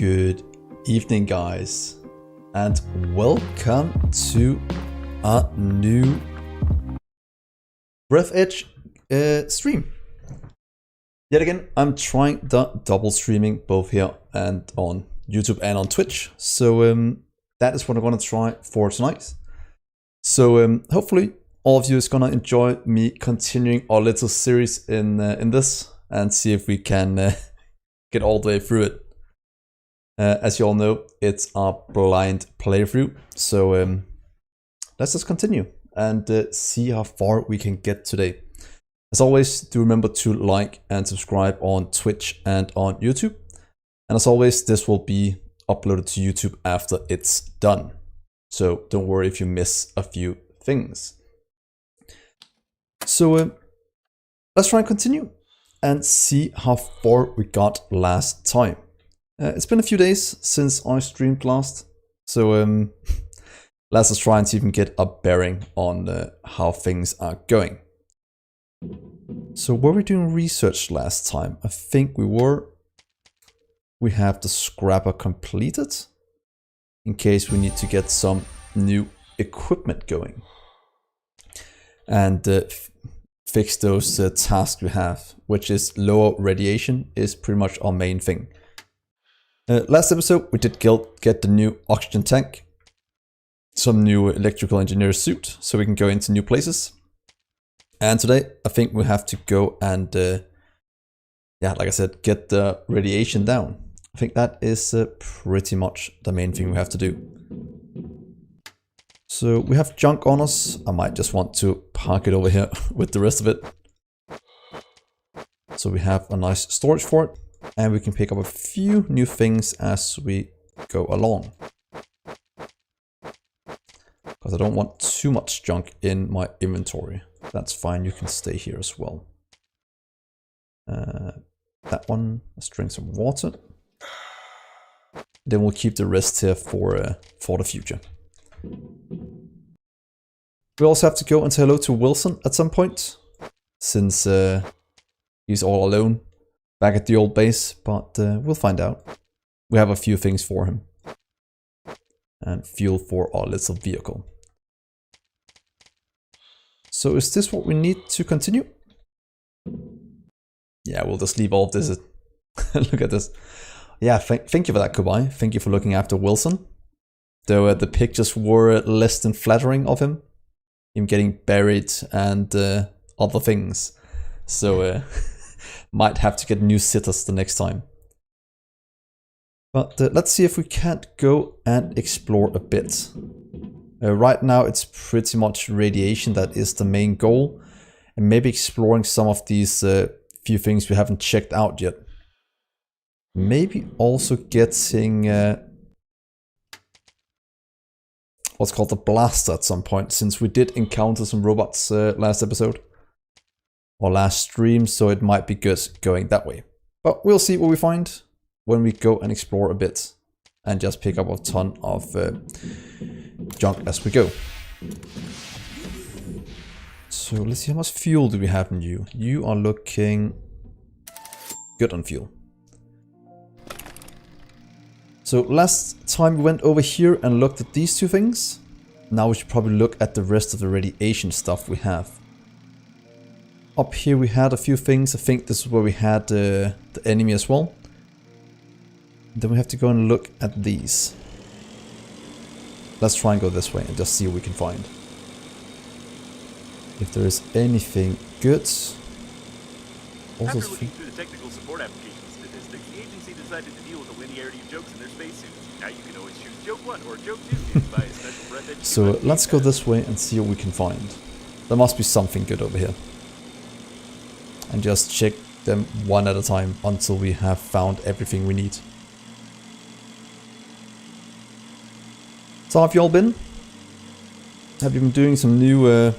Good evening, guys, and welcome to a new Breathedge stream. Yet again, I'm trying the double streaming both here and on YouTube and on Twitch. So that is what I'm going to try for tonight. So hopefully all of you is going to enjoy me continuing our little series in this and see if we can get all the way through it. As you all know, it's a blind playthrough, so let's just continue and see how far we can get today. As always, do remember to like and subscribe on Twitch and on YouTube. And as always, this will be uploaded to YouTube after it's done. So don't worry if you miss a few things. So let's try and continue and see how far we got last time. It's been a few days since I streamed last, so let's just try and see if we can get a bearing on how things are going. So were we doing research last time? I think we were. We have the scrapper completed in case we need to get some new equipment going. And fix those tasks we have, which is lower radiation is pretty much our main thing. Last episode we did get the new oxygen tank, some new electrical engineer suit so we can go into new places. And today I think we have to go and, yeah, like I said, get the radiation down. I think that is pretty much the main thing we have to do. So we have junk on us. I might just want to park it over here with the rest of it. So we have a nice storage for it. And we can pick up a few new things as we go along. Because I don't want too much junk in my inventory. That's fine, you can stay here as well. That one, let's drink some water. Then we'll keep the rest here for the future. We also have to go and say hello to Wilson at some point. Since he's all alone back at the old base, but we'll find out. We have a few things for him. And fuel for our little vehicle. So is this what we need to continue? Yeah, we'll just leave all of this. Look at this. Yeah, thank you for that, Kobai. Thank you for looking after Wilson. Though the pictures were less than flattering of him. Him getting buried and other things. So might have to get new sitters the next time. But let's see if we can't go and explore a bit. Right now it's pretty much radiation that is the main goal. And maybe exploring some of these few things we haven't checked out yet. Maybe also getting what's called the blaster at some point, since we did encounter some robots last episode. Or last stream, so it might be good going that way. But we'll see what we find when we go and explore a bit. And just pick up a ton of junk as we go. So let's see, how much fuel do we have in you? You are looking good on fuel. So last time we went over here and looked at these two things. Now we should probably look at the rest of the radiation stuff we have. Up here we had a few things. I think this is where we had the enemy as well. Then we have to go and look at these. Let's try and go this way and just see what we can find. If there is anything good. Also, after looking through the technical support application statistics, the agency decided to deal with the linearity of jokes in their spacesuits. Now you can always choose joke 1 or joke 2 to buy a special Breathedge. So let's go this way and see what we can find. There must be something good over here. And just check them one at a time until we have found everything we need. So how have you all been? Have you been doing some new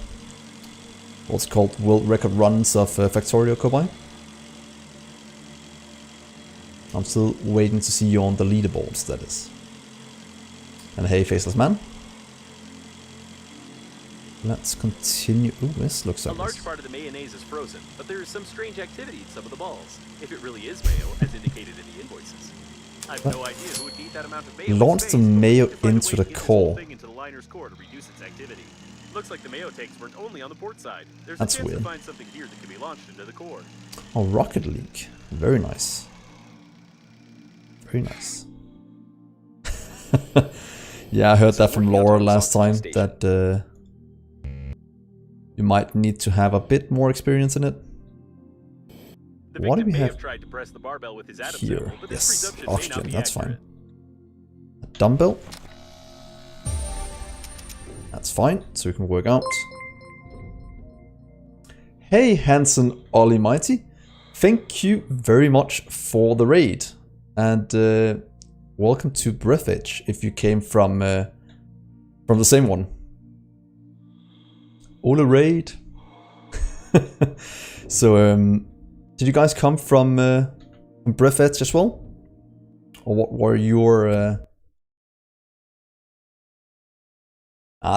what's called world record runs of Factorio, Kobai? I'm still waiting to see you on the leaderboards, that is. And hey, Faceless Man. Let's continue. Ooh, this looks like a large part of the mayonnaise is frozen, but there is some strange activity in some of the balls. If it really is mayo, as indicated in the invoices. I've no idea who would need that amount of mayo. Launch the mayo into the core. Into the liner's core to reduce its activity. Looks like the mayo tanks weren't only on the port side. There's That's a chance weird. to find something here that can be launched into the core. Oh, rocket leak. Very nice. Very nice. Yeah, I heard that from Laura last time, that you might need to have a bit more experience in it. What do we have tried to press the barbell with his atom here? sample, but this Yes, presumption may not oxygen, be that's fine. accurate. A dumbbell. That's fine, so we can work out. Hey, Hanson Almighty. Thank you very much for the raid. And welcome to Breathedge, if you came from the same one. Ola raid. So, did you guys come from Breathedge as well? Or what were your...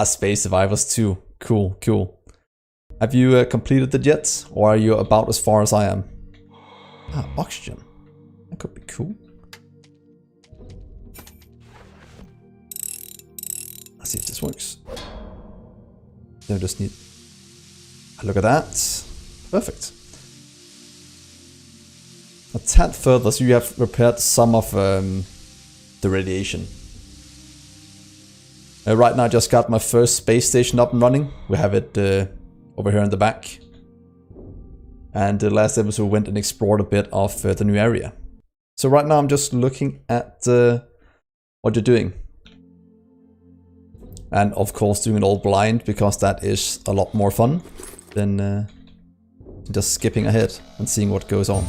Space Survivors 2. Cool, cool. Have you completed it yet? Or are you about as far as I am? Oxygen. That could be cool. Let's see if this works. No, just need... Look at that. Perfect. A tad further, so you have repaired some of the radiation. Right now I just got my first space station up and running. We have it over here in the back. And the last episode we went and explored a bit of the new area. So right now I'm just looking at what you're doing. And of course doing it all blind, because that is a lot more fun than just skipping ahead and seeing what goes on.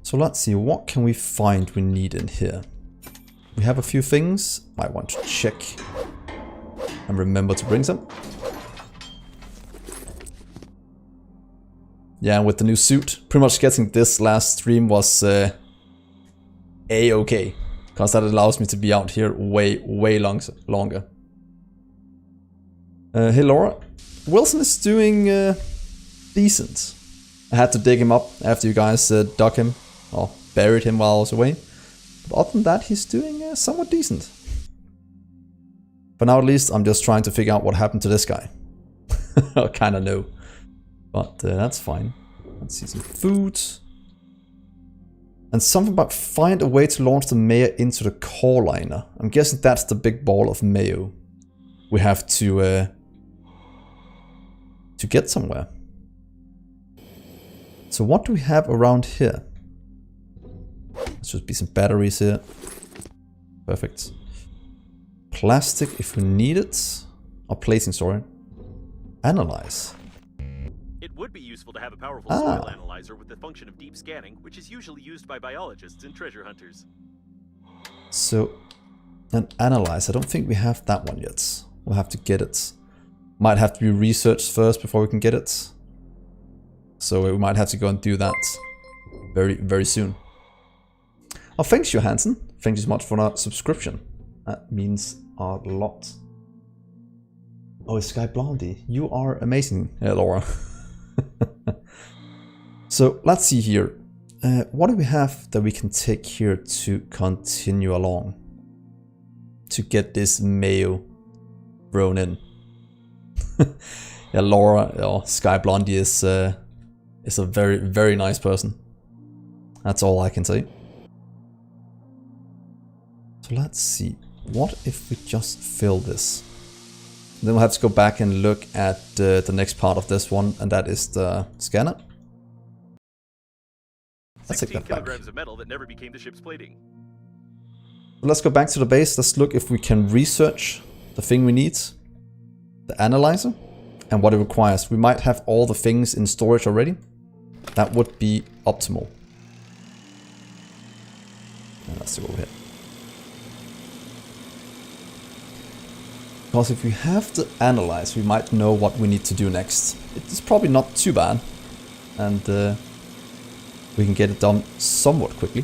So let's see, what can we find we need in here? We have a few things. I want to check and remember to bring some. Yeah, with the new suit, pretty much getting this last stream was a-okay, because that allows me to be out here way longer. Hey Laura, Wilson is doing decent. I had to dig him up after you guys dug him, or buried him while I was away. But other than that, he's doing somewhat decent. For now at least, I'm just trying to figure out what happened to this guy. I kinda know. But that's fine. Let's see some food. And something about find a way to launch the mayo into the core liner. I'm guessing that's the big ball of mayo we have to get somewhere. So what do we have around here? There should be some batteries here. Perfect. Plastic if we need it. Or plating, sorry. Analyze. It would be useful to have a powerful soil analyzer with the function of deep scanning, which is usually used by biologists and treasure hunters. So, an analyze. I don't think we have that one yet. We'll have to get it. Might have to be researched first before we can get it. So we might have to go and do that very soon. Oh, thanks, Johansson. Thank you so much for that subscription. That means a lot. Oh, Sky Blondie. You are amazing, Laura. So, let's see here. What do we have that we can take here to continue along? To get this mayo thrown in. Yeah, Laura, or Sky Blondie is a very nice person. That's all I can say. So let's see. What if we just fill this? Then we'll have to go back and look at the next part of this one, and that is the scanner. Let's take that back. Kilograms of metal that never became the ship's plating. Let's go back to the base. Let's look if we can research the thing we need. The analyzer. And what it requires. We might have all the things in storage already. That would be optimal. And let's go over here. Because if we have to analyze, we might know what we need to do next. It's probably not too bad. And we can get it done somewhat quickly.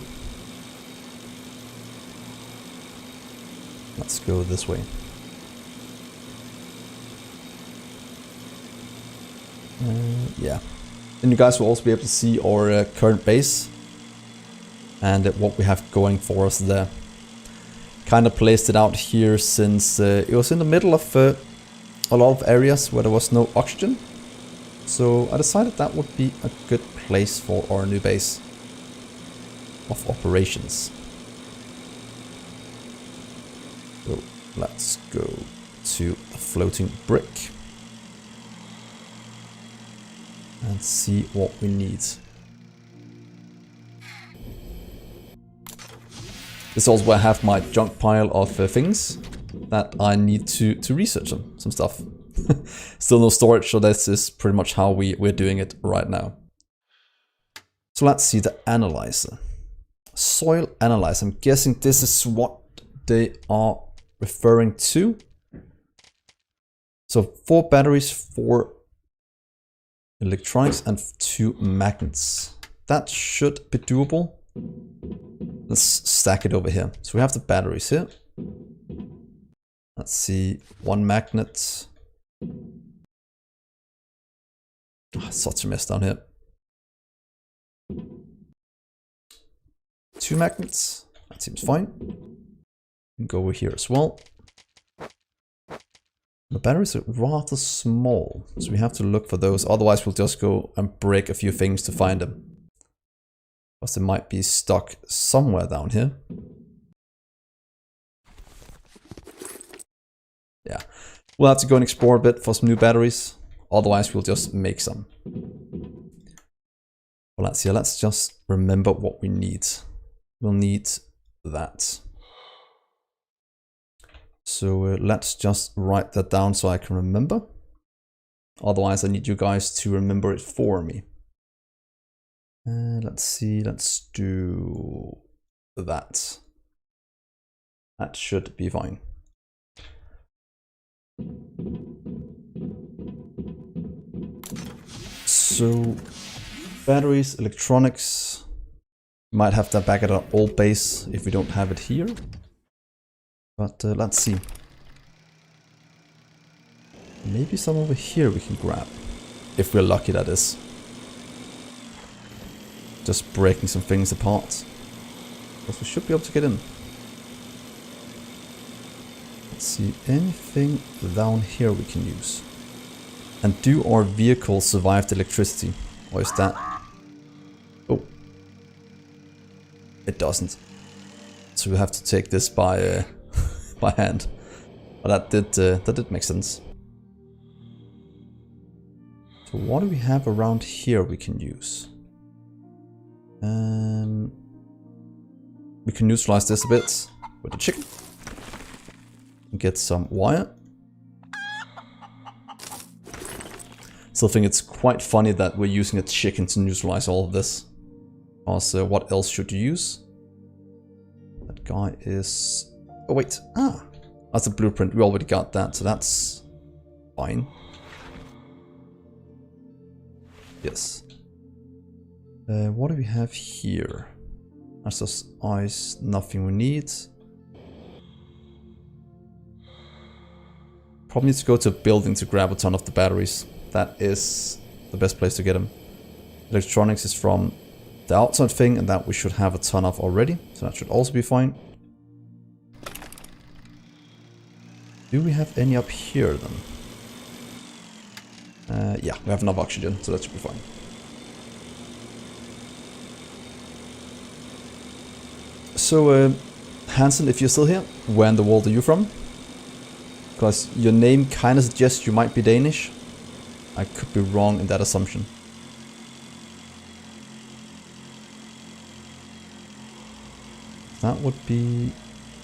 Let's go this way. Yeah. And you guys will also be able to see our current base. and what we have going for us there. Kind of placed it out here since it was in the middle of a lot of areas where there was no oxygen. So I decided that would be a good place for our new base of operations. So let's go to the floating brick and see what we need. This is also where I have my junk pile of things that I need to research some stuff. Still no storage, so this is pretty much how we're doing it right now. So let's see the analyzer. Soil analyzer. I'm guessing this is what they are referring to. So 4 batteries, 4 electronics, and 2 magnets. That should be doable. Let's stack it over here. So we have the batteries here. Let's see, 1 magnet. Oh, such a mess down here. 2 magnets. That seems fine. Go over here as well. The batteries are rather small, so we have to look for those. Otherwise, we'll just go and break a few things to find them. Because they might be stuck somewhere down here. Yeah, we'll have to go and explore a bit for some new batteries. Otherwise, we'll just make some. Well, let's just remember what we need. We'll need that. So let's just write that down so I can remember. Otherwise, I need you guys to remember it for me. Let's see, let's do that. That should be fine. So, batteries, electronics. Might have that back at our old base if we don't have it here. But let's see. Maybe some over here we can grab. If we're lucky, that is. Just breaking some things apart. Because we should be able to get in. Let's see, anything down here we can use. And do our vehicles survive the electricity? Or is that... Oh. It doesn't. So we have to take this by by hand. But that did make sense. So what do we have around here we can use? We can neutralize this a bit with the chicken. Get some wire. Still think it's quite funny that we're using a chicken to neutralize all of this. Also, what else should you use? That guy is... Oh wait, that's a blueprint. We already got that, so that's fine. Yes. What do we have here? That's just ice, nothing we need. Probably need to go to a building to grab a ton of the batteries. That is the best place to get them. Electronics is from the outside thing, and that we should have a ton of already. So that should also be fine. Do we have any up here then? Yeah, we have enough oxygen, so that should be fine. So, Hansen, if you're still here, where in the world are you from? Because your name kind of suggests you might be Danish. I could be wrong in that assumption. That would be...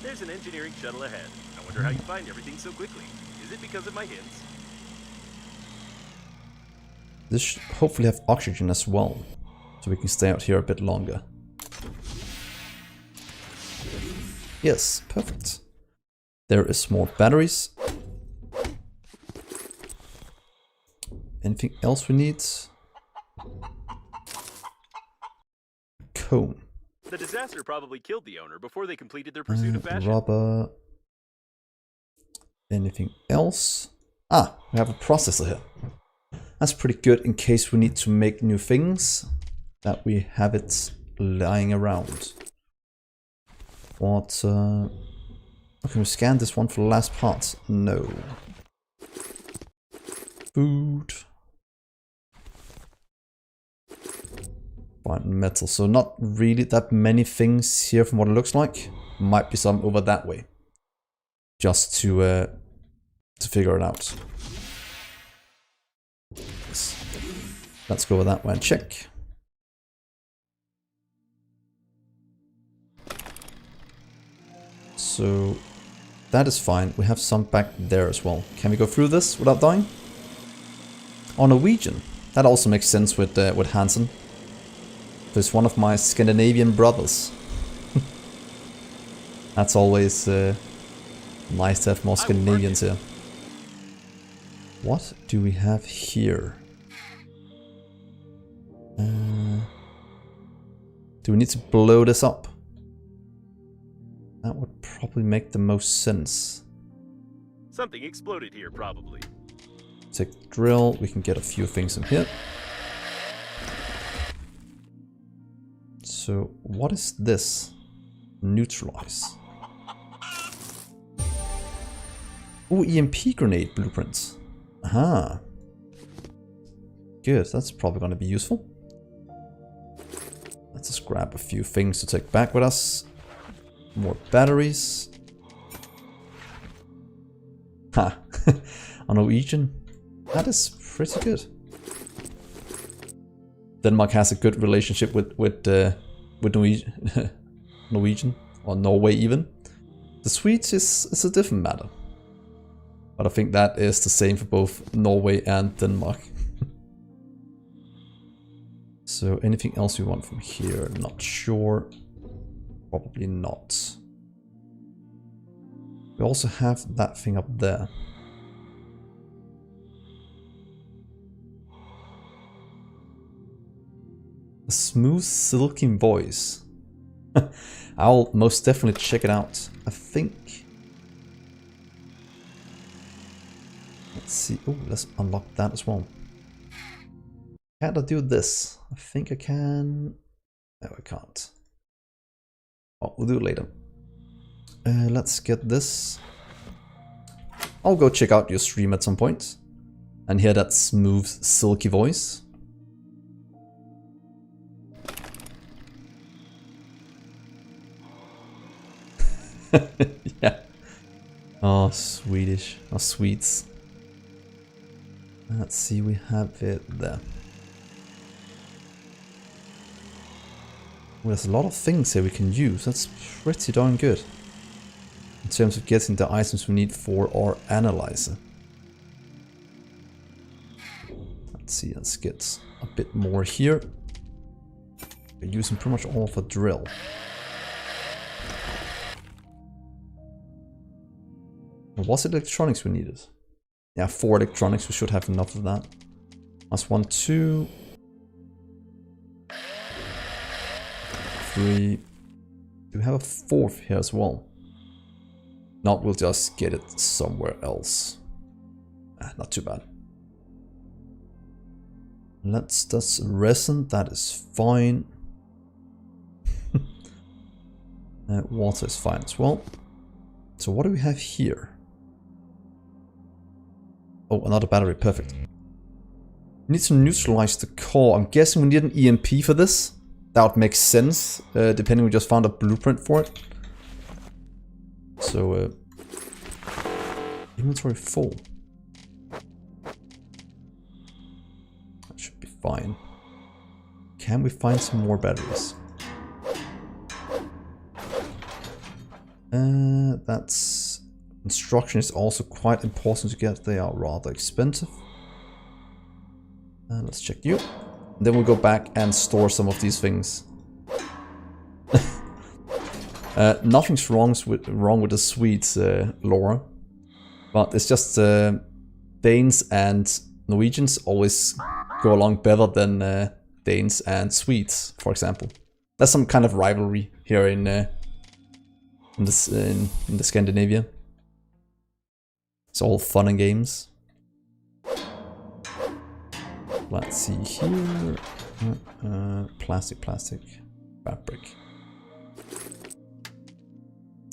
There's an engineering shuttle ahead. I wonder how you find everything so quickly. Is it because of my hints? This should hopefully have oxygen as well, so we can stay out here a bit longer. Yes, perfect. There is more batteries. Anything else we need? Comb. The disaster probably killed the owner before they completed their pursuit of fashion. Rubber. Anything else? Ah, we have a processor here. That's pretty good in case we need to make new things, that we have it lying around. What? Can we scan this one for the last part? No. Food. Find metal. So not really that many things here from what it looks like. Might be some over that way. Just to figure it out. Let's go over that way and check. So that is fine. We have some back there as well. Can we go through this without dying? Oh, Norwegian. That also makes sense with Hansen. He's one of my Scandinavian brothers. That's always nice to have more Scandinavians here. What do we have here? Do we need to blow this up? That would probably make the most sense. Something exploded here, probably. Take the drill. We can get a few things in here. So, what is this? Neutralize. Oh, EMP grenade blueprints. Aha. Good, that's probably going to be useful. Let's just grab a few things to take back with us. More batteries. Ha. A Norwegian. That is pretty good. Denmark has a good relationship with Norwegian, or Norway even. The Swedes is a different matter. But I think that is the same for both Norway and Denmark. So anything else we want from here? Not sure. Probably not. We also have that thing up there. A smooth, silky voice. I'll most definitely check it out. I think. Let's see. Oh, let's unlock that as well. Can't I do this? I think I can. No, I can't. Oh, we'll do it later. Let's get this. I'll go check out your stream at some point and hear that smooth, silky voice. Yeah. Oh, Swedish. Oh, Swedes. Let's see, we have it there. Well, there's a lot of things here we can use. That's pretty darn good. In terms of getting the items we need for our analyzer. Let's see, let's get a bit more here. We're using pretty much all of a drill. Was it electronics we needed? Yeah, 4 electronics, we should have enough of that. That's 1, 2, 3. Do we have a 4th here as well? Not, we'll just get it somewhere else. Not too bad. That's resin, that is fine. Water is fine as well. So what do we have here? Oh, another battery, perfect. We need to neutralize the core. I'm guessing we need an EMP for this. That would make sense, depending we just found a blueprint for it. So, inventory full. That should be fine. Can we find some more batteries? That's... Instruction is also quite important to get. They are rather expensive. Let's check you. And then we'll go back and store some of these things. Nothing's wrong with the Swedes lore. But it's just Danes and Norwegians always go along better than Danes and Swedes, for example. There's some kind of rivalry here in the Scandinavia. It's all fun and games. Let's see here. Plastic, fabric.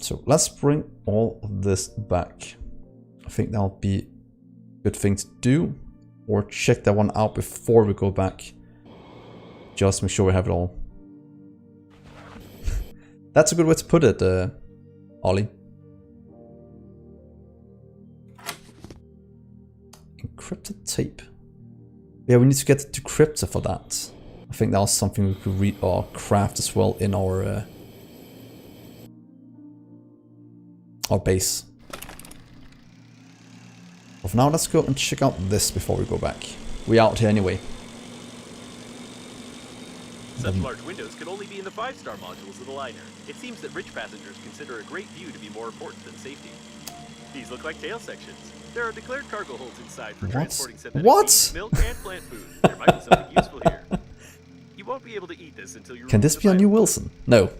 So let's bring all of this back. I think that'll be a good thing to do. Or check that one out before we go back. Just make sure we have it all. That's a good way to put it, Ollie. Encrypted tape. Yeah, we need to get the decryptor for that. I think that was something we could read or craft as well in our base. But for now, let's go and check out this before we go back. We're out here anyway. Such large windows could only be in the 5-star modules of the liner. It seems that rich passengers consider a great view to be more important than safety. These look like tail sections. There are declared cargo holds inside for transporting synthetic meat, milk, and plant food. There might be something useful here. You won't be able to eat this until you. Can this be a new Wilson? No.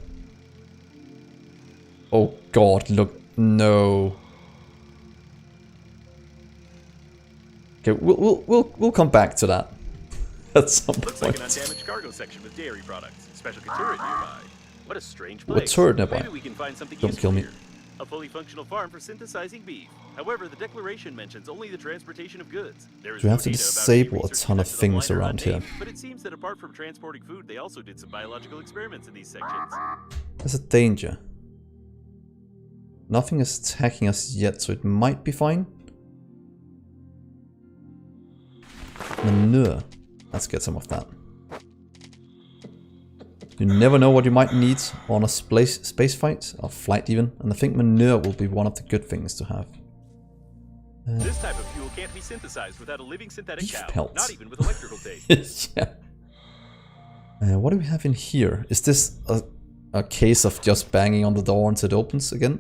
Oh God! Look, no. Okay, we'll come back to that at some point. Looks like an undamaged cargo section with dairy products. Special turret nearby. What a strange place. What turret nearby? Maybe we can find something Don't kill me. here. A fully functional farm for synthesizing beef. However, the declaration mentions only the transportation of goods. There is We no have to data about disable any a ton of research things conducted on around liner here. But it seems that apart from transporting food, they also did some biological experiments in these sections. There's a danger. Nothing is attacking us yet, so it might be fine. Manure. Let's get some of that. You never know what you might need on a space fight, or flight even, and I think manure will be one of the good things to have. This type of fuel can't be synthesized without a living synthetic Beef cow, pelts. not even with electrical tape. Yeah. What do we have in here? Is this a case of just banging on the door until it opens again?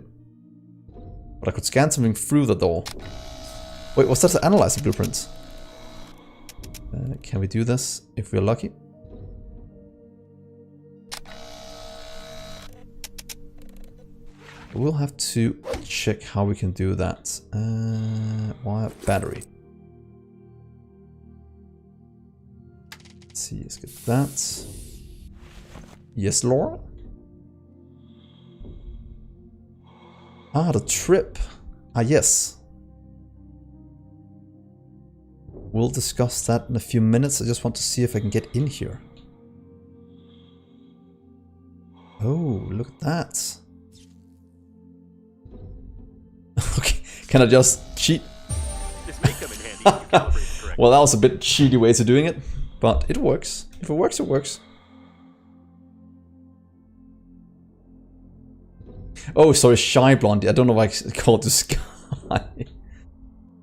But I could scan something through the door. Wait, was that the analyzer blueprint? Can we do this if we're lucky? We'll have to check how we can do that. Wire battery. Let's see, let's get that. Yes, Laura? Ah, the trip. Ah, yes. We'll discuss that in a few minutes. I just want to see if I can get in here. Oh, look at that. Okay, can I just cheat? This may come in handy if you calibrate it correctly. Well, that was a bit cheaty way to doing it, but it works. If it works, it works. Oh, sorry, Shy Blondie. I don't know why I called the sky.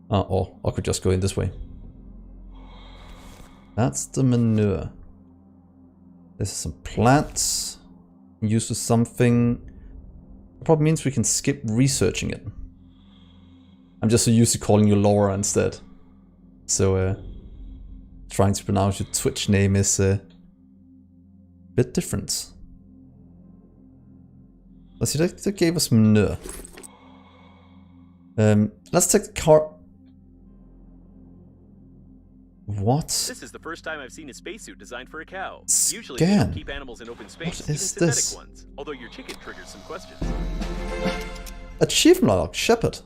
Or I could just go in this way. That's the manure. This is some plants. Used for something. It probably means we can skip researching it. I'm just so used to calling you Laura instead. So, trying to pronounce your Twitch name is a bit different. Let's see, that gave us manure. Let's take the car. What? This is the first time I've seen a spacesuit designed for a cow. Scan. Usually they don't keep animals in open space, What even is synthetic this? ones. Although your chicken triggers some questions. Achievement log, Shepherd.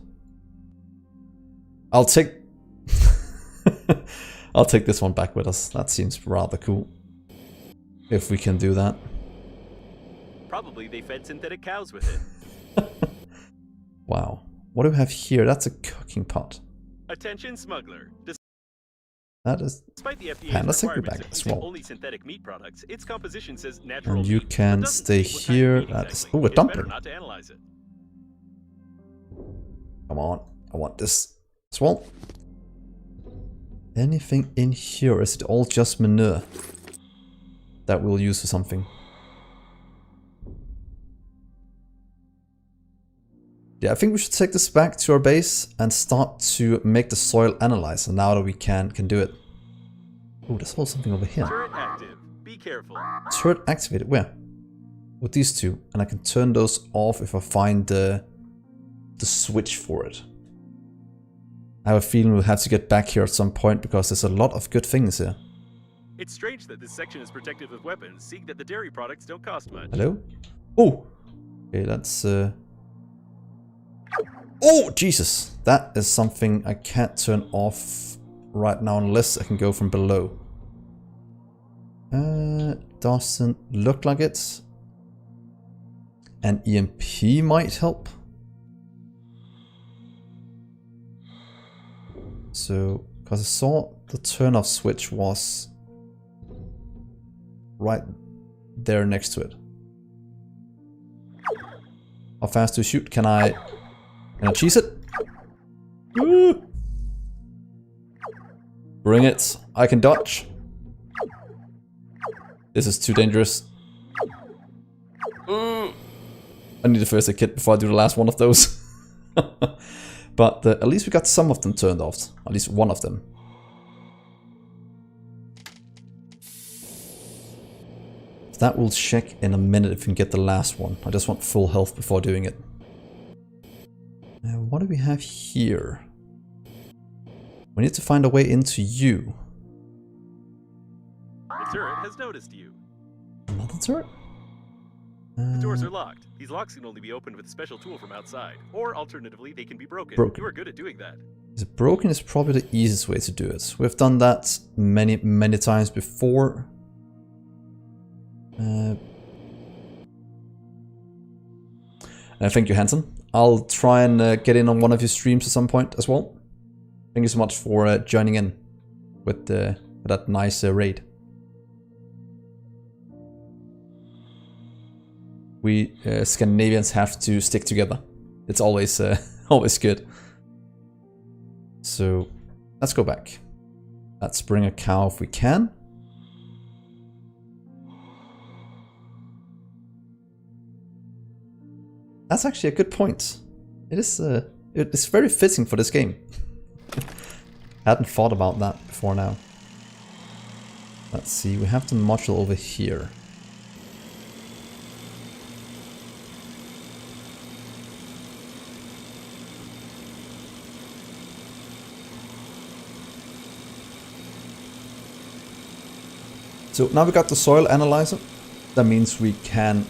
I'll take I'll take this one back with us. That seems rather cool. If we can do that. Probably they fed synthetic cows with it. Wow. What do we have here? That's a cooking pot. Attention smuggler. That is. Despite the FDA's And let's take it requirements back of as using well. only synthetic meat products, its composition says natural And you meat, can but doesn't stay state what kind of here. meat That is. exactly. Oh, a It's better dumpling. not to analyze it. Come on. I want this as well. Anything in here? Is it all just manure that we'll use for something? Yeah, I think we should take this back to our base and start to make the soil analyzer now that we can do it. Oh, there's also something over here. Turret active. Be careful. Turret activated. Where? With these two. And I can turn those off if I find the switch for it. I have a feeling we'll have to get back here at some point because there's a lot of good things here. It's strange that this section is protected with weapons, seeing that the dairy products don't cost much. Hello? Oh! Okay, let's Oh, Jesus. That is something I can't turn off right now unless I can go from below. Doesn't look like it. An EMP might help. So, because I saw the turn off switch was right there next to it. How fast do you shoot? Can I cheese it? Woo! Bring it. I can dodge. This is too dangerous. I need a first aid kit before I do the last one of those. But at least we got some of them turned off. At least one of them. That will check in a minute if we can get the last one. I just want full health before doing it. What do we have here? We need to find a way into you. The turret has noticed you. Another turret? The doors are locked. These locks can only be opened with a special tool from outside. Or alternatively, they can be broken. You are good at doing that. Broken is probably the easiest way to do it. We've done that many times before. Thank you, Hanson. I'll try and get in on one of your streams at some point as well. Thank you so much for joining in with that nice raid. We Scandinavians have to stick together. It's always always good. So let's go back. Let's bring a cow if we can. That's actually a good point. It's very fitting for this game. Hadn't thought about that before now. Let's see, we have the module over here. So now we got the soil analyzer. That means we can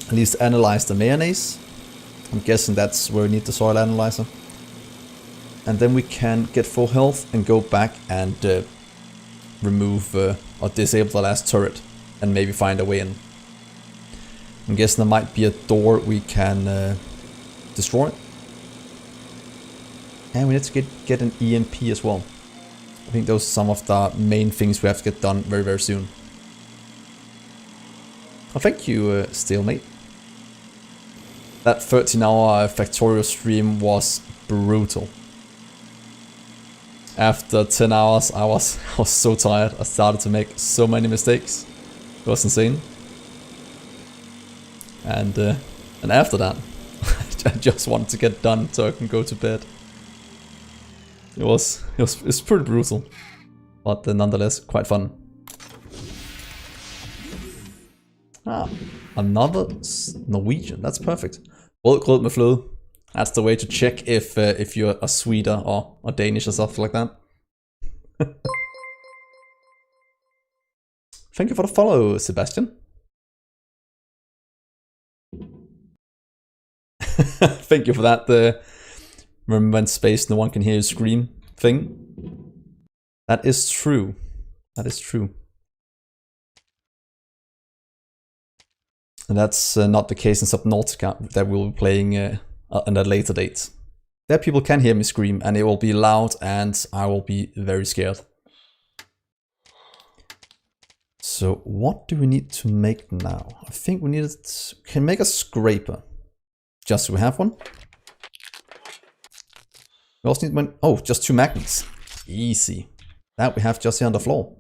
at least analyze the mayonnaise. I'm guessing that's where we need the soil analyzer. And then we can get full health and go back and remove or disable the last turret and maybe find a way in. I'm guessing there might be a door we can destroy. And we need to get an EMP as well. I think those are some of the main things we have to get done very soon. Oh, thank you, Stalemate. That 13-hour Factorio stream was brutal. After 10 hours, I was so tired. I started to make so many mistakes. It was insane. And after that, I just wanted to get done so I can go to bed. It's pretty brutal, but nonetheless quite fun. Another Norwegian. That's perfect. Rødgrød med fløde. That's the way to check if you're a Swede or Danish or stuff like that. Thank you for the follow, Sebastian. Thank you for that. Remember when space no one can hear you scream thing? That is true. That is true. And that's not the case in Subnautica that we'll be playing at a later date. There people can hear me scream and it will be loud and I will be very scared. So what do we need to make now? I think we can make a scraper. Just so we have one. We also need one. Oh, just 2 magnets. Easy. That we have just here on the floor.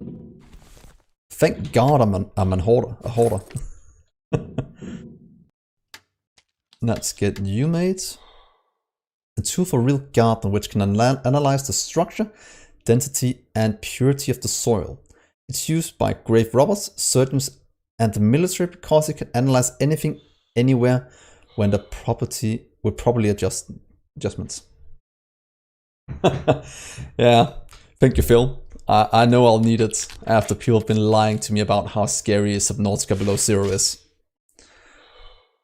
Thank God I'm a hoarder. Let's get you made. A tool for real gardener which can analyze the structure, density and purity of the soil. It's used by grave robbers, surgeons and the military because it can analyze anything, anywhere when the property would probably adjustments. Yeah, thank you, Phil. I know I'll need it after people have been lying to me about how scary Subnautica below zero is.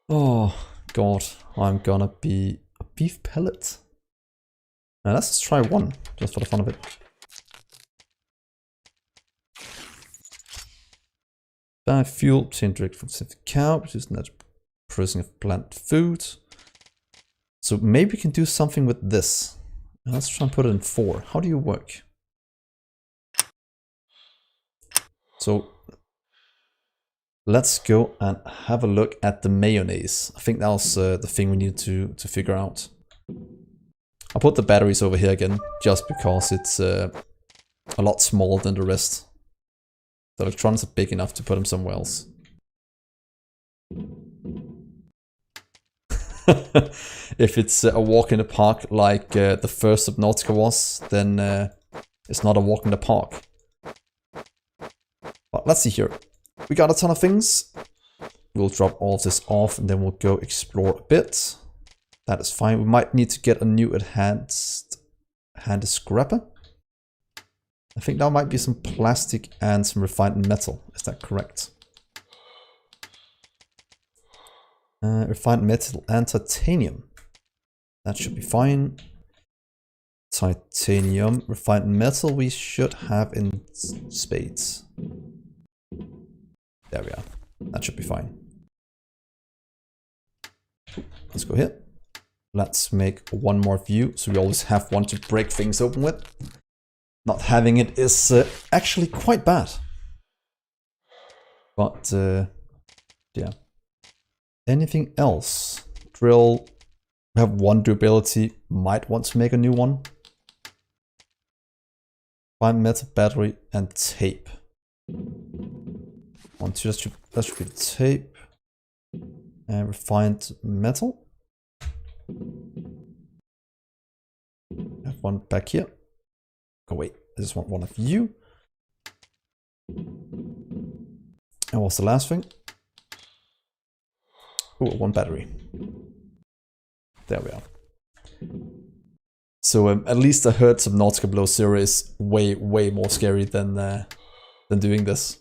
Oh God, I'm gonna be a beef pellet. Now let's just try one, just for the fun of it. Biofuel, obtain direct from the cow, produce natural processing of plant food. So maybe we can do something with this. Let's try and put it in 4. How do you work? So let's go and have a look at the mayonnaise. I think that was the thing we needed to figure out. I'll put the batteries over here again, just because it's a lot smaller than the rest. The electrons are big enough to put them somewhere else. If it's a walk in the park like the first Subnautica was, then it's not a walk in the park. But let's see here. We got a ton of things. We'll drop all of this off and then we'll go explore a bit. That is fine. We might need to get a new enhanced hand scrapper. I think there might be some plastic and some refined metal. Is that correct? Refined metal and titanium. That should be fine. Titanium, refined metal we should have in spades. There we are. That should be fine. Let's go here. Let's make one more view, so we always have one to break things open with. Not having it is actually quite bad. But, yeah. Anything else? Drill. We have one durability. Might want to make a new one. Fine metal battery and tape. 1, 2, that should be the tape. And refined metal. I have one back here. Oh wait, I just want one of you. And what's the last thing? Oh, one battery. There we are. So at least I heard Subnautica Below Zero is way more scary than doing this.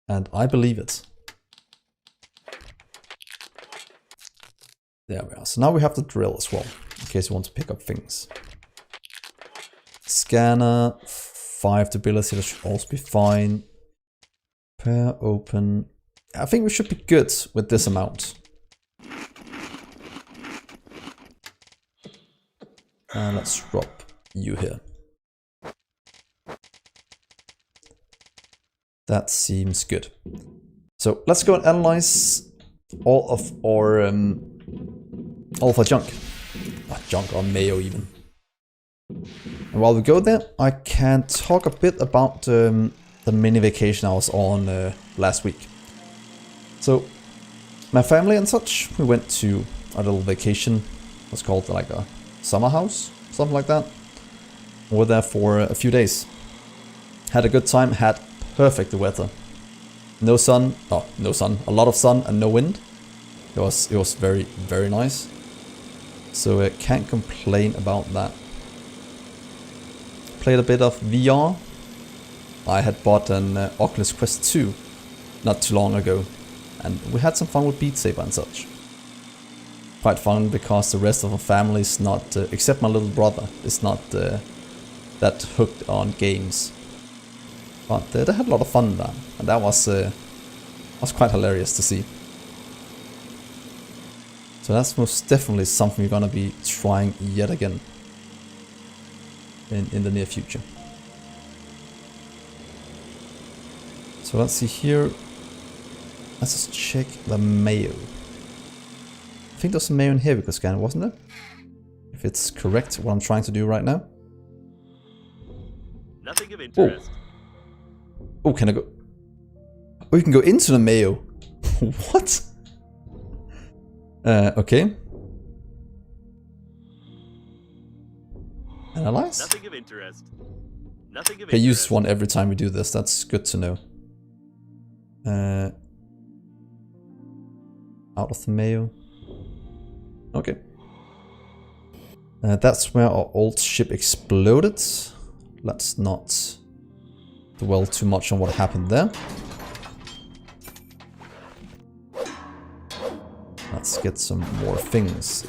And I believe it. There we are. So now we have the drill as well, in case you want to pick up things. Scanner, 5 durability, that should also be fine. Pair, open. I think we should be good with this amount. And let's drop you here. That seems good. So let's go and analyze all of our junk. Junk or mayo even. And while we go there, I can talk a bit about the mini vacation I was on last week. So my family and such, we went to a little vacation. What's called like a summer house, something like that. We were there for a few days. Had a good time, had perfect weather. No sun, no sun, a lot of sun and no wind. It was very nice. So I can't complain about that. Played a bit of VR. I had bought an Oculus Quest 2 not too long ago. And we had some fun with Beat Saber and such. Quite fun because the rest of the family is not, except my little brother, is not that hooked on games. But they had a lot of fun there, and that was quite hilarious to see. So that's most definitely something we're gonna be trying yet again in the near future. So let's see here. Let's just check the mayo. I think there's some mayo in here we could scan, wasn't there? If it's correct, what I'm trying to do right now. Nothing of interest. Oh, can I go? Oh, you can go into the mayo. What? Okay. Analyze? Nothing of interest. Nothing of Okay, interest. use one every time we do this. That's good to know. Out of the mayo. Okay. That's where our old ship exploded. Let's not dwell too much on what happened there. Let's get some more things.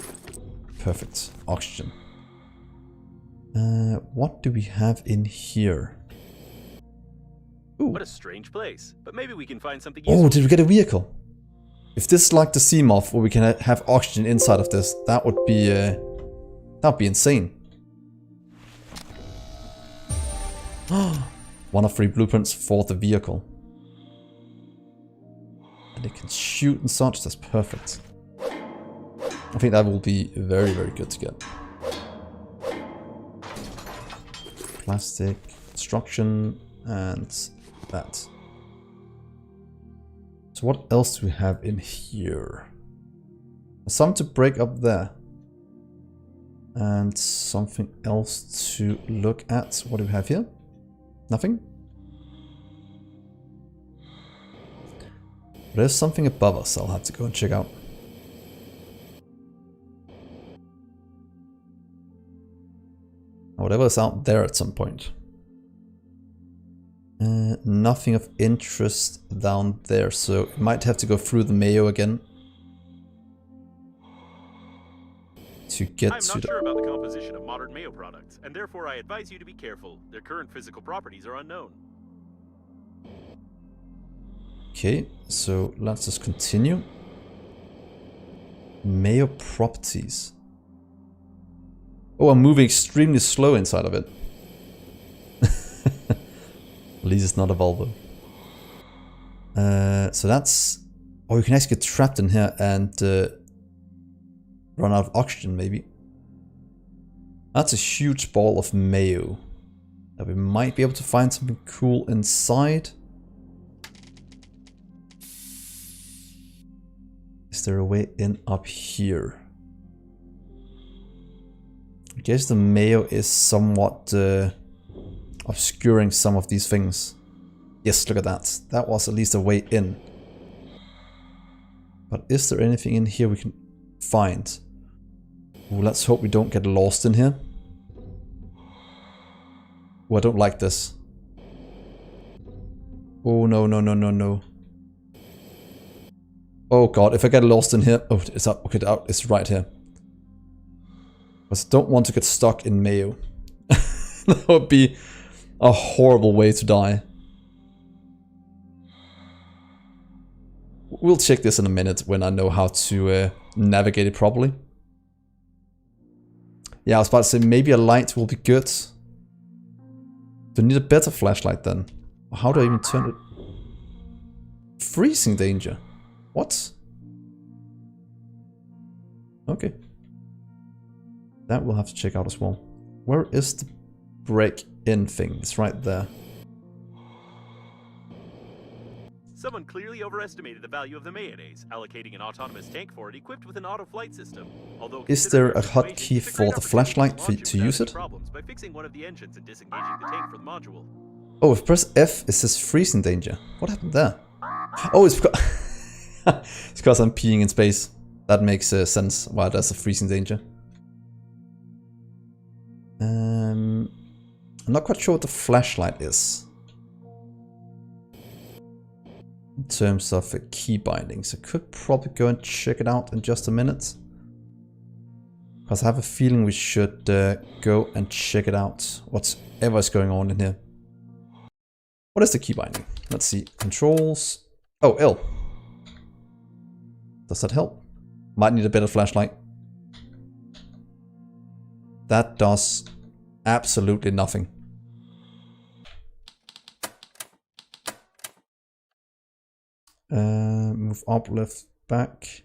perfect. Oxygen. What do we have in here? Ooh. What a strange place. But maybe we can find something useful. Oh, did we get a vehicle? If this is like the sea moth, where we can have oxygen inside of this, that would be insane. One of 3 blueprints for the vehicle. And it can shoot and such, that's perfect. I think that will be very, very good to get. Plastic, construction, and that. So what else do we have in here? Some to break up there. And something else to look at. What do we have here? Nothing? There's something above us I'll have to go and check out. Whatever is out there at some point. Nothing of interest down there, so we might have to go through the Mayo again. To get I'm to not sure about the composition of modern Mayo products, and therefore I advise you to be careful. Their current physical properties are unknown. Okay, so let's just continue. Mayo properties. Oh, I'm moving extremely slow inside of it. At least it's not a Volvo. So that's... Oh, you can actually get trapped in here and run out of oxygen, maybe. That's a huge ball of Mayo. That we might be able to find something cool inside. Is there a way in up here? I guess the Mayo is somewhat obscuring some of these things. Yes, look at that. That was at least a way in. But is there anything in here we can find? Ooh, let's hope we don't get lost in here. Oh, I don't like this. Oh, no, no, no, no, no. Oh god, if I get lost in here... Oh, it's up. Okay, it's right here. But I don't want to get stuck in Mayo. That would be a horrible way to die. We'll check this in a minute when I know how to navigate it properly. Yeah, I was about to say maybe a light will be good. Do I need a better flashlight then? How do I even turn it? Freezing danger. What? Okay. That we'll have to check out as well. Where is the break-in thing? It's right there. Someone clearly overestimated the value of the mayonnaise, allocating an autonomous tank for it equipped with an auto-flight system. Although is there a hotkey for the flashlight to use it? By fixing one of the engines and disengaging the tank from the module. Oh, if I press F, it says freezing danger. What happened there? Oh, it's because... it's because I'm peeing in space. That makes sense why there's a freezing danger. I'm not quite sure what the flashlight is. In terms of key bindings. I could probably go and check it out in just a minute. Because I have a feeling we should go and check it out. Whatever is going on in here. What is the key binding? Let's see. Controls. Oh, L. Does that help? Might need a better flashlight. That does absolutely nothing. Move up, left, back.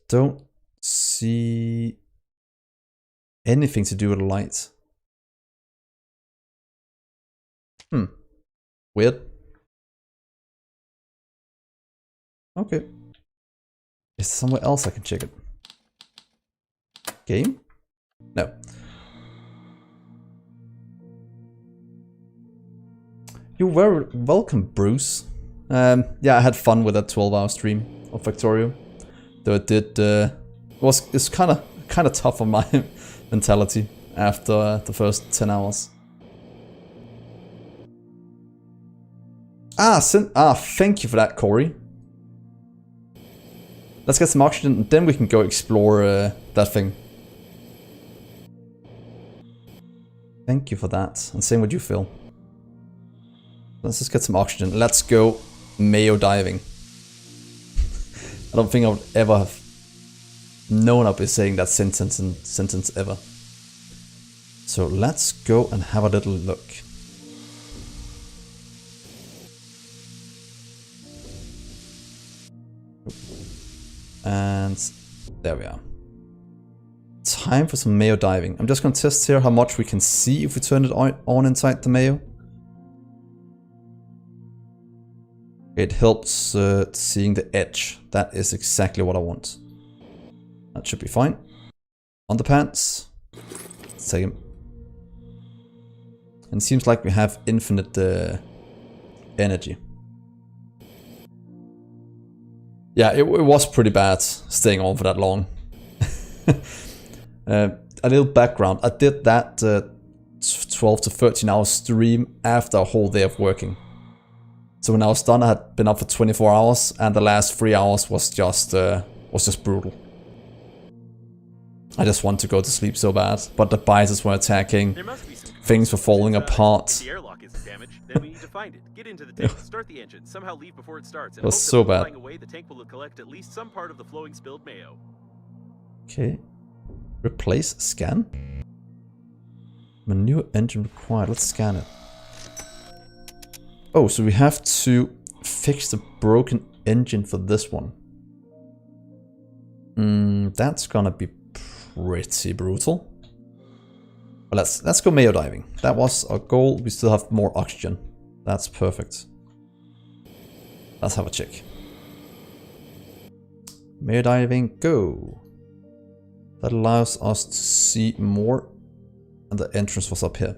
Don't see anything to do with the light. Weird. Okay. Is there somewhere else I can check it? Game? No. You're very welcome, Bruce. Yeah, I had fun with that 12-hour stream of Factorio. Though it did it's kind of tough on my mentality after the first 10 hours. Thank you for that, Corey. Let's get some oxygen and then we can go explore that thing. Thank you for that. And same with you, Phil. Let's just get some oxygen. Let's go Mayo diving. I don't think I would ever have known I'd be saying that sentence ever. So let's go and have a little look. And there we are. Time for some Mayo diving. I'm just going to test here how much we can see if we turn it on inside the Mayo. It helps seeing the edge. That is exactly what I want. That should be fine. Underpants. Let's take him. And it seems like we have infinite energy. Yeah, it was pretty bad staying on for that long. A little background. I did that 12 to 13 hour stream after a whole day of working. So when I was done, I had been up for 24 hours, and the last 3 hours was just brutal. I just wanted to go to sleep so bad, but the biters were attacking. Things were falling apart. If the airlock isn't damaged, then we need to find it. Get into the tank, start the engine, somehow leave before it starts, and it was hope so that bad. flying away, the tank will collect at least some part of the flowing spilled Mayo. Okay. Replace scan. Manure engine required. Let's scan it. Oh, so we have to fix the broken engine for this one. That's gonna be pretty brutal. But let's go Mayo diving. That was our goal. We still have more oxygen. That's perfect. Let's have a check. Mayo diving, go. That allows us to see more. And the entrance was up here.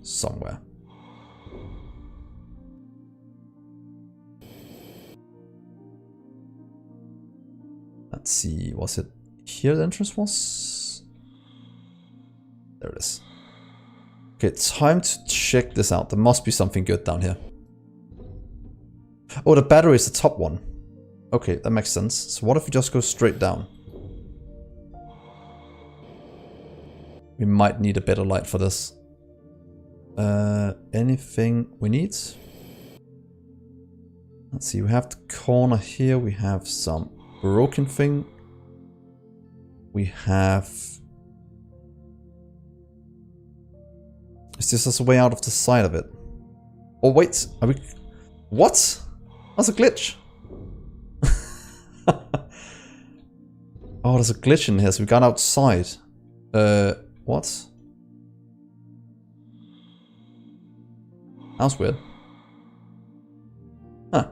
Somewhere. Let's see, was it here the entrance was? There it is. Okay, time to check this out. There must be something good down here. Oh, the battery is the top one. Okay, that makes sense. So what if we just go straight down? We might need a better light for this. Anything we need? Let's see, we have the corner here. We have some broken thing. We have... Is this just a way out of the side of it? Oh wait, are we... What? That's a glitch. Oh, there's a glitch in here, so we got outside. What? That was weird. Huh.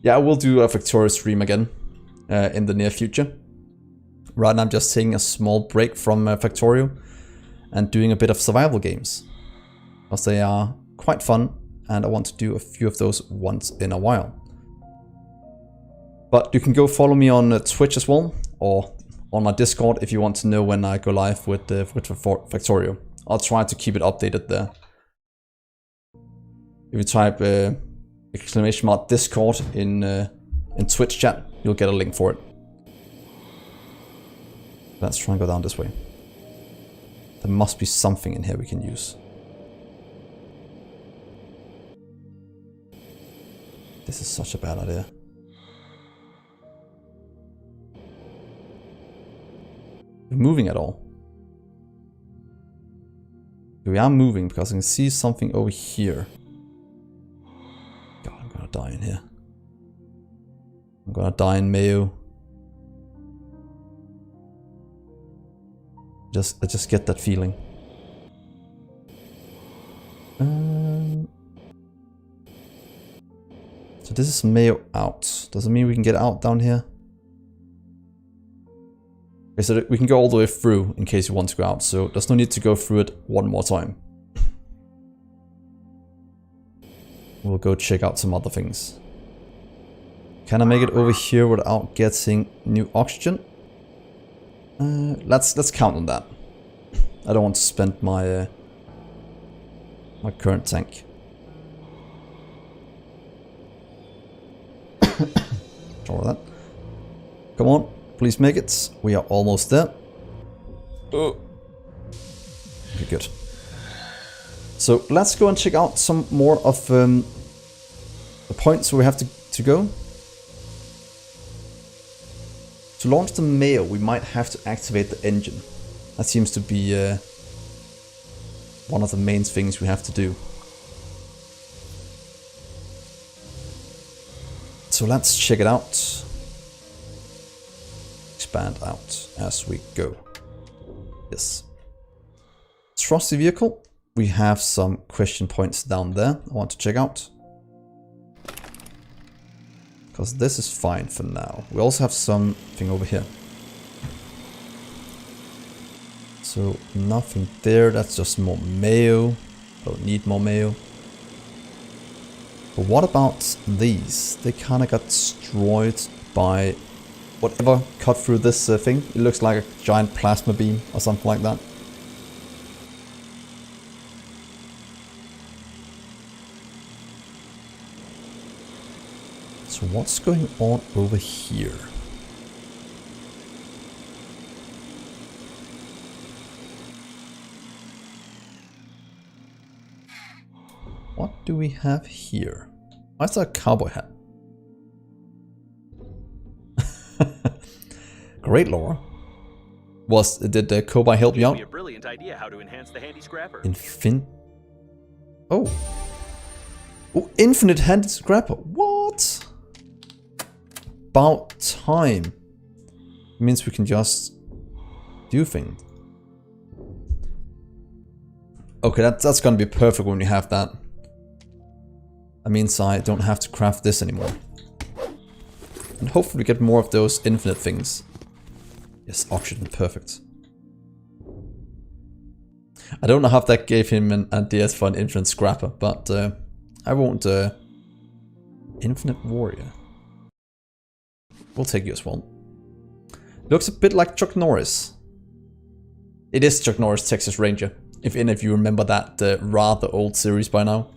Yeah, I will do a Factorio stream again in the near future. Right now I'm just taking a small break from Factorio and doing a bit of survival games. Because they are quite fun and I want to do a few of those once in a while. But you can go follow me on Twitch as well, or on my Discord if you want to know when I go live with Factorio. I'll try to keep it updated there. If you type exclamation mark Discord in Twitch chat, you'll get a link for it. Let's try and go down this way. There must be something in here we can use. This is such a bad idea. We're moving at all. We are moving because I can see something over here. God, I'm gonna die in here. I'm gonna die in Mayo. I just get that feeling. So this is Mayo out. Does it mean we can get out down here? Okay, so we can go all the way through in case you want to go out, so there's no need to go through it one more time. We'll go check out some other things. Can I make it over here without getting new oxygen? Let's count on that. I don't want to spend my my current tank. All that. Come on, please make it. We are almost there. Oh. Okay, good. So let's go and check out some more of the points where we have to go. To launch the Mayo, we might have to activate the engine. That seems to be one of the main things we have to do. So let's check it out. Expand out as we go. Yes. Trust the vehicle. We have some question points down there I want to check out. Because this is fine for now. We also have something over here. So nothing there, that's just more mayo. Don't need more mayo. But what about these? They kind of got destroyed by whatever cut through this thing. It looks like a giant plasma beam or something like that. So what's going on over here? What do we have here? Why is there a cowboy hat? Great, Laura. Did the cowboy help you out? Be a brilliant idea how to enhance the handy scrapper. Oh, infinite handy scrapper. What? About time. It means we can just do things. Okay, that's gonna be perfect when we have that. That means I don't have to craft this anymore. And hopefully we get more of those infinite things. Yes, oxygen, perfect. I don't know how that gave him an idea for an infinite scrapper, but I won't. Infinite warrior. We'll take you as well. Looks a bit like Chuck Norris. It is Chuck Norris, Texas Ranger. If any of you remember that rather old series by now.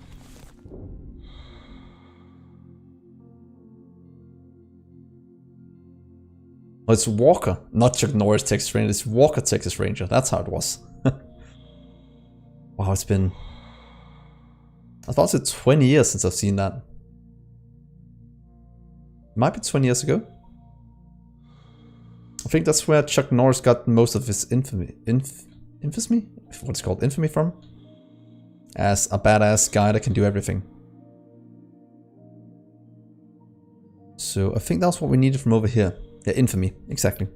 Oh, it's Walker, not Chuck Norris, Texas Ranger. It's Walker, Texas Ranger. That's how it was. Wow, it's been... I thought it was 20 years since I've seen that. It might be 20 years ago. I think that's where Chuck Norris got most of his infamy. Infamy? What's it called? Infamy from? As a badass guy that can do everything. So I think that's what we needed from over here. Yeah, infamy. Exactly.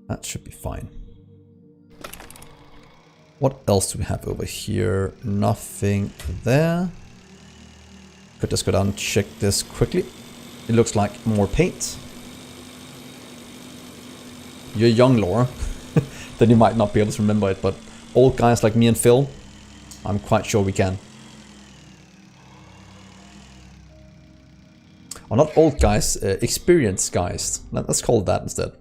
That should be fine. What else do we have over here? Nothing there. Could just go down and check this quickly. It looks like more paint. You're young, Laura. Then you might not be able to remember it, but old guys like me and Phil, I'm quite sure we can. Or not old guys, experienced guys. Let's call it that instead.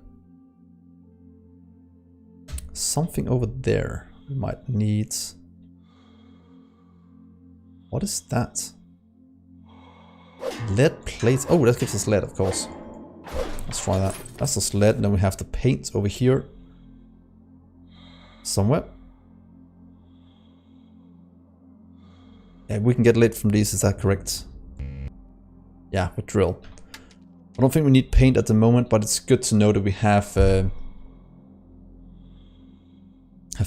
Something over there we might need. What is that? Lead plates. Oh, that gives us lead, of course. Let's try that. That's just lead, and then we have the paint over here. Somewhere. Yeah, we can get lead from these, is that correct? Yeah, with drill. I don't think we need paint at the moment, but it's good to know that we have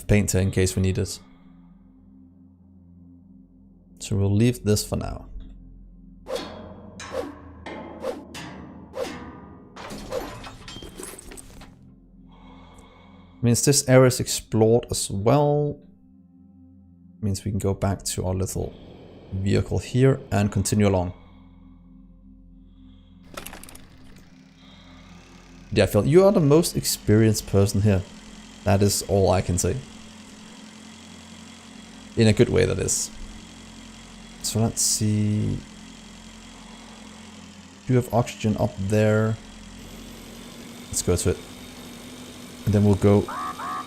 paint in case we need it. So we'll leave this for now. Means this area is explored as well. Means we can go back to our little vehicle here and continue along. Yeah, Phil, you are the most experienced person here. That is all I can say. In a good way, that is. So let's see. Do you have oxygen up there? Let's go to it. And then we'll go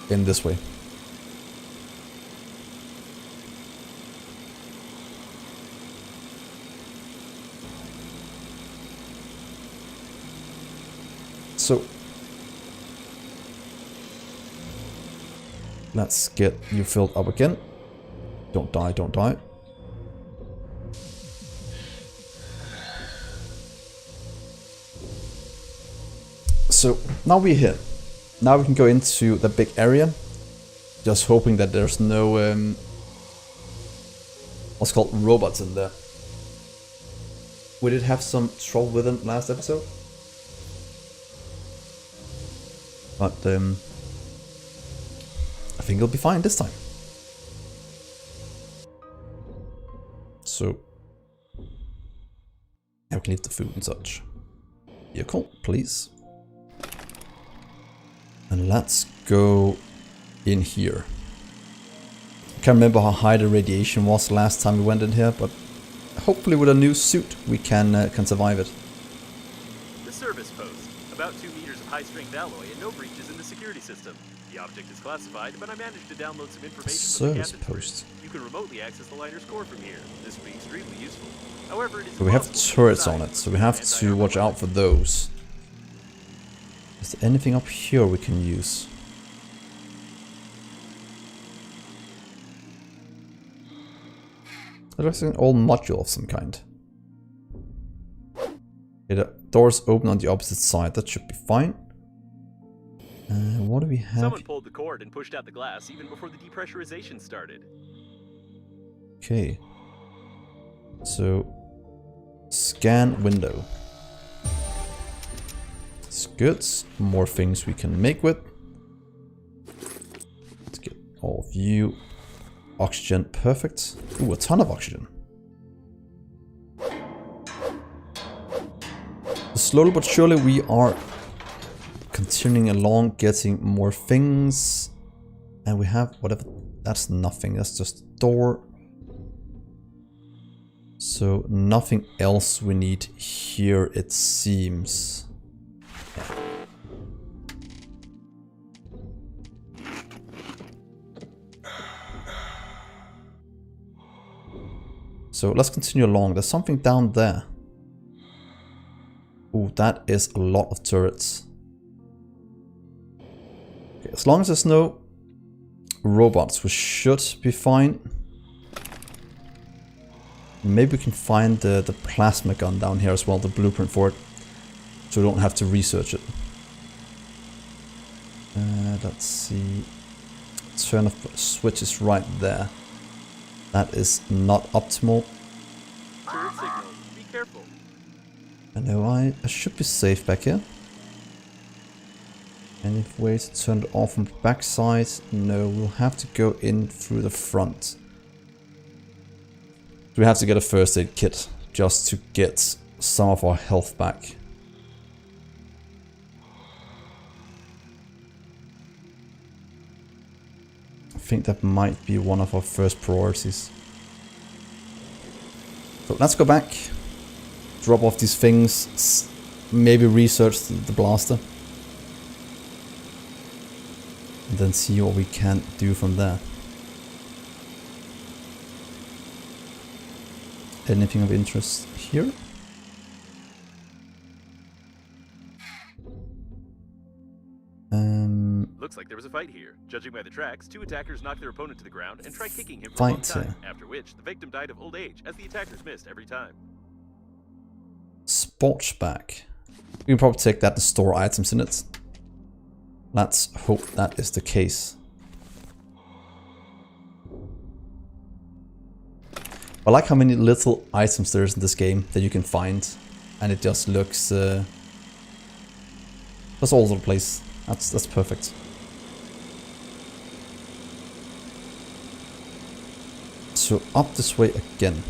in this way. So let's get you filled up again. Don't die, don't die. So now we're here. Now we can go into the big area. Just hoping that there's no what's called robots in there. We did have some trouble with them last episode. But I think it'll be fine this time. So I can leave the food and such. Vehicle, please. And let's go in here. I can't remember how high the radiation was last time we went in here, but hopefully with a new suit we can survive it. The service post. About 2 meters of high-strength alloy and no breaches in the security system. The object is classified, but I managed to download some information from the Service captain's post. bridge. You can remotely access the liner's core from here. This would be extremely useful. However, it is So we have impossible to turrets decide on it, so we have to anti-armor watch out for those. Is there anything up here we can use? That looks like an old module of some kind. Okay, the doors open on the opposite side, that should be fine. What do we have? Someone pulled the cord and pushed out the glass even before the depressurization started. Okay. So, scan window. It's good. More things we can make with. Let's get all of you. Oxygen, perfect. Ooh, a ton of oxygen. Slowly but surely we are continuing along, getting more things. And we have whatever. That's nothing, that's just a door. So nothing else we need here, it seems. So let's continue along. There's something down there. Ooh, that is a lot of turrets. Okay, as long as there's no robots, we should be fine. Maybe we can find the plasma gun down here as well, the blueprint for it. So we don't have to research it. Let's see. Turn off switches right there. That is not optimal. Turret signal. Be careful. I know I should be safe back here. Any way to turn it off from the back side? No, we'll have to go in through the front. We have to get a first aid kit just to get some of our health back. I think that might be one of our first priorities. So let's go back, drop off these things, maybe research the blaster. And then see what we can do from there. Anything of interest here? Looks like there was a fight here. Judging by the tracks, 2 attackers knocked their opponent to the ground and tried kicking him for a long time, after which the victim died of old age, as the attackers missed every time. Sports bag. We can probably take that and store items in it. Let's hope that is the case. I like how many little items there is in this game that you can find, and it just looks that's all over the place. That's perfect. So up this way again.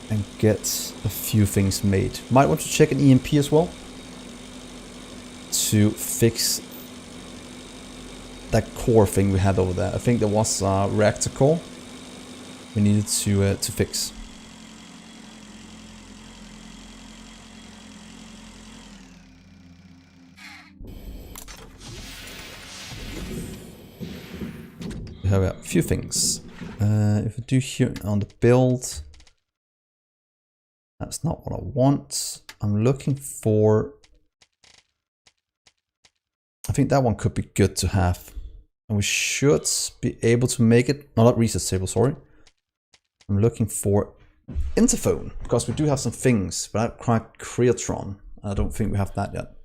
And get a few things made. Might want to check an EMP as well. To fix that core thing we had over there. I think there was a reactor core we needed to fix. We have a few things. If we do here on the build, That's not what I want. I'm looking for... I think that one could be good to have. And we should be able to make it... No, not research table, sorry. I'm looking for interphone, because we do have some things, but I tried Creatron. I don't think we have that yet.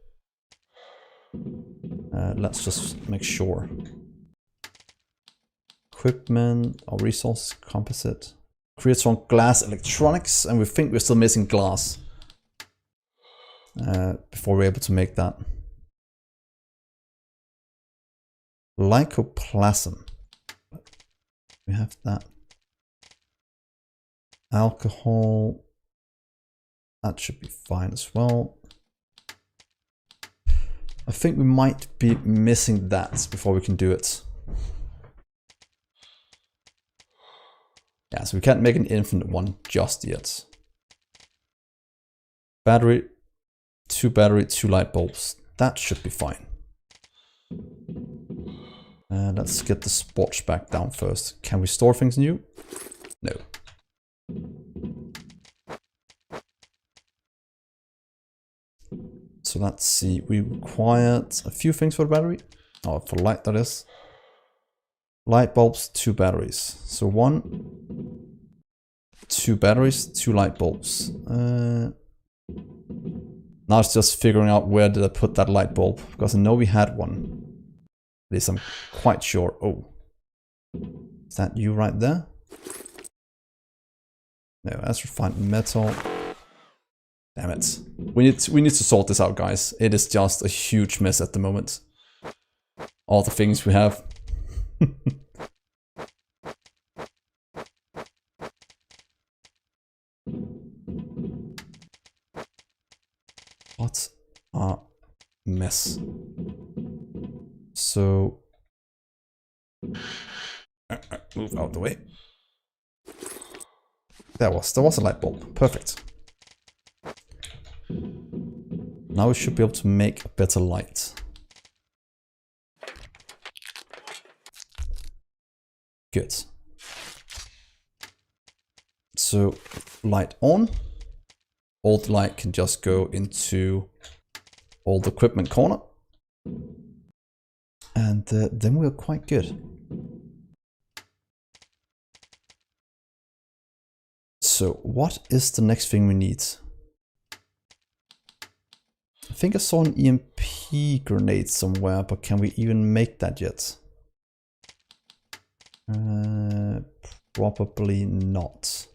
Let's just make sure. Equipment, or resources, composite. Creatron glass electronics, and we think we're still missing glass. Before we're able to make that. Lycoplasm. We have that. Alcohol. That should be fine as well. I think we might be missing that before we can do it. Yeah, so we can't make an infinite one just yet. Battery, 2 light bulbs. That should be fine. Let's get the sports back down first. Can we store things new? No. So let's see. We required a few things for the battery. Oh, for light, that is. Light bulbs, 2 batteries. So 1, 2 batteries, 2 light bulbs. Now it's just figuring out where did I put that light bulb, because I know we had one. At least I'm quite sure. Oh, is that you right there? No, that's refined metal. Damn it. We need to sort this out, guys. It is just a huge mess at the moment. All the things we have. What a mess. So move out the way. There was a light bulb. Perfect. Now we should be able to make a better light. Good. So light on. Old light can just go into old equipment corner. And then we're quite good. So what is the next thing we need? I think I saw an EMP grenade somewhere, but can we even make that yet? Probably not.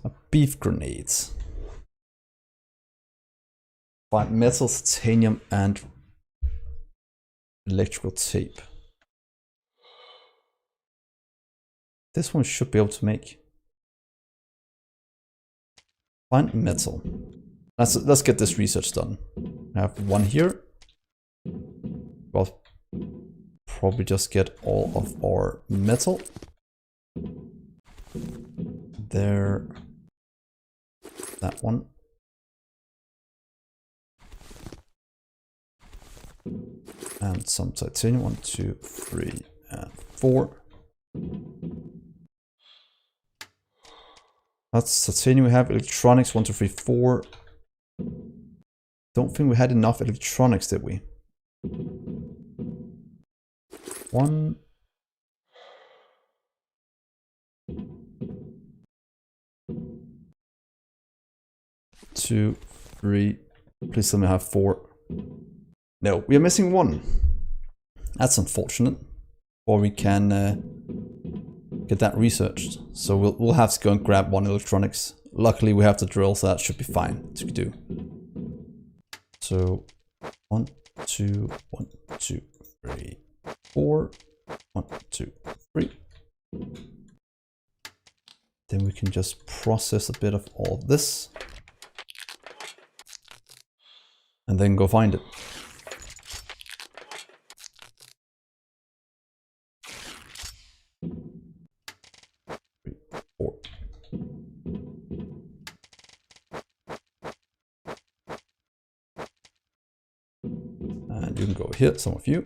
A beef grenade. Find metal, titanium, and electrical tape. This one should be able to make. Find metal. Let's get this research done. I have one here. We'll probably just get all of our metal. There. That one. And some titanium. 1, 2, 3, and 4. That's titanium. We have electronics. 1, 2, 3, 4. Don't think we had enough electronics, did we? 1. 2, 3. Please tell me I have 4. No, we are missing 1. That's unfortunate. Or we can get that researched. So we'll have to go and grab 1 electronics. Luckily we have the drill, so that should be fine to do. So 1, 2, 1, 2, 3, 4. 1, 2, 3. Then we can just process a bit of all of this. And then go find it. 3, 4. And you can go here, some of you.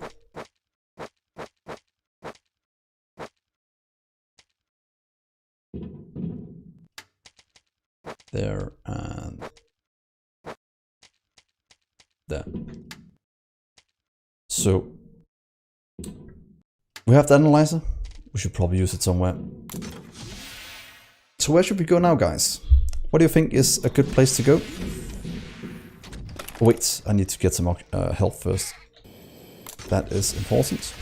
There. So we have the analyzer. We should probably use it somewhere. So where should we go now, guys? What do you think is a good place to go? Wait, I need to get some health first. That is important.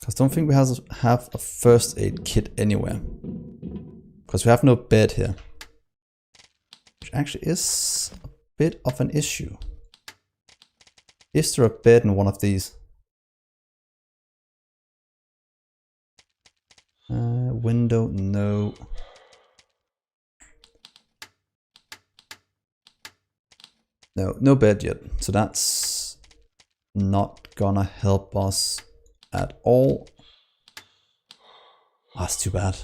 Because I don't think we have a first aid kit anywhere. Because we have no bed here. Which actually is a bit of an issue. Is there a bed in one of these? Window, no. No bed yet. So that's not gonna help us at all. That's too bad.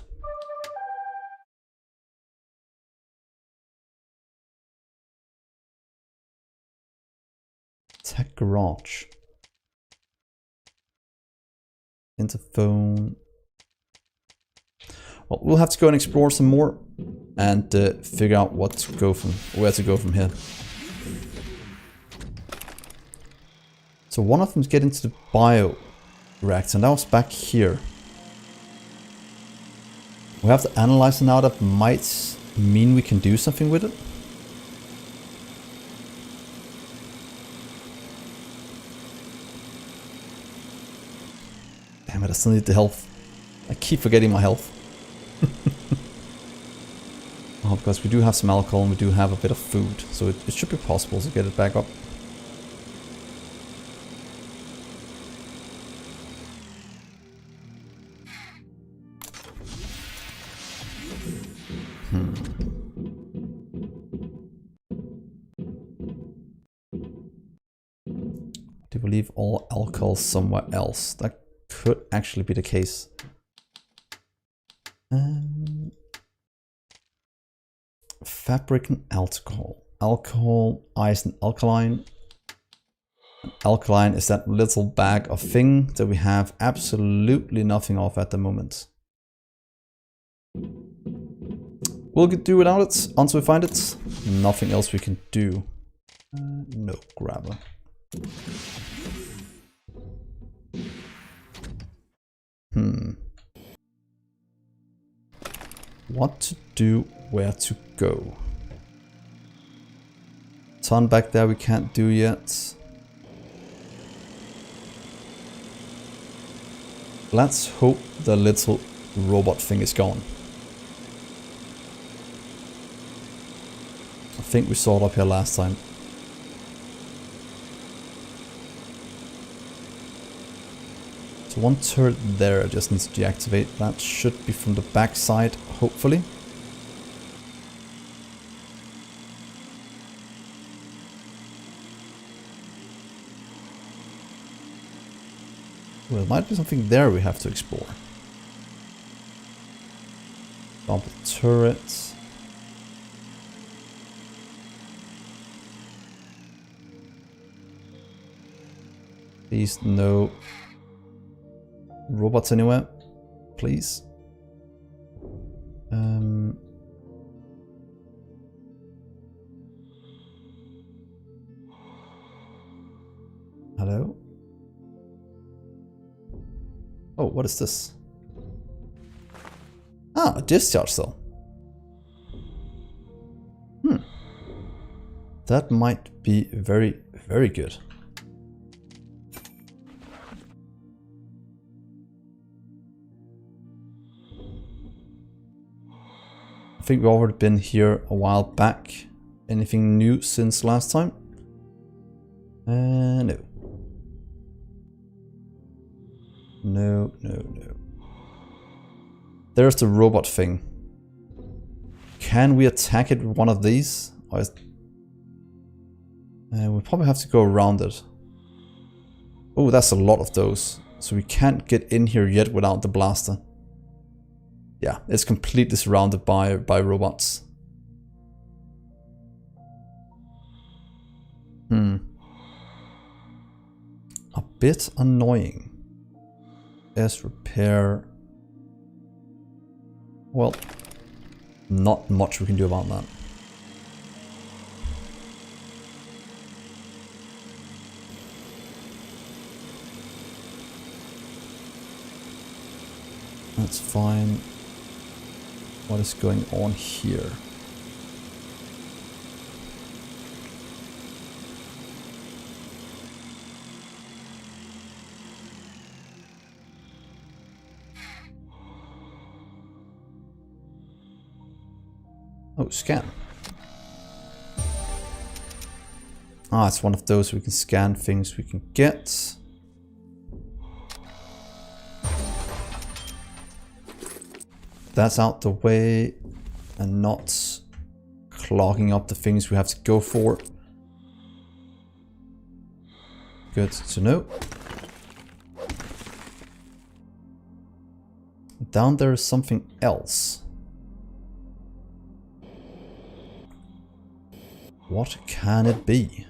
Tech garage. Interphone. Well, we'll have to go and explore some more and figure out where to go from here. So one of them's getting to the bio reactor, and that was back here. We have the analyzer now that might mean we can do something with it. Damn it, I still need the health. I keep forgetting my health. Oh, because we do have some alcohol and we do have a bit of food, so it should be possible to get it back up. Do we leave all alcohol somewhere else? That could actually be the case. Fabric and alcohol. Alcohol, ice and alkaline. Alkaline is that little bag of thing that we have absolutely nothing of at the moment. We'll do without it until we find it. Nothing else we can do. No grabber. What to do, where to go. Ton back there we can't do yet. Let's hope the little robot thing is gone. I think we saw it up here last time. So one turret there just needs to deactivate. That should be from the back side, hopefully. Well, there might be something there we have to explore. Dump the turret. Please, no robots anywhere, please. Hello? Oh, what is this? Ah, a discharge cell. That might be very, very good. I think we've already been here a while back. Anything new since last time? No. No. There's the robot thing. Can we attack it with one of these? Or is... we'll probably have to go around it. Oh, that's a lot of those. So we can't get in here yet without the blaster. Yeah, it's completely surrounded by robots. A bit annoying. S repair. Well, not much we can do about that. That's fine. What is going on here? Oh, scan. Ah, it's one of those we can scan things we can get. That's out the way and not clogging up the things we have to go for. Good to know. Down there is something else. What can it be?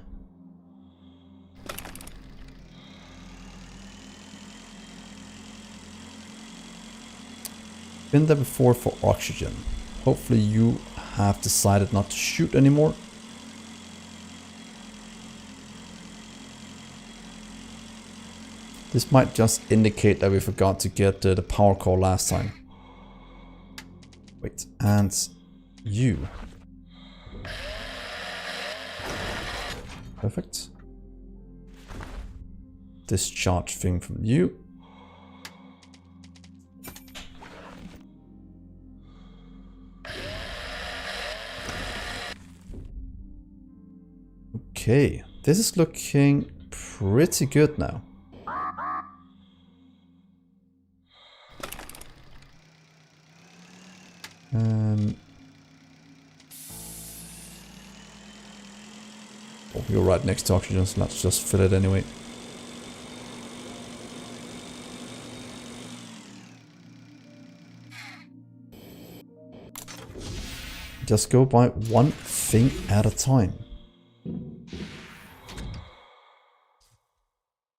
Been there before for oxygen. Hopefully you have decided not to shoot anymore. This might just indicate that we forgot to get the power core last time. Wait, and you. Perfect. Discharge thing from you. Okay, this is looking pretty good now. Oh, you're right next to oxygen, so let's just fill it anyway. Just go by one thing at a time.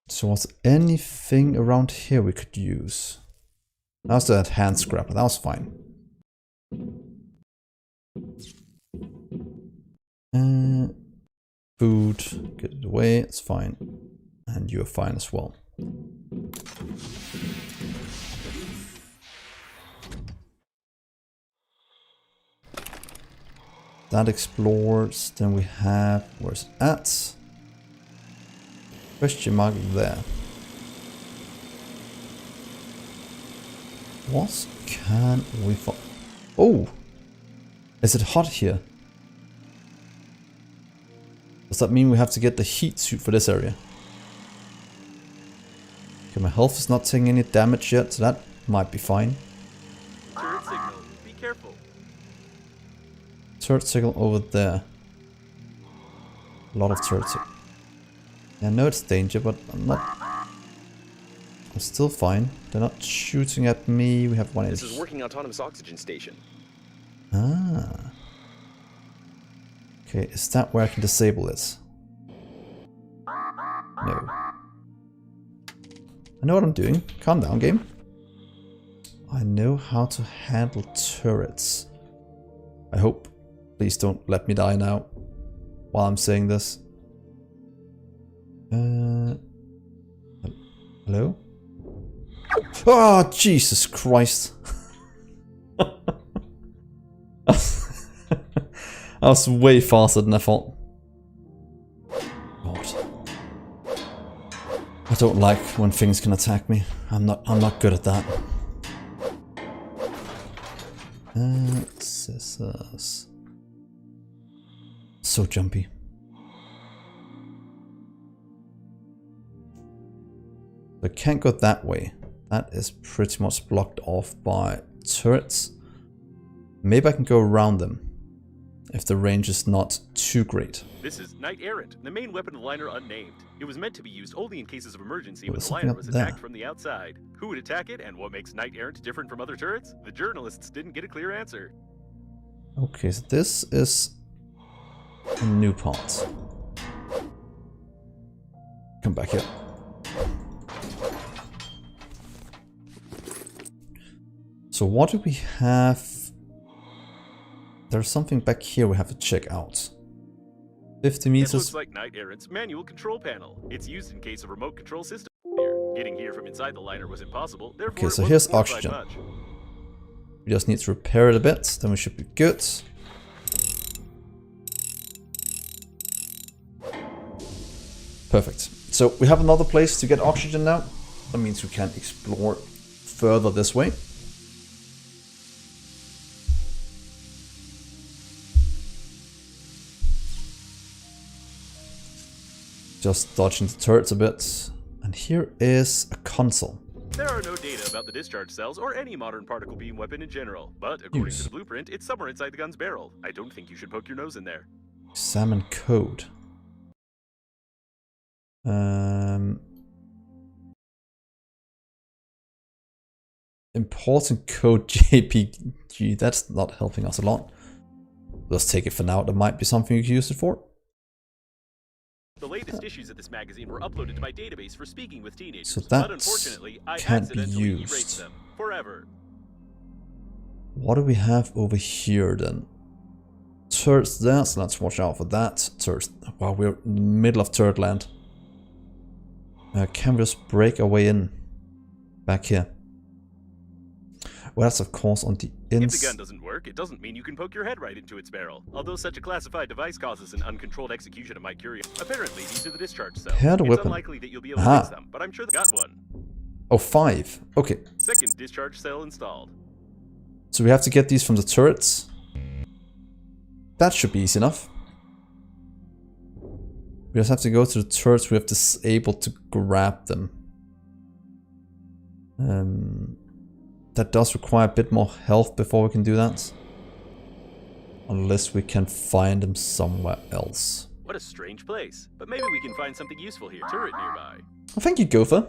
So was there anything around here we could use? That was that hand scrapper, that was fine. Food, get it away, it's fine. And you're fine as well. That explores, then we have, where's it at? Question mark there. What can we find? Oh! Is it hot here? Does that mean we have to get the heat suit for this area? Okay, my health is not taking any damage yet, so that might be fine. Turret signal. Be careful. Turret signal over there. A lot of turret signal. Yeah, I know it's danger, but I'm still fine. They're not shooting at me. We have one. This is working autonomous oxygen station. Ah. Okay, is that where I can disable this? No. I know what I'm doing. Calm down, game. I know how to handle turrets. I hope. Please don't let me die now while I'm saying this. Hello? Oh, Jesus Christ. I was way faster than I thought. God. I don't like when things can attack me. I'm not good at that. Scissors. So jumpy. I can't go that way. That is pretty much blocked off by turrets. Maybe I can go around them if the range is not too great. This is Knight Errant, the main weapon of the liner unnamed. It was meant to be used only in cases of emergency when the liner was attacked from the outside. Who would attack it and what makes Knight Errant different from other turrets? The journalists didn't get a clear answer. Okay, so this is a new part. Come back here. So what do we have? There's something back here we have to check out. 50 meters. It looks like Knight Errant's manual control panel. It's used in case of remote control system failure. Getting here from inside the liner was impossible, therefore Okay, so it here's wasn't fortified oxygen. much. We just need to repair it a bit, then we should be good. Perfect. So we have another place to get oxygen now. That means we can explore further this way. Just dodging the turrets a bit. And here is a console. There are no data about the discharge cells or any modern particle beam weapon in general, but according to the blueprint, it's somewhere inside the gun's barrel. I don't think you should poke your nose in there. Examine code. Important code JPG. That's not helping us a lot. Let's take it for now. There might be something you can use it for. The latest issues of this magazine were uploaded to my database for speaking with teenagers, So but that unfortunately, I can't be accidentally used. erased them forever. What do we have over here then? Turrets there, so let's watch out for that. Turrets. Wow, we're in the middle of turret land. Can we just break our way in? Back here. Well, that's of course on the If the gun doesn't work, it doesn't mean you can poke your head right into its barrel. Although such a classified device causes an uncontrolled execution of my curio. Apparently, these are the discharge cells. Repair the It's weapon. unlikely that you'll be able to fix them, but I'm sure they got one. Oh, 5. Okay. Second discharge cell installed. So we have to get these from the turrets. That should be easy enough. We just have to go to the turrets. We have disabled to grab them. That does require a bit more health before we can do that. Unless we can find them somewhere else. What a strange place. But maybe we can find something useful here. Turret nearby. Well, thank you, Gopher.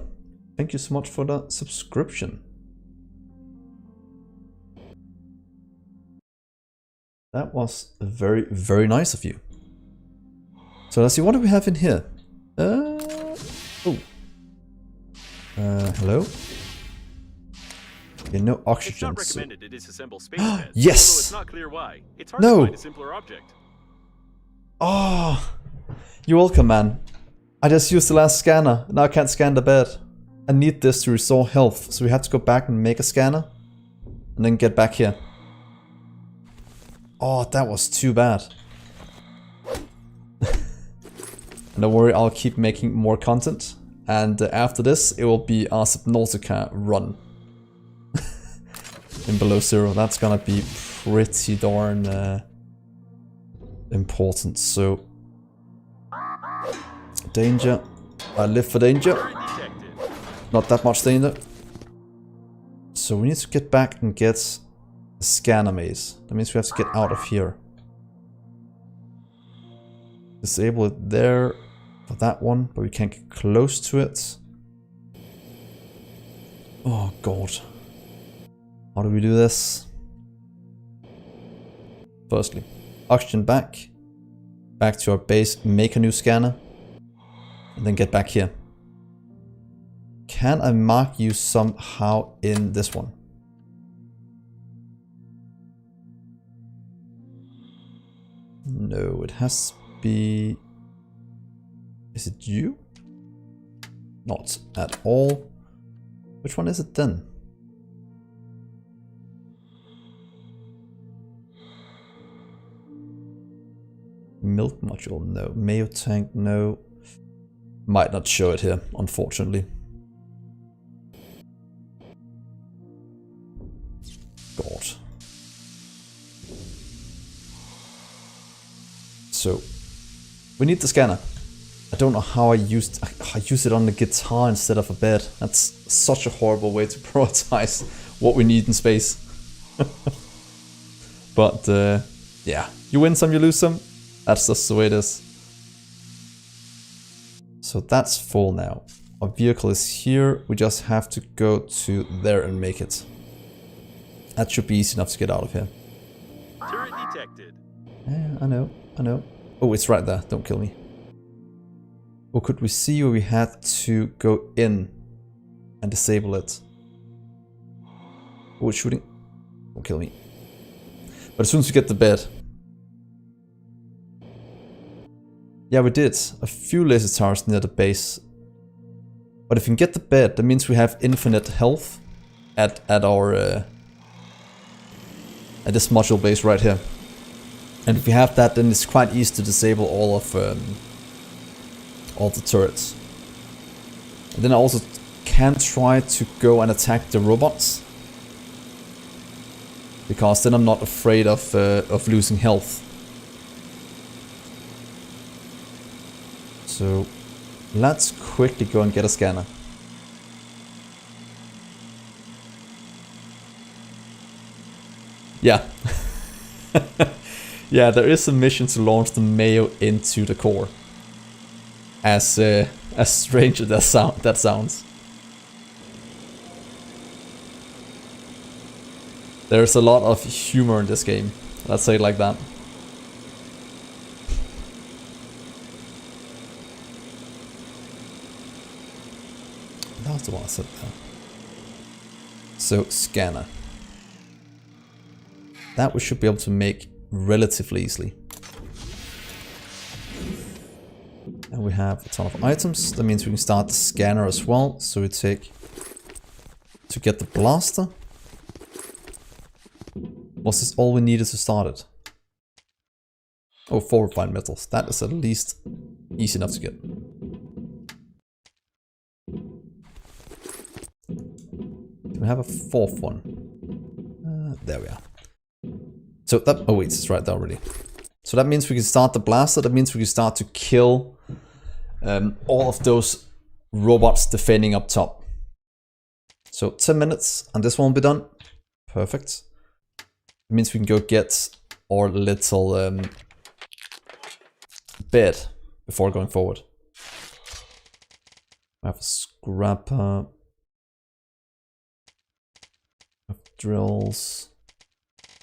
Thank you so much for the subscription. That was very, very nice of you. So let's see, what do we have in here? Hello? Okay, no It's oxygen. not So. recommended to disassemble space beds. Yes! Although it's not clear why. It's hard No! to find a simpler object. Oh, you're welcome, man. I just used the last scanner. Now I can't scan the bed. I need this to restore health, so we have to go back and make a scanner. And then get back here. Oh, that was too bad. And don't worry, I'll keep making more content. And after this, it will be our Subnautica run. In Below Zero. That's gonna be pretty darn important. So, danger. I live for danger. Not that much danger. So we need to get back and get a scanner maze. That means we have to get out of here. Disable it there for that one, but we can't get close to it. Oh god. How do we do this? Firstly, oxygen back. Back to our base, make a new scanner. And then get back here. Can I mark you somehow in this one? No, it has to be... Is it you? Not at all. Which one is it then? Milk module, no. Mayo tank, no. Might not show it here, unfortunately. God. So, we need the scanner. I don't know how I used it on the guitar instead of a bed. That's such a horrible way to prioritize what we need in space. But yeah, you win some, you lose some. That's just the way it is. So that's full now. Our vehicle is here. We just have to go to there and make it. That should be easy enough to get out of here. Turret detected. Yeah, I know, I know. Oh, it's right there. Don't kill me. Or could we see where we had to go in and disable it? Oh, it's shooting. Don't kill me. But as soon as we get the bed. Yeah, we did. A few laser towers near the base. But if we can get the bed, that means we have infinite health at our at this module base right here. And if we have that, then it's quite easy to disable all the turrets. And then I also can try to go and attack the robots, because then I'm not afraid of losing health. So let's quickly go and get a scanner. Yeah. Yeah, there is a mission to launch the Mayo into the core. As strange as that sounds. There's a lot of humor in this game. Let's say it like that. That was the one I said there. So, scanner. That we should be able to make relatively easily. And we have a ton of items. That means we can start the scanner as well. So we take to get the blaster. Was this all we needed to start it? Oh, 4 refined metals. That is at least easy enough to get. Do we have a 4th one? There we are. So that, oh wait, it's right there already. So that means we can start the blaster. That means we can start to kill all of those robots defending up top. So 10 minutes and this one will be done. Perfect. It means we can go get our little bed before going forward. I have a scrapper. I have drills.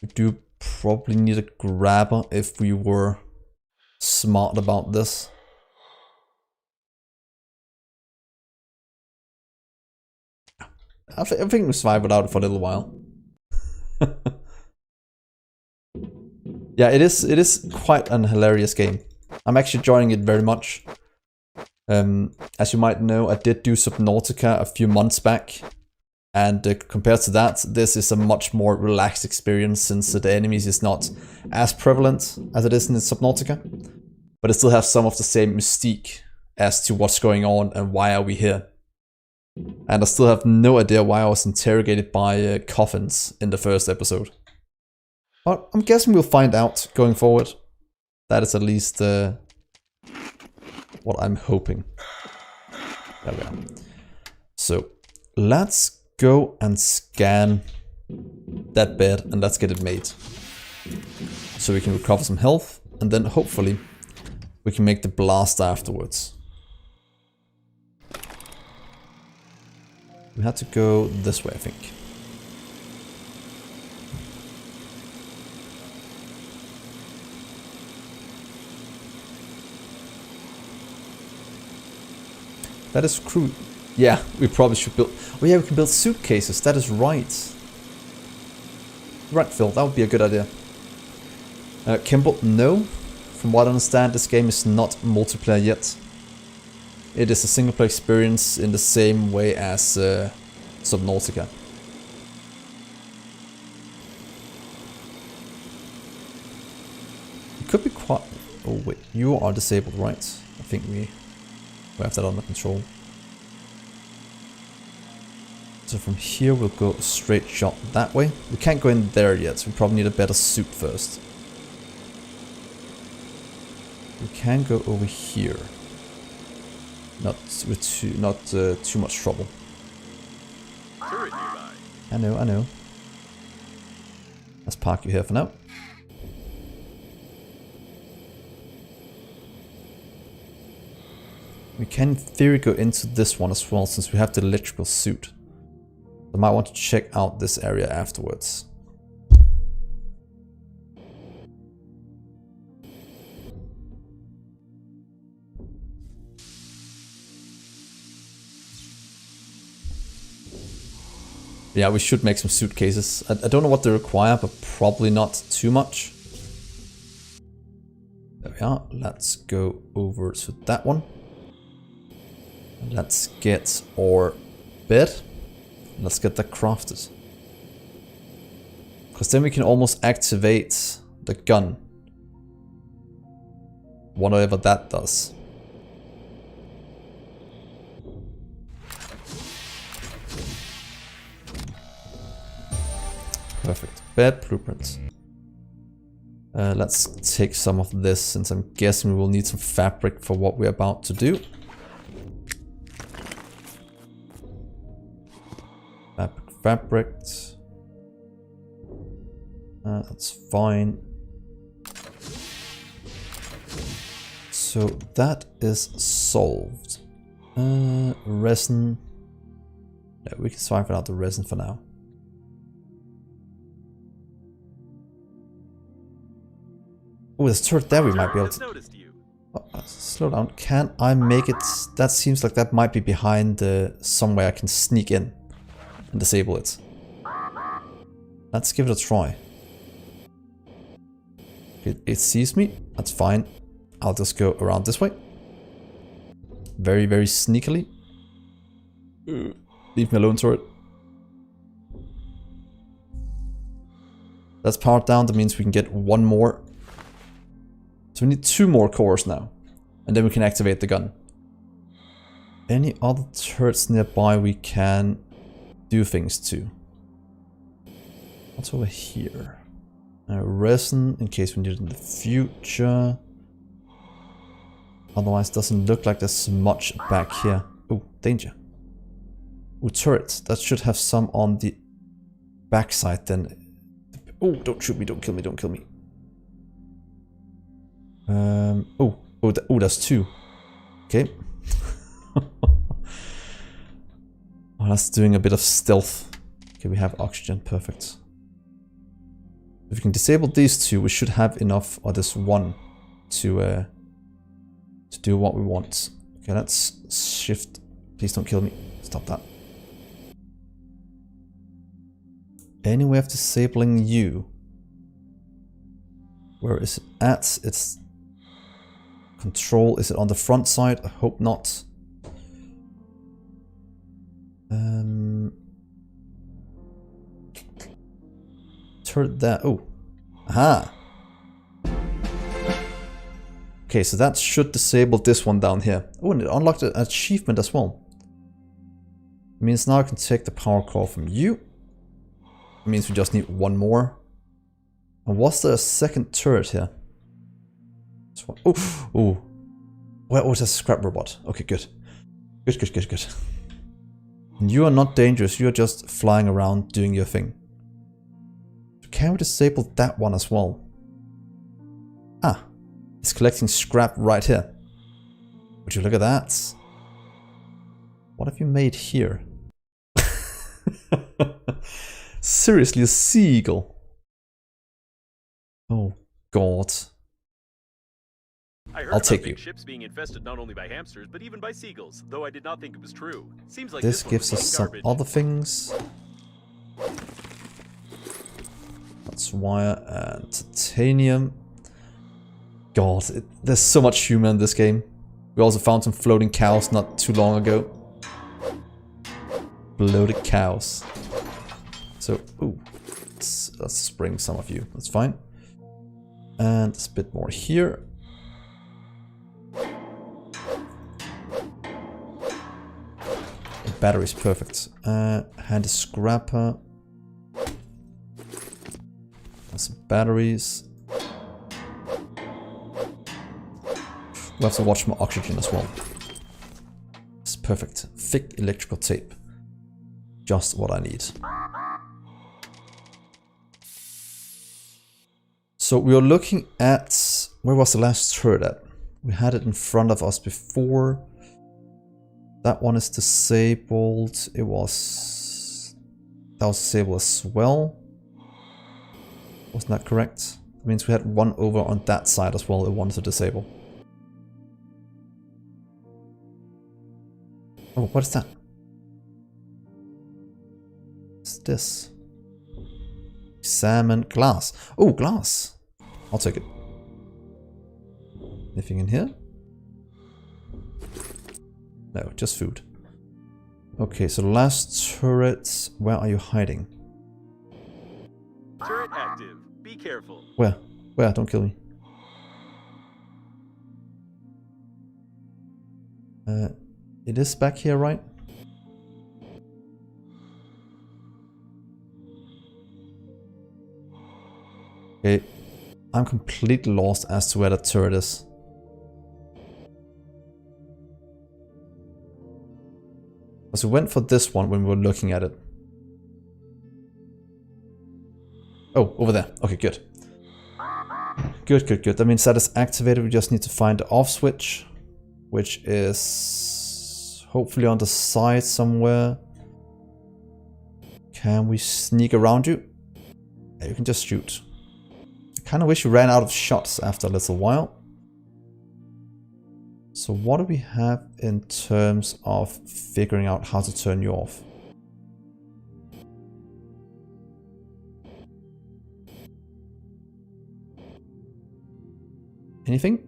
We do probably need a grabber if we were smart about this. I think we survive without it for a little while. Yeah, it is quite an hilarious game. I'm actually enjoying it very much. As you might know, I did do Subnautica a few months back. And compared to that, this is a much more relaxed experience since the enemies is not as prevalent as it is in Subnautica. But it still has some of the same mystique as to what's going on and why are we here. And I still have no idea why I was interrogated by coffins in the first episode. But I'm guessing we'll find out going forward. That is at least what I'm hoping. There we are. So let's go and scan that bed and let's get it made. So we can recover some health and then hopefully we can make the blaster afterwards. We had to go this way, I think. That is crude. Yeah, we probably should build... Oh yeah, we can build suitcases. That is right. Right, Phil. That would be a good idea. Kimball, no. From what I understand, this game is not multiplayer yet. It is a single player experience in the same way as Subnautica. It could be quite... Oh wait, you are disabled, right? I think we have that under control. So from here we'll go straight shot that way. We can't go in there yet, so we probably need a better suit first. We can go over here. Not with too much trouble. Turret nearby. I know. Let's park you here for now. We can in theory go into this one as well since we have the electrical suit. I might want to check out this area afterwards. Yeah, we should make some suitcases. I don't know what they require, but probably not too much. There we are. Let's go over to that one. Let's get our bed. Let's get that crafted. Because then we can almost activate the gun. Whatever that does. Perfect. Bed blueprints. Let's take some of this, since I'm guessing we will need some fabric for what we're about to do. Fabric. That's fine. So that is solved. Resin. No, we can survive without the resin for now. Oh, there's a turret there we might be able to... Oh, slow down. Can I make it... That seems like that might be behind somewhere I can sneak in and disable it. Let's give it a try. It sees me. That's fine. I'll just go around this way. Very, very sneakily. Leave me alone, turret. That's powered down. That means we can get one more. So we need 2 more cores now. And then we can activate the gun. Any other turrets nearby we can do things to? What's over here? Resin, in case we need it in the future. Otherwise, doesn't look like there's much back here. Oh, danger. Oh, turrets. That should have some on the backside then. Oh, don't shoot me, don't kill me, don't kill me. Oh, that's 2. Okay. Oh, that's doing a bit of stealth. Okay, we have oxygen, perfect. If we can disable these 2, we should have enough, or this 1, to do what we want. Okay, let's shift. Please don't kill me. Stop that. Any way of disabling you? Where is it at? It's control. Is it on the front side? I hope not. Turn that. Oh, aha. Okay, so that should disable this one down here. Oh, and it unlocked an achievement as well. It means now I can take the power core from you. It means we just need 1 more. And was there a second turret here? Oh, oh. Where was a scrap robot? Okay, good. Good. And you are not dangerous, you are just flying around doing your thing. Can we disable that one as well? Ah, it's collecting scrap right here. Would you look at that? What have you made here? Seriously, a seagull? Oh god. I heard I'll about take big you. ships being infested not only by hamsters, but even by seagulls, though I did not think it was true. Seems like This one gives was us some garbage. other things. That's wire and titanium. God, there's so much humor in this game. We also found some floating cows not too long ago. Bloated cows. So, ooh, let's bring some of you. That's fine. And there's a bit more here. The battery's perfect. Handy scrapper. And some batteries. We'll have to watch my oxygen as well. It's perfect. Thick electrical tape. Just what I need. So we are looking at... Where was the last turret at? We had it in front of us before. That one is disabled. That was disabled as well. Wasn't that correct? That means we had one over on that side as well. It wanted to disable. Oh, what is that? What's this? Salmon glass. Oh, glass. I'll take it. Anything in here? No, just food. Okay, so last turret. Where are you hiding? Turret active. Be careful. Where? Where? Don't kill me. It is back here, right? Okay, I'm completely lost as to where the turret is. So we went for this one when we were looking at it. Oh, over there. Okay, good. Good, good, good. That means that is activated. We just need to find the off switch, which is hopefully on the side somewhere. Can we sneak around you? Yeah, you can just shoot. I kind of wish you ran out of shots after a little while. So what do we have in terms of figuring out how to turn you off? Anything?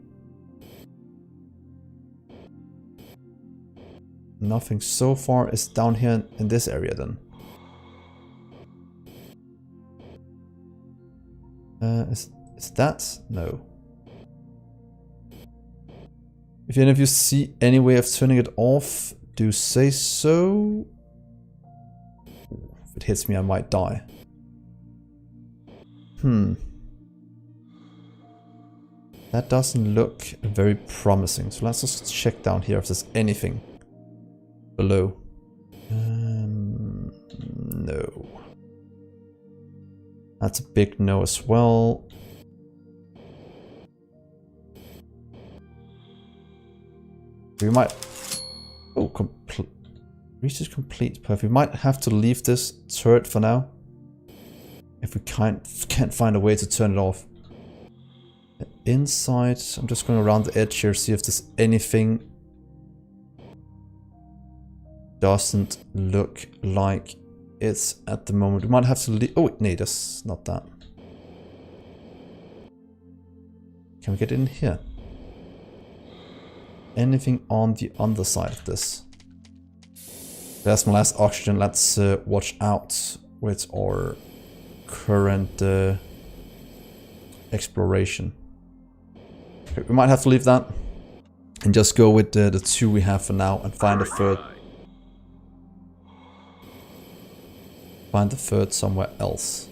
Nothing so far. Is down here in this area then. Is that? No. If any of you see any way of turning it off, do say so. If it hits me, I might die. That doesn't look very promising. So let's just check down here if there's anything below. No. That's a big no as well. We might... Oh, reach is complete. Perfect. We might have to leave this turret for now. If we can't find a way to turn it off. Inside, I'm just going around the edge here, see if there's anything. Doesn't look like it's at the moment. We might have to leave. Oh, no, that's not that. Can we get in here? Anything on the underside of this? That's my last oxygen. Let's watch out with our current exploration. Okay, we might have to leave that and just go with the two we have for now and find a third. Find the third somewhere else.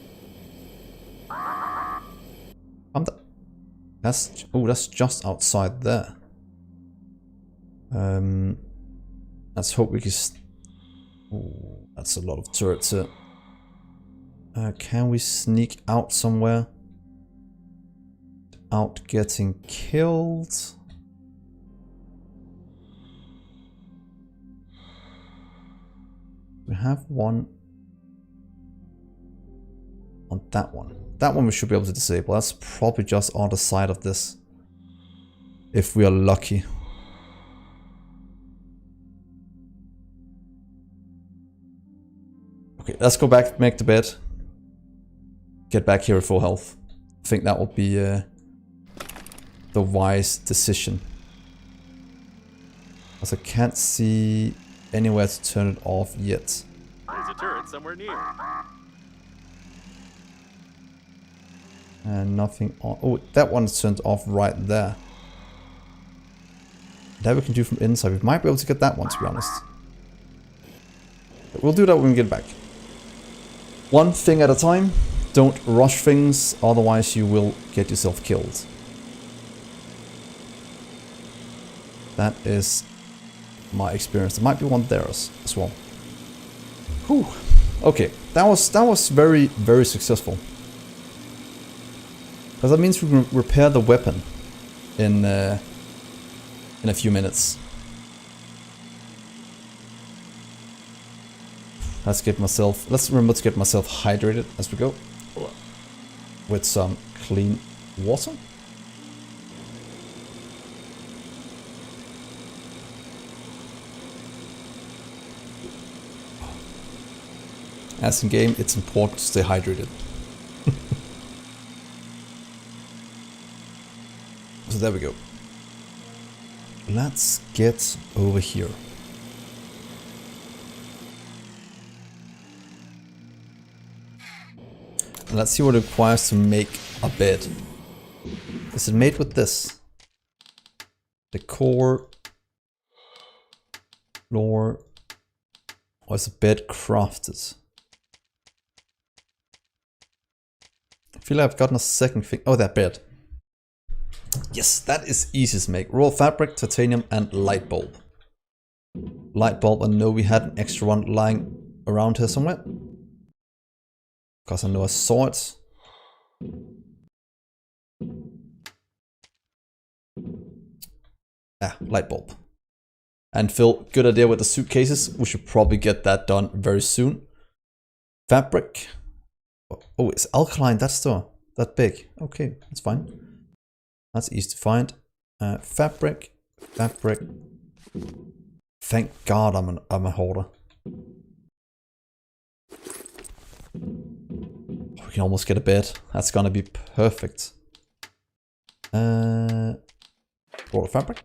That's just outside there. Let's hope we can. Oh, that's a lot of turrets here. Can we sneak out somewhere without getting killed? We have one on that one. That one we should be able to disable. That's probably just on the side of this, if we are lucky. Okay, let's go back, make the bed. Get back here at full health. I think that will be the wise decision. Because I can't see anywhere to turn it off yet. There's a turret somewhere near. And nothing on. Oh, that one's turned off right there. That we can do from inside. We might be able to get that one, to be honest. But we'll do that when we get back. One thing at a time. Don't rush things, otherwise you will get yourself killed. That is my experience. There might be one there as well. Whew. Okay, that was very, very successful. Because that means we can repair the weapon in a few minutes. Let's remember to get myself hydrated as we go. With some clean water. As in game, it's important to stay hydrated. So there we go. Let's get over here. Let's see what it requires to make a bed. Is it made with this? Decor, floor, or is the bed crafted? I feel like I've gotten a second thing. Oh, that bed. Yes, that is easy to make. Raw fabric, titanium, and light bulb. Light bulb, I know we had an extra one lying around here somewhere. Because I know I saw it. Ah, light bulb. And Phil, good idea with the suitcases. We should probably get that done very soon. Fabric. Oh, it's alkaline, that's that big. Okay, that's fine. That's easy to find. Fabric. Thank God I'm a hoarder. We can almost get a bed. That's gonna be perfect. Raw fabric.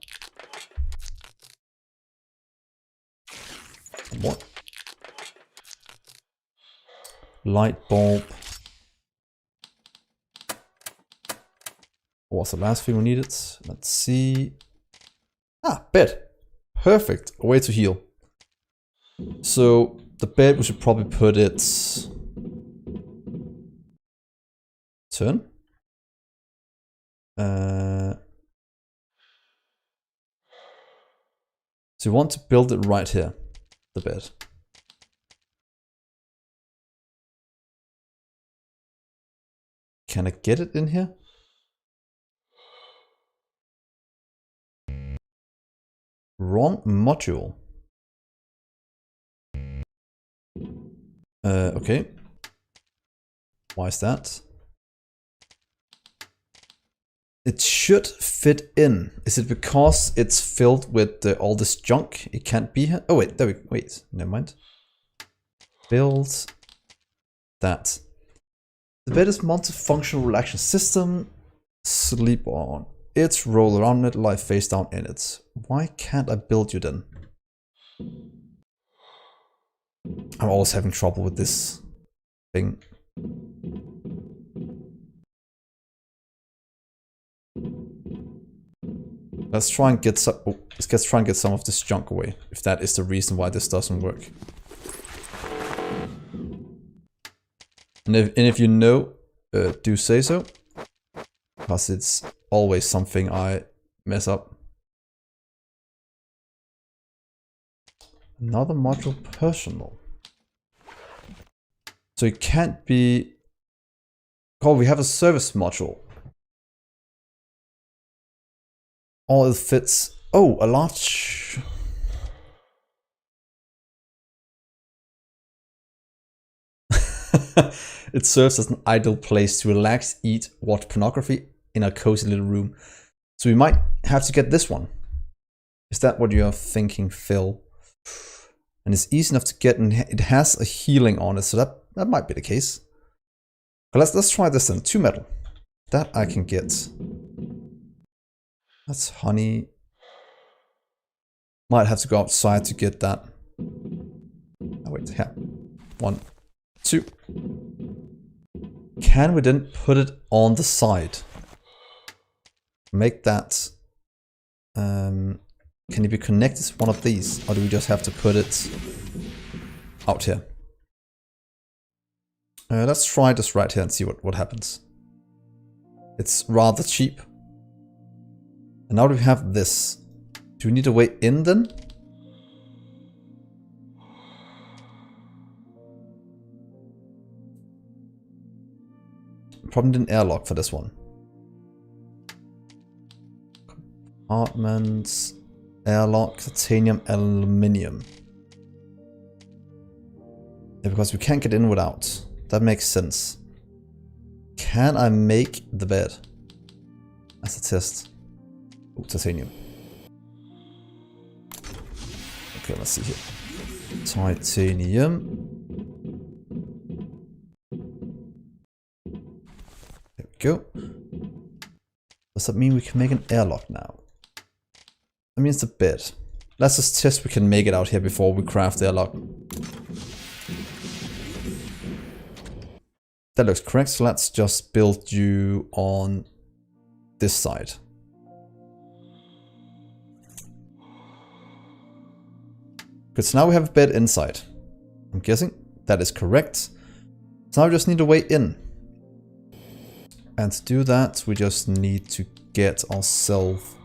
What? Light bulb. What was the last thing we needed? Let's see. Ah, bed. Perfect. A way to heal. So the bed, we should probably put it... Turn. So you want to build it right here. The bed. Can I get it in here? Wrong module. Okay. Why is that? It should fit in. Is it because it's filled with all this junk? It can't be here. Oh wait, wait. Never mind. Build that. The bed is multifunctional relaxation system. Sleep on it, roll around it, lie face down in it. Why can't I build you then? I'm always having trouble with this thing. Let's try and get some. Oh, let's try and get some of this junk away. If that is the reason why this doesn't work. And if you know, do say so, because it's always something I mess up. Another module personal. So it can't be. Oh, we have a service module. Oh, it fits. Oh, a large. It serves as an ideal place to relax, eat, watch pornography in a cozy little room. So we might have to get this one. Is that what you're thinking, Phil? And it's easy enough to get, and it has a healing on it, so that might be the case. But let's try this then. 2 metal. That I can get. That's honey. Might have to go outside to get that. Oh wait, here. 1, 2. Can we then put it on the side? Make that. Can it be connected to one of these? Or do we just have to put it out here? Let's try this right here and see what happens. It's rather cheap. And now we have this. Do we need a way in then? Probably need an airlock for this one. Compartments, airlock, titanium, aluminium. Yeah, because we can't get in without. That makes sense. Can I make the bed? As a test. Oh, titanium. Okay, let's see here. Titanium. There we go. Does that mean we can make an airlock now? That means the bed. Let's just test we can make it out here before we craft the airlock. That looks correct, so let's just build you on this side. Good, so now we have a bed inside. I'm guessing that is correct. So now we just need a way in. And to do that, we just need to get ourselves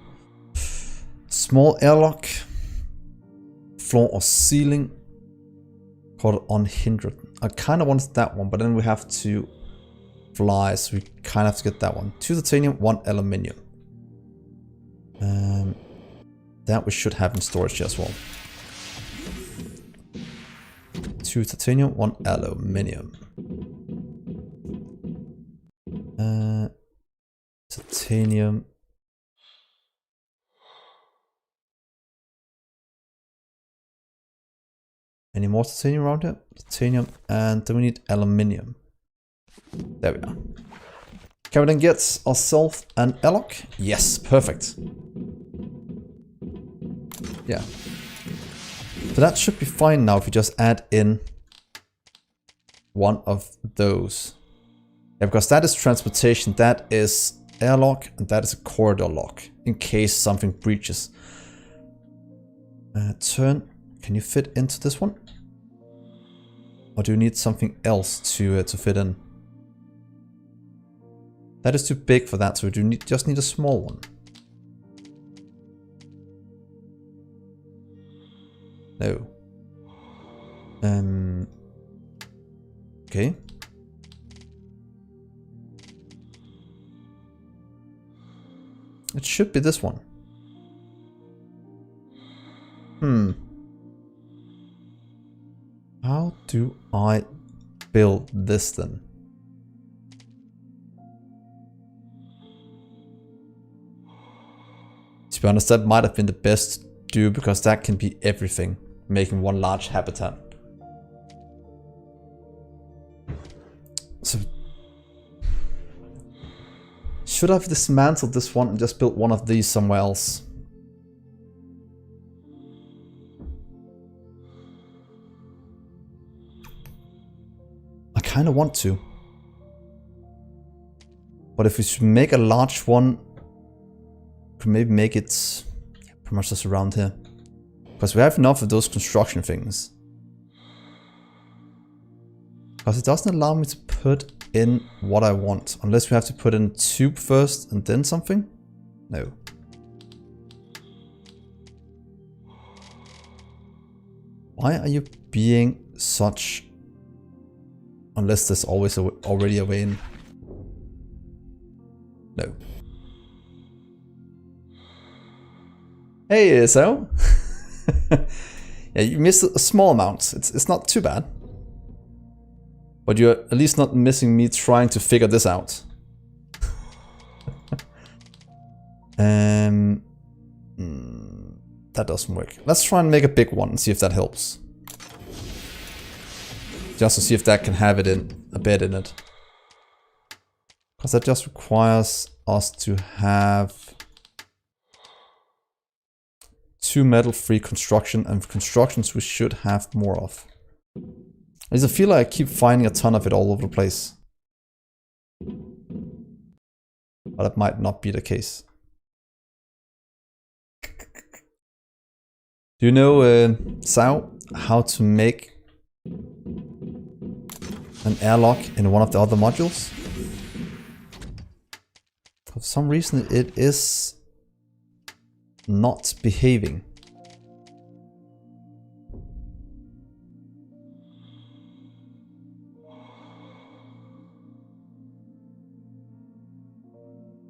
small airlock, floor or ceiling, called unhindered. I kind of wanted that one, but then we have to fly, so we kind of have to get that one. 2 titanium, 1 aluminium. That we should have in storage as well. 2 titanium, 1 aluminium. Titanium. Any more titanium around here? Titanium, and then we need aluminium. There we are. Can we then get ourselves an airlock? Yes, perfect. Yeah. So that should be fine now if we just add in one of those. Yeah, because that is transportation, that is airlock, and that is a corridor lock in case something breaches. Turn. Can you fit into this one? Or do you need something else to fit in? That is too big for that, so we do just need a small one. No. Okay. It should be this one. How do I build this then? To be honest, that might have been the best to do because that can be everything, making one large habitat. So, should I have dismantled this one and just built one of these somewhere else? I kind of want to. But if we should make a large one, we could maybe make it pretty much just around here. Because we have enough of those construction things. Because it doesn't allow me to put in what I want. Unless we have to put in a tube first and then something? No. Why are you being such... Unless there's always already a way in. No. Hey, so? Yeah, you missed a small amount. It's not too bad. But you're at least not missing me trying to figure this out. That doesn't work. Let's try and make a big one and see if that helps. Just to see if that can have it in a bed in it. Because that just requires us to have 2 metal-free construction, and constructions we should have more of. I just feel like I keep finding a ton of it all over the place. But it might not be the case. Do you know, Sao, how to make an airlock in one of the other modules? For some reason it is not behaving.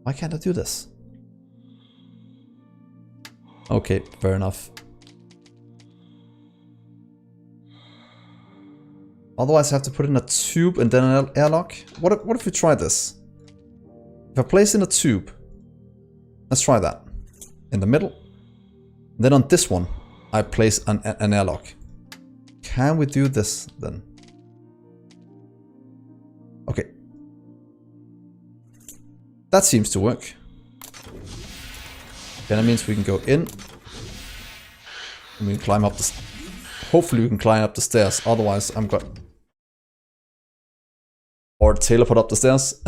Why can't I do this? Okay, fair enough. Otherwise I have to put in a tube and then an airlock. What if we try this? If I place in a tube, let's try that. In the middle. Then on this one, I place an airlock. Can we do this then? Okay. That seems to work. Then that means we can go in. And we can climb up the... Hopefully we can climb up the stairs. Otherwise I'm got... Or teleport up the stairs.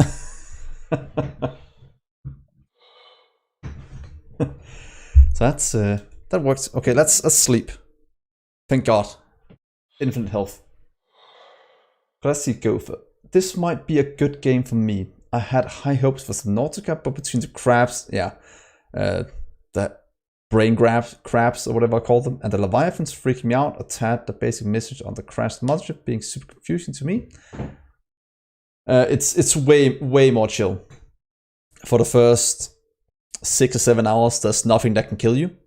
So that's that works. Okay, let's sleep. Thank God. Infinite health. Let's see, Gopher. This might be a good game for me. I had high hopes for Subnautica, but between the crabs, the brain crabs or whatever I call them, and the Leviathans freaking me out a tad. The basic message on the crashed mothership being super confusing to me. It's way more chill. For the first 6 or 7 hours, there's nothing that can kill you.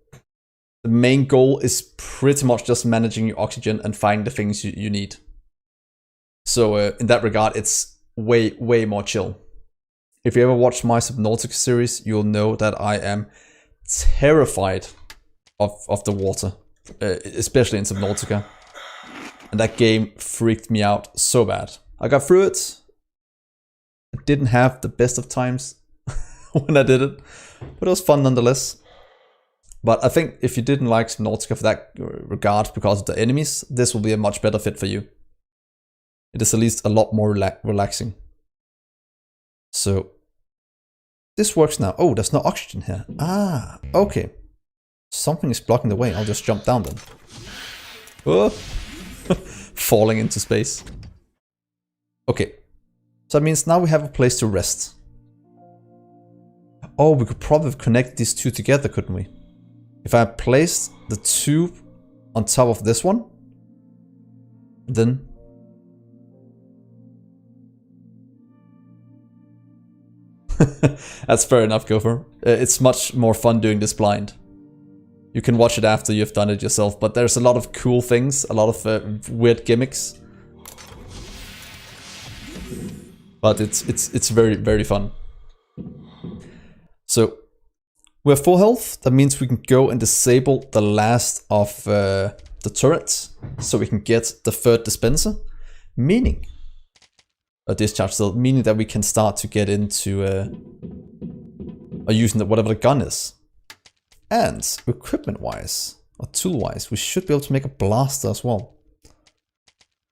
The main goal is pretty much just managing your oxygen and finding the things you need. So in that regard, it's way more chill. If you ever watched my Subnautica series, you'll know that I am terrified of the water, especially in Subnautica. And that game freaked me out so bad. I got through it. I didn't have the best of times when I did it, but it was fun nonetheless. But I think if you didn't like Subnautica for that regard because of the enemies, this will be a much better fit for you. It is at least a lot more relaxing. So this works now. Oh, there's no oxygen here. Ah, okay. Something is blocking the way. I'll just jump down then. Oh. Falling into space. Okay. So that means now we have a place to rest. Oh, we could probably connect these two together, couldn't we? If I placed the tube on top of this one, then... That's fair enough, Gopher. It's much more fun doing this blind. You can watch it after you've done it yourself, but there's a lot of cool things, a lot of weird gimmicks. But it's very fun. So we're full health. That means we can go and disable the last of the turrets, so we can get the third dispenser, meaning a discharge cell, meaning that we can start to get into using whatever the gun is. And equipment-wise, or tool-wise, we should be able to make a blaster as well.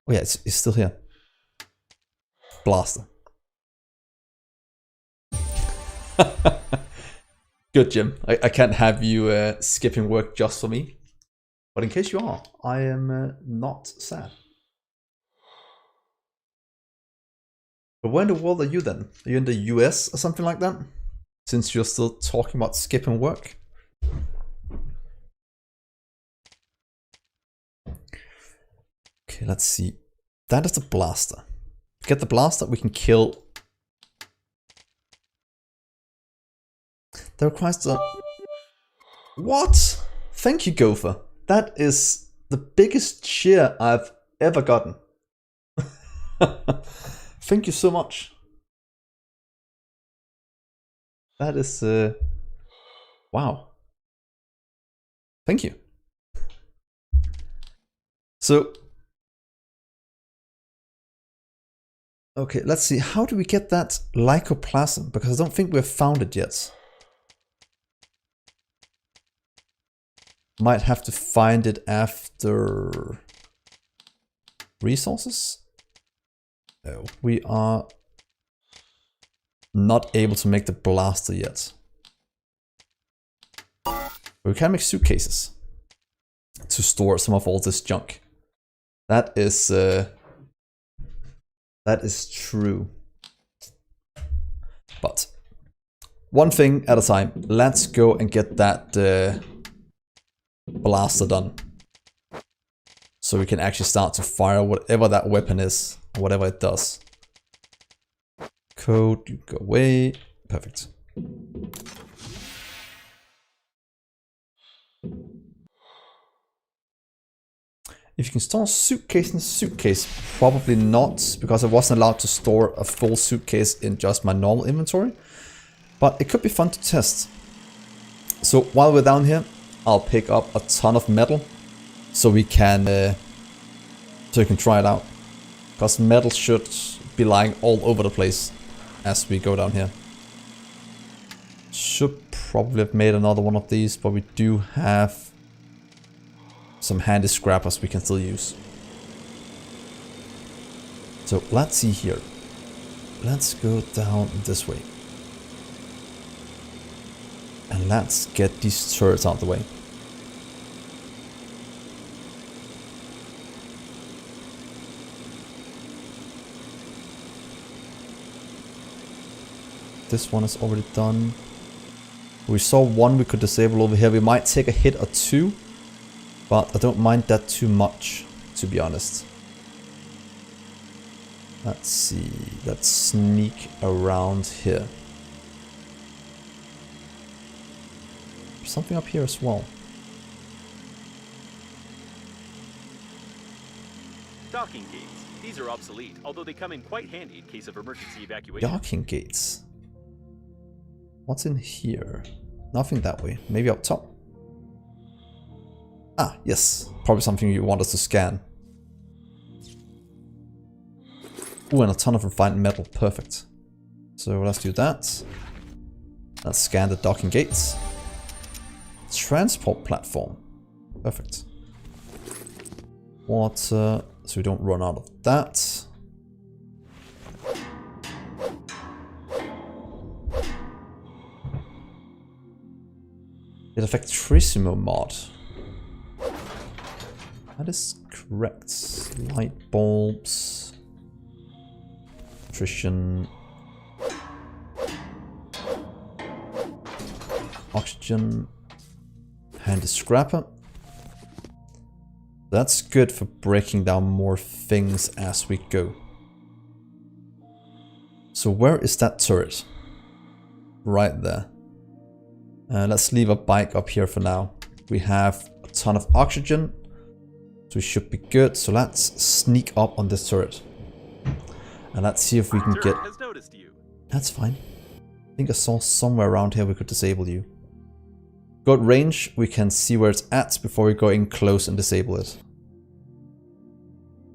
Oh yeah, it's still here. Blaster. Good, Jim. I can't have you skipping work just for me. But in case you are, I am not sad. But where in the world are you then? Are you in the US or something like that? Since you're still talking about skipping work. Okay, let's see. That is the blaster. Get the blaster, we can kill. That requires the... What? Thank you, Gopher. That is the biggest cheer I've ever gotten. Thank you so much. That is... wow. Thank you. So... okay, let's see. How do we get that lycoplasm? Because I don't think we've found it yet. Might have to find it after resources. No, we are not able to make the blaster yet. But we can make suitcases to store some of all this junk. That is true. But one thing at a time. Let's go and get that blaster done, so we can actually start to fire whatever that weapon is, whatever it does. Code, you go away. Perfect. If you can store a suitcase in a suitcase, probably not, because I wasn't allowed to store a full suitcase in just my normal inventory. But it could be fun to test. So while we're down here, I'll pick up a ton of metal, so we can try it out. Because metal should be lying all over the place as we go down here. Should probably have made another one of these, but we do have some handy scrappers we can still use. So let's see here. let's go down this way. And let's get these turrets out of the way. This one is already done. We saw one we could disable over here. We might take a hit or two, but I don't mind that too much, to be honest. Let's see. Let's sneak around here. There's something up here as well. Docking gates. These are obsolete, although they come in quite handy in case of emergency evacuation. Docking gates. What's in here? Nothing that way. Maybe up top. Ah, yes. Probably something you want us to scan. Ooh, and a ton of refined metal. Perfect. So let's do that. Let's scan the docking gates. Transport platform. Perfect. Water, so we don't run out of that. It affects Trissimo mod. That is correct. Light bulbs. Nutrition. Oxygen. Handy scrapper. That's good for breaking down more things as we go. So where is that turret? Right there. Let's leave a bike up here for now. We have a ton of oxygen, so we should be good. So let's sneak up on this turret. And let's see if we can get... Has noticed you. That's fine. I think I saw somewhere around here we could disable you. Got range, we can see where it's at before we go in close and disable it.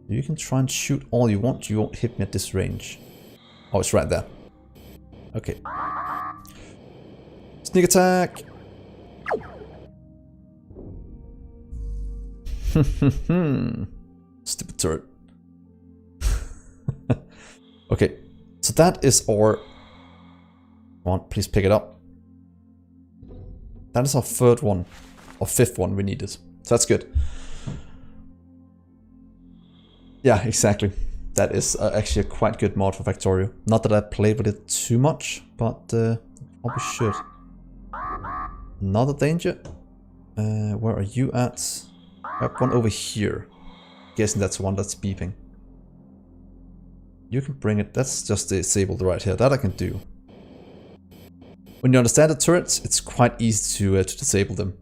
You can try and shoot all you want, you won't hit me at this range. Oh, it's right there. Okay. Sneak attack! Stupid turret. Okay, so that is our... Come on, please pick it up. That is our third one, or fifth one we needed. So that's good. Yeah, exactly. That is actually a quite good mod for Factorio. Not that I played with it too much, but probably should. Another danger. Where are you at? I have one over here. Guessing that's the one that's beeping. You can bring it. That's just disabled right here. That I can do. When you understand the turrets, it's quite easy to disable them.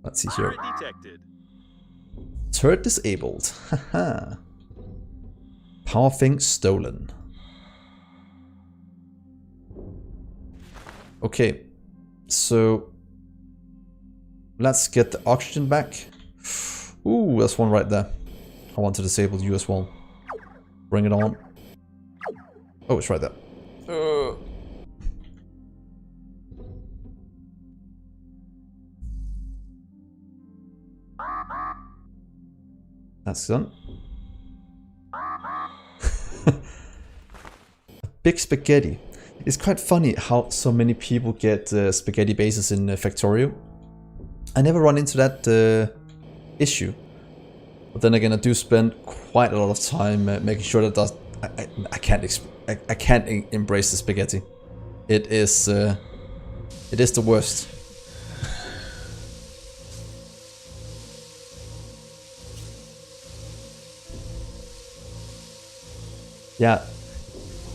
Let's see here. Turret detected. Turret disabled. Haha. Power thing stolen. Okay. So let's get the oxygen back. Ooh, there's one right there. I want to disable you as well. Bring it on. Oh, it's right there. That's done. Big spaghetti. It's quite funny how so many people get spaghetti bases in Factorio. I never run into that issue. But then again, I do spend quite a lot of time making sure that I can't embrace the spaghetti. It is the worst. Yeah.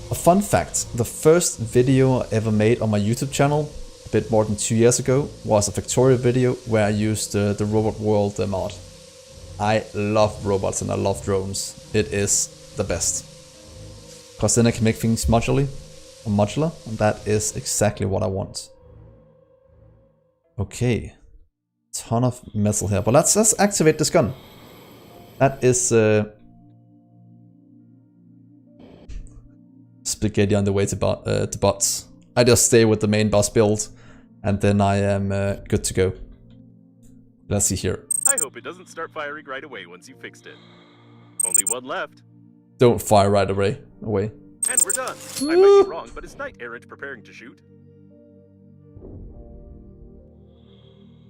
A fun fact, the first video I ever made on my YouTube channel, a bit more than 2 years ago, was a Factorio video where I used the Robot World mod. I love robots and I love drones. It is the best. Because then I can make things modular, and that is exactly what I want. Okay. Ton of metal here, but let's activate this gun. That is... spaghetti on the way to bots. I just stay with the main boss build, and then I am good to go. Let's see here. I hope it doesn't start firing right away once you fixed it. Only one left. Don't fire right away. And we're done. I might be wrong, but is Knight Errant preparing to shoot?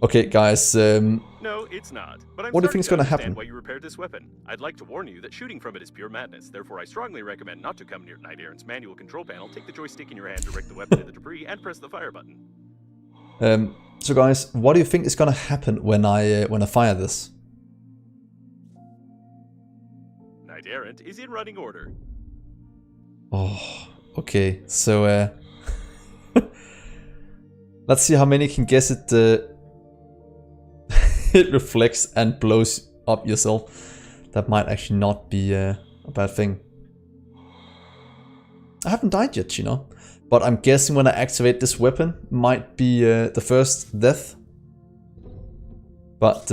Okay, guys. No, it's not. But I'm What do you think is going to understand happen? why you repaired this weapon. I'd like to warn you that shooting from it is pure madness. Therefore, I strongly recommend not to come near Knight Errant's manual control panel. Take the joystick in your hand, direct the weapon at the debris, and press the fire button. So guys, what do you think is going to happen when I fire this? Knight Errant is in running order. Oh, okay. So let's see how many can guess it. It reflects and blows up yourself. That might actually not be a bad thing. I haven't died yet, you know. But I'm guessing when I activate this weapon, might be the first death. But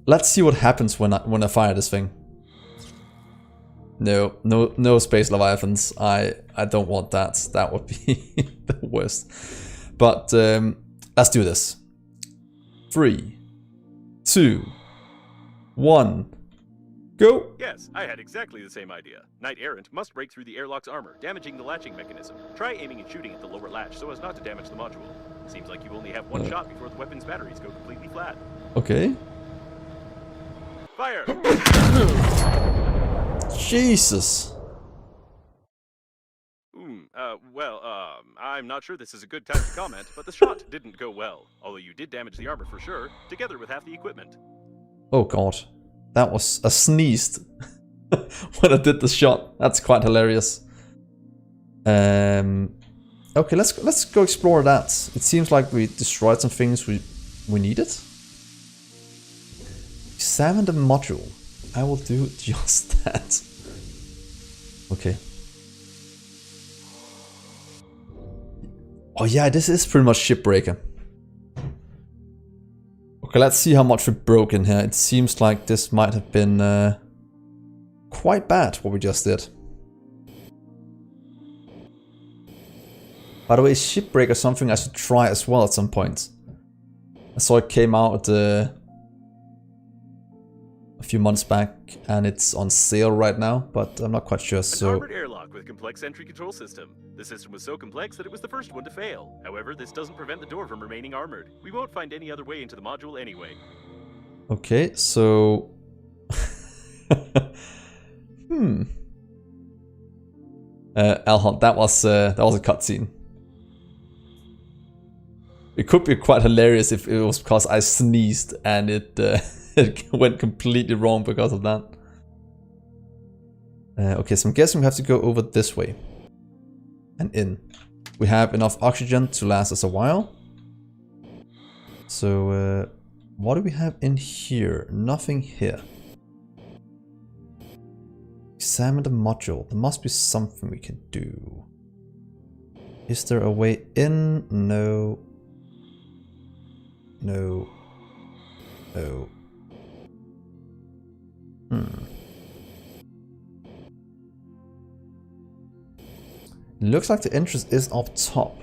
let's see what happens when I fire this thing. No space leviathans. I don't want that. That would be the worst. But let's do this. 3, 2, 1, go! Yes, I had exactly the same idea. Knight Errant must break through the airlock's armor, damaging the latching mechanism. Try aiming and shooting at the lower latch so as not to damage the module. Seems like you only have one shot before the weapon's batteries go completely flat. Okay. Fire! Jesus. I'm not sure this is a good time to comment, but the shot didn't go well. Although you did damage the armor for sure, together with half the equipment. Oh god. That was a sneezed when I did the shot. That's quite hilarious. Okay, let's go explore that. It seems like we destroyed some things we needed. Examine the module. I will do just that. Okay. Oh yeah, this is pretty much Shipbreaker. Okay, let's see how much we broke in here. It seems like this might have been quite bad, what we just did. By the way, is Shipbreaker something I should try as well at some point? I saw it came out a few months back, and it's on sale right now, but I'm not quite sure, so... An armored airlock with complex entry control system. The system was so complex that it was the first one to fail. However, this doesn't prevent the door from remaining armored. We won't find any other way into the module anyway. Okay, so... Alhon, that was a cutscene. It could be quite hilarious if it was because I sneezed and it it went completely wrong because of that. Okay, so I'm guessing we have to go over this way. And in. We have enough oxygen to last us a while. So, what do we have in here? Nothing here. Examine the module. There must be something we can do. Is there a way in? No. No. No. It looks like the entrance is up top.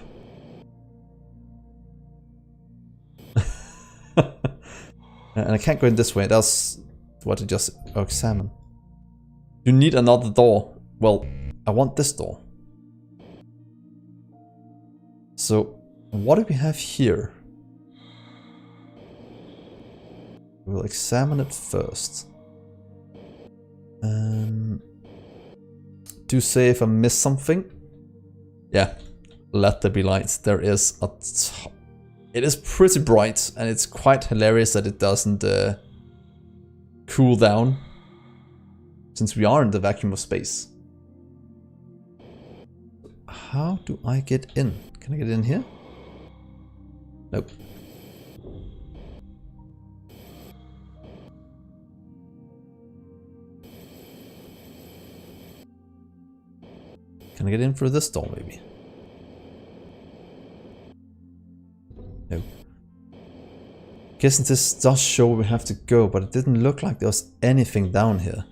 And I can't go in this way. That's what I just examine. You need another door. Well, I want this door. So, what do we have here? We'll examine it first. Do say if I miss something. Yeah, let there be lights. There is a it is pretty bright, and it's quite hilarious that it doesn't cool down, since we are in the vacuum of space. How do I get in? Can I get in here? Nope. Can I get in through this door, maybe? No. Guessing this does show where we have to go, but it didn't look like there was anything down here.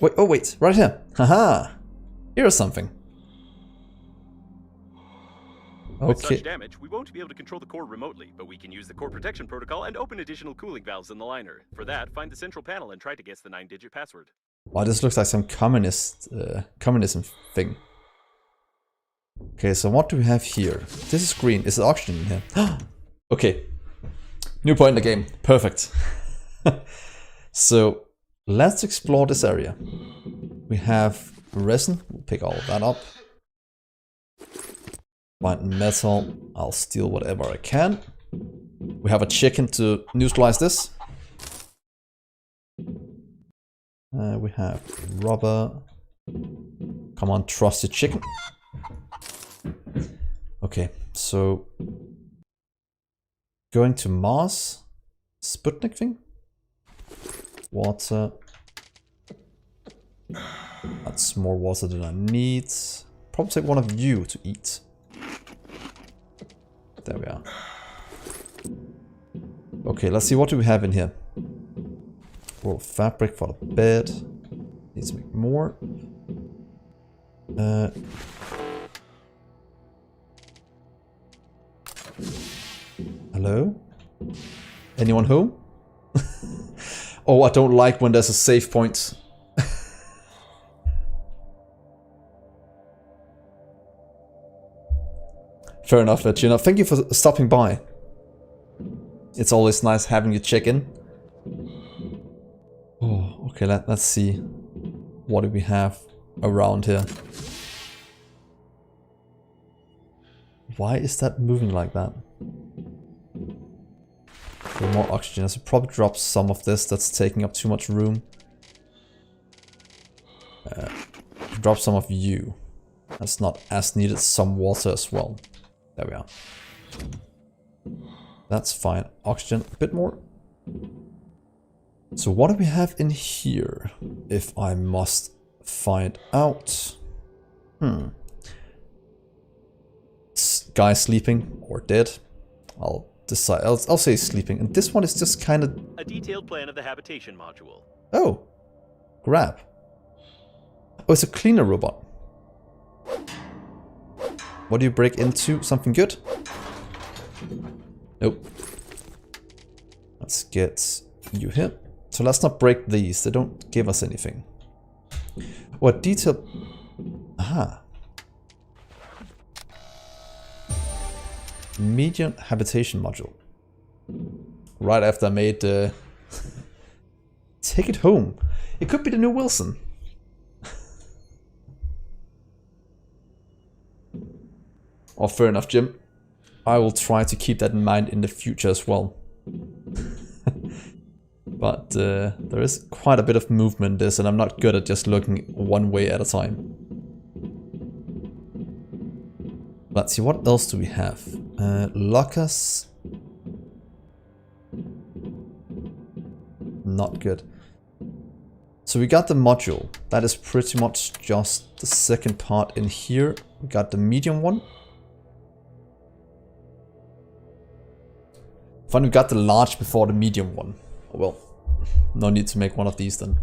Wait, oh wait, right here. Haha! Here's something. With Okay. such damage, we won't be able to control the core remotely, but we can use the core protection protocol and open additional cooling valves in the liner. For that, find the central panel and try to guess the 9-digit password. Wow, this looks like some communism thing. Okay, so what do we have here? This is green. Is it oxygen in here? Okay. New point in the game. Perfect. So, let's explore this area. We have resin. We'll pick all of that up. Find metal. I'll steal whatever I can. We have a chicken to neutralize this. We have rubber. Come on, trusted chicken. Okay, so going to Mars. Sputnik thing. Water. That's more water than I need. Probably take one of you to eat. There we are. Okay, let's see, what do we have in here? Roll of fabric for the bed. Needs to make more. Hello? Anyone home? Oh, I don't like when there's a save point. Fair enough, Gina. Thank you for stopping by. It's always nice having you check in. Oh, okay, let's see. What do we have around here? Why is that moving like that? Okay, more oxygen. I should probably drop some of this. That's taking up too much room. Drop some of you. That's not as needed. Some water as well. There we are. That's fine. Oxygen, a bit more. So what do we have in here? If I must find out. Guy sleeping or dead. I'll decide. I'll say sleeping. And this one is just kind of... A detailed plan of the habitation module. Oh. Grab. Oh, it's a cleaner robot. What do you break into? Something good? Nope. Let's get you here. So let's not break these. They don't give us anything. What detail? Aha. Medium habitation module. Right after I made take it home. It could be the new Wilson. Oh, fair enough, Jim. I will try to keep that in mind in the future as well. But there is quite a bit of movement in this, and I'm not good at just looking one way at a time. Let's see, what else do we have? Lockers. Not good. So we got the module. That is pretty much just the second part in here. We got the medium one. Fun, we got the large before the medium one. Well, no need to make one of these then.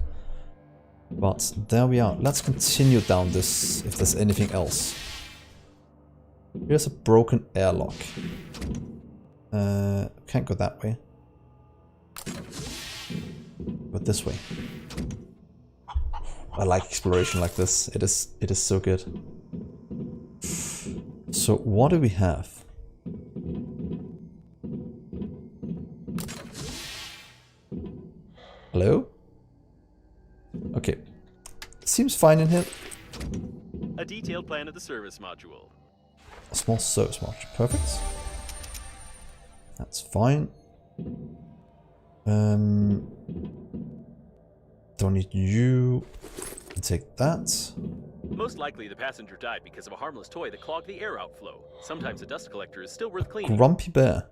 But there we are. Let's continue down this, if there's anything else. Here's a broken airlock. Can't go that way. But this way. I like exploration like this. It is so good. So what do we have? Hello? Okay. Seems fine in here. A detailed plan of the service module. A small service module. Perfect. That's fine. Don't need you. Take that. Most likely the passenger died because of a harmless toy that clogged the air outflow. Sometimes a dust collector is still worth cleaning. Grumpy bear.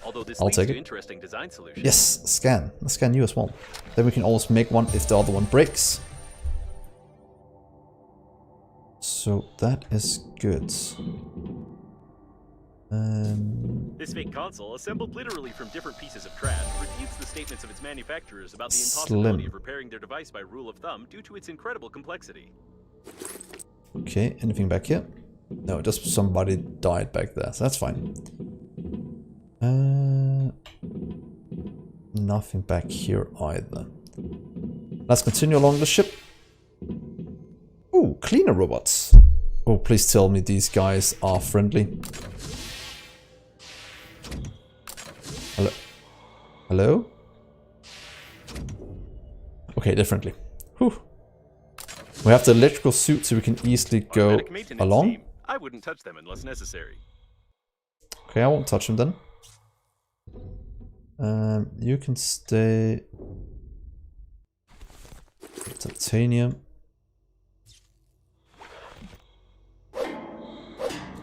Although this I'll leads take to it. interesting design solutions. Yes, scan. Let's scan you as well. Then we can always make one if the other one breaks. So that is good. This fake console, assembled literally from different pieces of trash, refutes the statements of its manufacturers about the impossibility Slim. of repairing their device by rule of thumb due to its incredible complexity. Okay, anything back here? No, just somebody died back there, so that's fine. Nothing back here either. Let's continue along the ship. Ooh, cleaner robots. Oh, please tell me these guys are friendly. Hello? Hello? Okay, they're friendly. Whew. We have the electrical suit so we can easily go Automatic maintenance along. team. I wouldn't touch them unless necessary. Okay, I won't touch him then. You can stay. Titanium.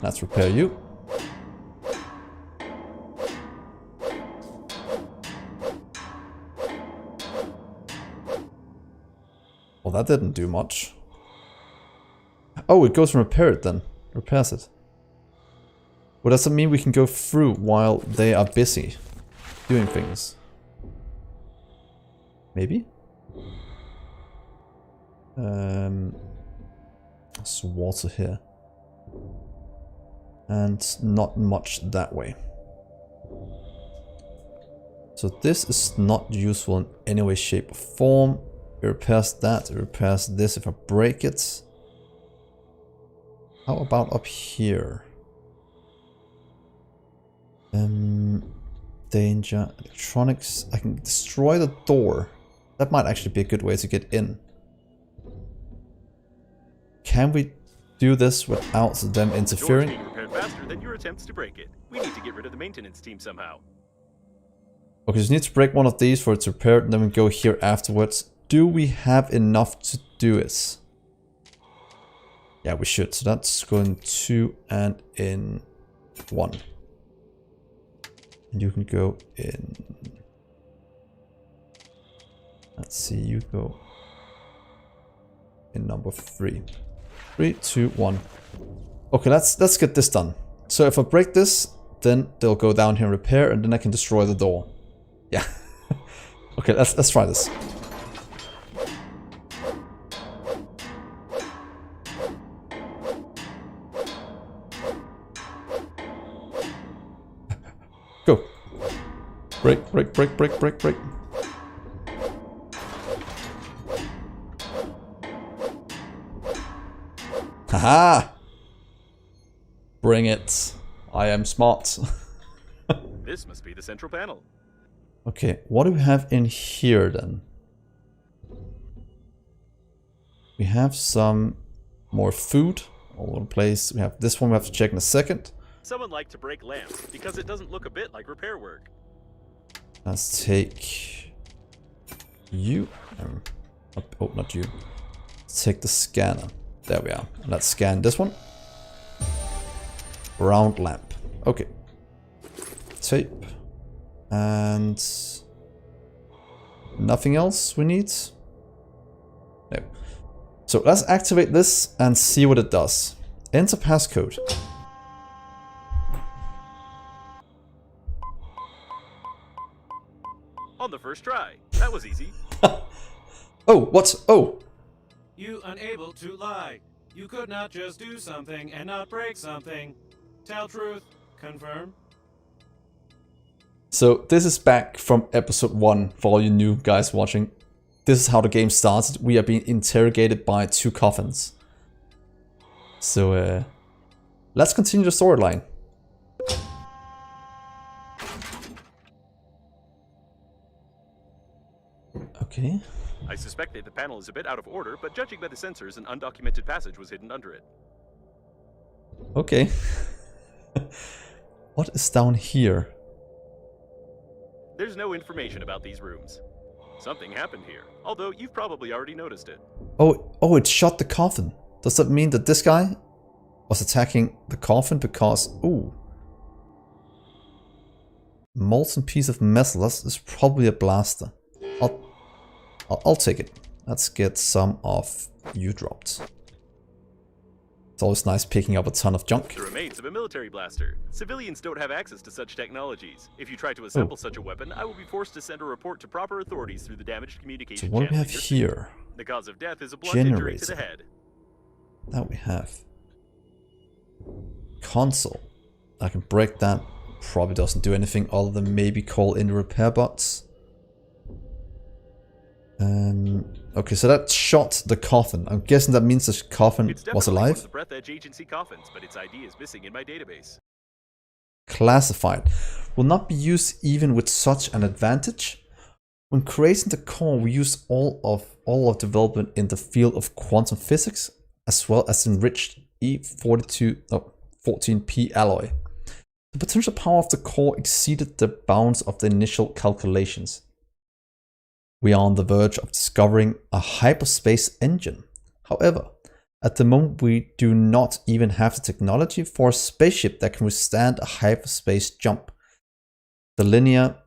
Let's repair you. Well, that didn't do much. Oh, it goes and repair it then. Repairs it. Well, does that mean we can go through while they are busy doing things? Maybe? There's water here. And not much that way. So this is not useful in any way, shape or form. It repairs that, it repairs this if I break it. How about up here? Danger, electronics. I can destroy the door. That might actually be a good way to get in. Can we do this without them interfering? The door's being repaired faster than your attempts to break it. We need to get rid of the maintenance team somehow. Okay, so we need to break one of these for it to repair it, and then we go here afterwards. Do we have enough to do it? Yeah, we should. So that's going 2 and in 1. And you can go in. Let's see, you go in number 3. 3, 2, 1. Okay, let's get this done. So if I break this, then they'll go down here and repair, and then I can destroy the door. Yeah. Okay, let's try this. Go. Break, break, break, break, break, break. Haha! Bring it. I am smart. This must be the central panel. Okay, what do we have in here then? We have some more food all over the place. We have this one we have to check in a second. Someone liked to break lamps because it doesn't look a bit like repair work. Let's take you. Oh, not you. Let's take the scanner. There we are. Let's scan this one. Round lamp. Okay. Tape. And nothing else we need? No. So let's activate this and see what it does. Enter passcode. On the first try. That was easy. Oh, what? Oh. You unable to lie. You could not just do something and not break something. Tell truth. Confirm. So this is back from episode 1 for all you new guys watching. This is how the game started. We are being interrogated by 2 coffins. So let's continue the storyline. Okay. I suspect that the panel is a bit out of order, but judging by the sensors, an undocumented passage was hidden under it. Okay. What is down here? There's no information about these rooms. Something happened here, although you've probably already noticed it. Oh, it shot the coffin. Does that mean that this guy was attacking the coffin because... Ooh. Molten piece of metal. That's probably a blaster. I'll take it. Let's get some of you dropped. It's always nice picking up a ton of junk. The remains of a military blaster. Civilians don't have access to such technologies. If you try to assemble such a weapon, I will be forced to send a report to proper authorities through the damaged communication So what do we channel have in your here? The cause of death is a blunt injury to Generator. the head. That we have. console. I can break that. Probably doesn't do anything other than maybe call in the repair bots. Okay, so that shot the coffin. I'm guessing that means the coffin It's was definitely one alive. of the Breathedge agency coffins, but its ID is missing in my database. Classified. Will not be used even with such an advantage. When creating the core, we use all of development in the field of quantum physics, as well as enriched E14P alloy. The potential power of the core exceeded the bounds of the initial calculations. We are on the verge of discovering a hyperspace engine. However, at the moment we do not even have the technology for a spaceship that can withstand a hyperspace jump. The linear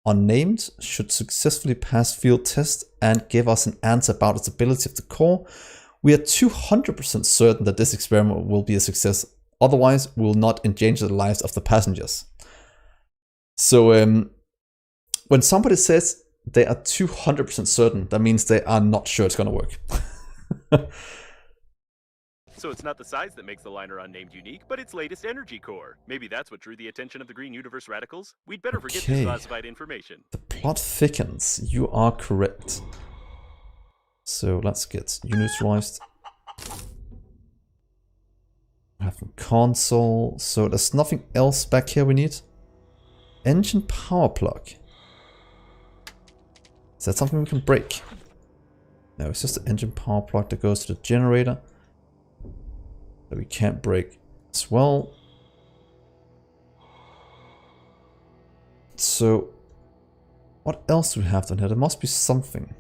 unnamed should successfully pass field test and give us an answer about the stability of the core. We are 200% certain that this experiment will be a success. Otherwise, we will not endanger the lives of the passengers. So when somebody says they are 200% certain, that means they are not sure it's going to work. So it's not the size that makes the liner unnamed unique, but its latest energy core. Maybe that's what drew the attention of the Green Universe radicals. We'd better forget this classified information. The plot thickens. You are correct. So let's get you neutralized. I have a console. So there's nothing else back here we need. Engine power plug. Is that something we can break? No, it's just the engine power plug that goes to the generator. That we can't break as well. So, what else do we have down here? There must be something.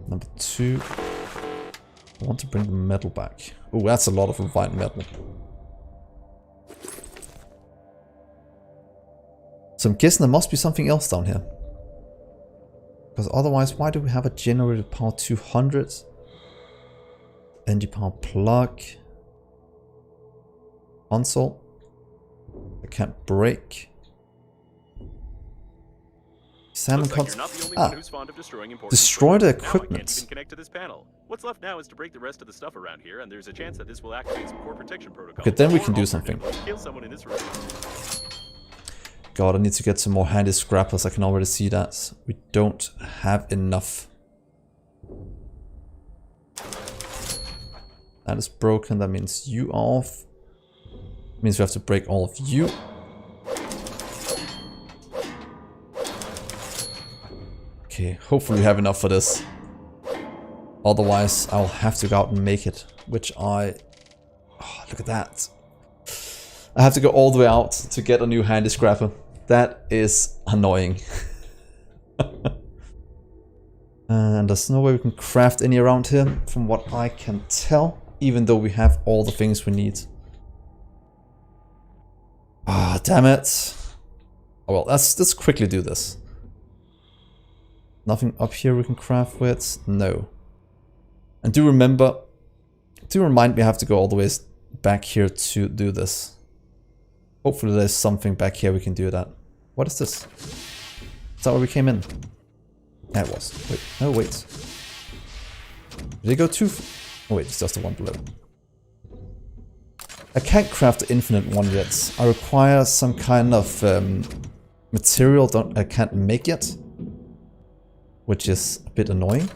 Number 2. I want to bring the metal back. Oh, that's a lot of refined metal. So I'm guessing there must be something else down here. Because otherwise, why do we have a generator power 200? Engine power plug. Console. I can't break. Salmon Looks like console. you're not the only one who's fond of destroying important Destroy the equipment. Now I can't equipment. even connect to this panel. What's left now is to break the rest of the stuff around here, and there's a chance that this will activate some core protection protocol. Okay, then we Or can do something. alternatively, kill someone in this room. God, I need to get some more handy scrappers. I can already see that. We don't have enough. That is broken. That means you are off. Means we have to break all of you. Okay, hopefully we have enough for this. Otherwise, I'll have to go out and make it. Which I... Oh, look at that. I have to go all the way out to get a new handy scrapper. That is annoying. And there's no way we can craft any around here, from what I can tell. Even though we have all the things we need. Ah, damn it. Oh well, let's quickly do this. Nothing up here we can craft with? No. And do remind me I have to go all the way back here to do this. Hopefully there's something back here we can do that. What is this? Is that where we came in? Yeah, it was. Wait, no, wait. Did it go too... Oh wait, it's just the one below. I can't craft the infinite one yet. I require some kind of material I can't make yet. Which is a bit annoying.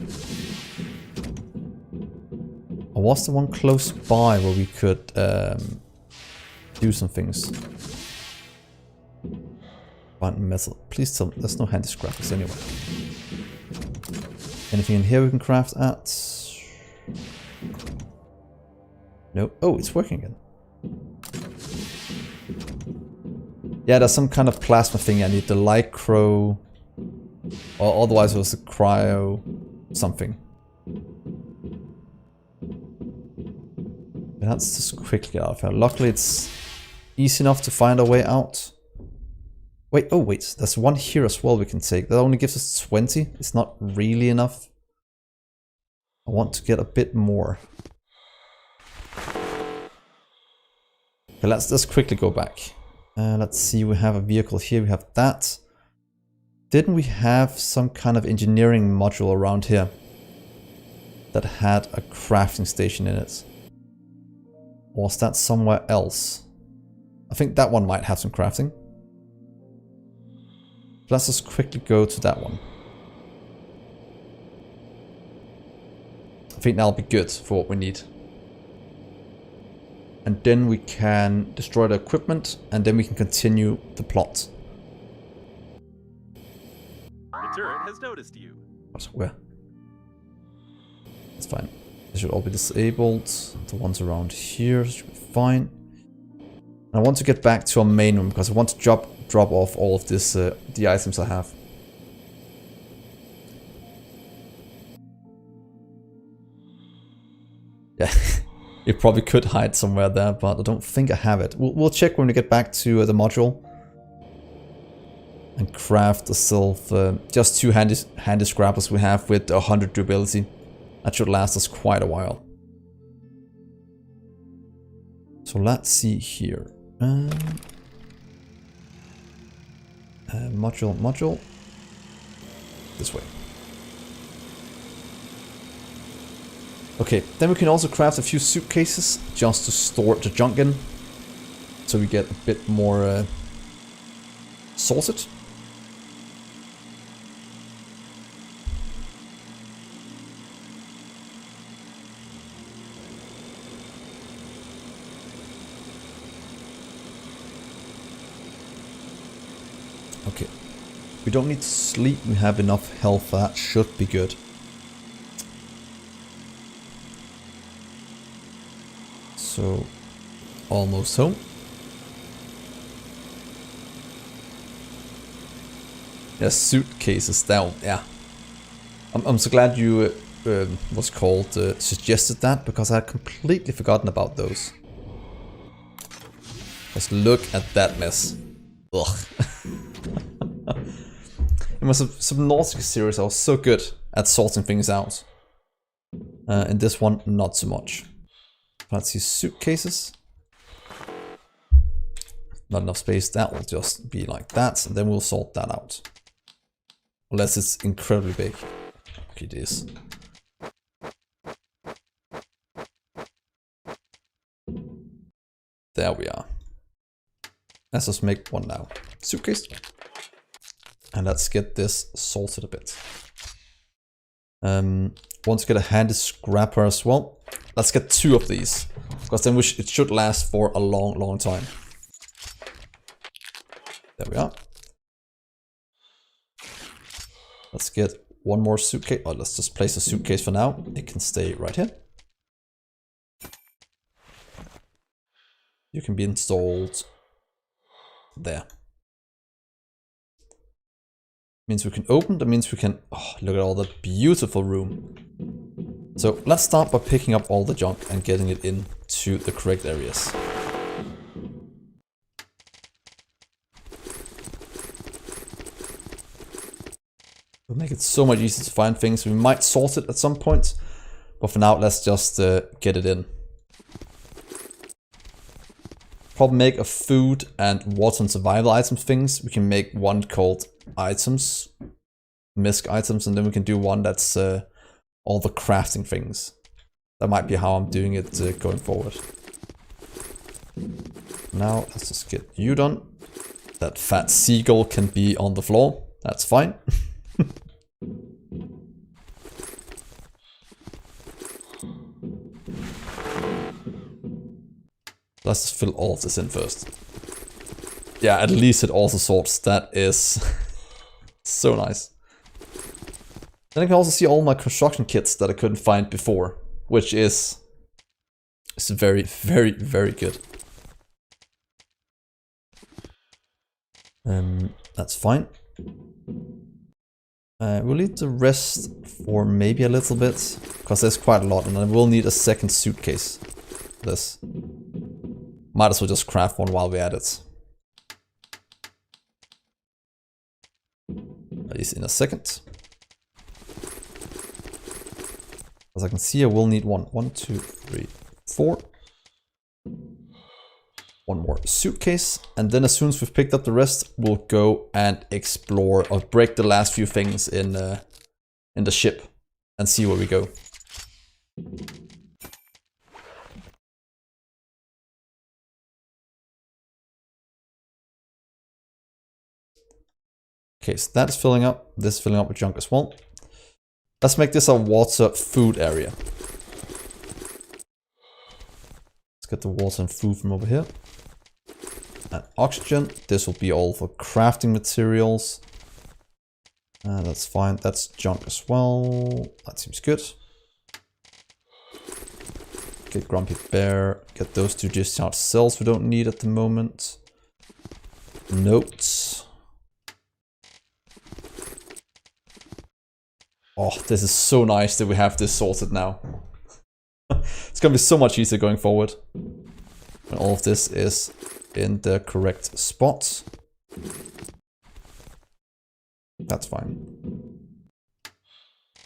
Or was the one close by where we could do some things? Find metal. Please tell me there's no handy scrappers anyway. Anything in here we can craft at? No. Oh, it's working again. Yeah, there's some kind of plasma thing I need. The lycro... Or otherwise it was a cryo... something. Let's just quickly get out of here. Luckily it's easy enough to find our way out. Wait, oh wait, there's one here as well we can take. That only gives us 20. It's not really enough. I want to get a bit more. Okay, let's just quickly go back. Let's see, we have a vehicle here, we have that. Didn't we have some kind of engineering module around here that had a crafting station in it? Or was that somewhere else? I think that one might have some crafting. Let's just quickly go to that one. I think that'll be good for what we need. And then we can destroy the equipment, and then we can continue the plot. The turret has noticed you. What? Where? That's fine. They should all be disabled. The ones around here should be fine. And I want to get back to our main room because I want to drop off all of this, the items I have. Yeah, you probably could hide somewhere there, but I don't think I have it. We'll check when we get back to the module. And craft ourselves just 2 handy scrappers we have with 100 durability. That should last us quite a while. So let's see here. Module. This way. Okay, then we can also craft a few suitcases just to store the junk in. So we get a bit more sorted. Okay, we don't need to sleep, we have enough health, that should be good. So, almost home. Yeah, suitcases down, yeah. I'm so glad you, suggested that, because I had completely forgotten about those. Just look at that mess. Ugh. In my Subnautica series I was so good at sorting things out. In this one, not so much. Let's see, suitcases. Not enough space, that will just be like that, and then we'll sort that out. Unless it's incredibly big. Okay, it is. There we are. Let's just make one now. Suitcase. And let's get this sorted a bit. Want to get a handy scrapper as well. Let's get 2 of these, because then it should last for a long time. There we are. Let's get one more suitcase. Oh, let's just place a suitcase for now. It can stay right here. You can be installed there. Means we can open, that means we can, oh, look at all that beautiful room. So let's start by picking up all the junk and getting it into the correct areas. It'll make it so much easier to find things. We might sort it at some point, but for now let's just get it in. Probably make a food and water and survival items things. We can make one called items, misc items, and then we can do one that's all the crafting things. That might be how I'm doing it going forward. Now let's just get you done. That fat seagull can be on the floor. That's fine. Let's just fill all of this in first. Yeah, at least it also sorts. That is so nice. Then I can also see all my construction kits that I couldn't find before, which is very good. That's fine. We'll need the rest for maybe a little bit, because there's quite a lot, and I will need a second suitcase for this. Might as well just craft one while we're at it. At least in a second. As I can see, I will need one. 1, 2, 3, 4. One more suitcase, and then as soon as we've picked up the rest, we'll go and explore or break the last few things in the ship and see where we go. Okay, so that's filling up. This is filling up with junk as well. Let's make this a water food area. Let's get the water and food from over here. And oxygen. This will be all for crafting materials. That's fine. That's junk as well. That seems good. Get Grumpy Bear. Get those 2 discharged cells we don't need at the moment. Notes. Oh, this is so nice that we have this sorted now. It's gonna be so much easier going forward. When all of this is in the correct spot. That's fine.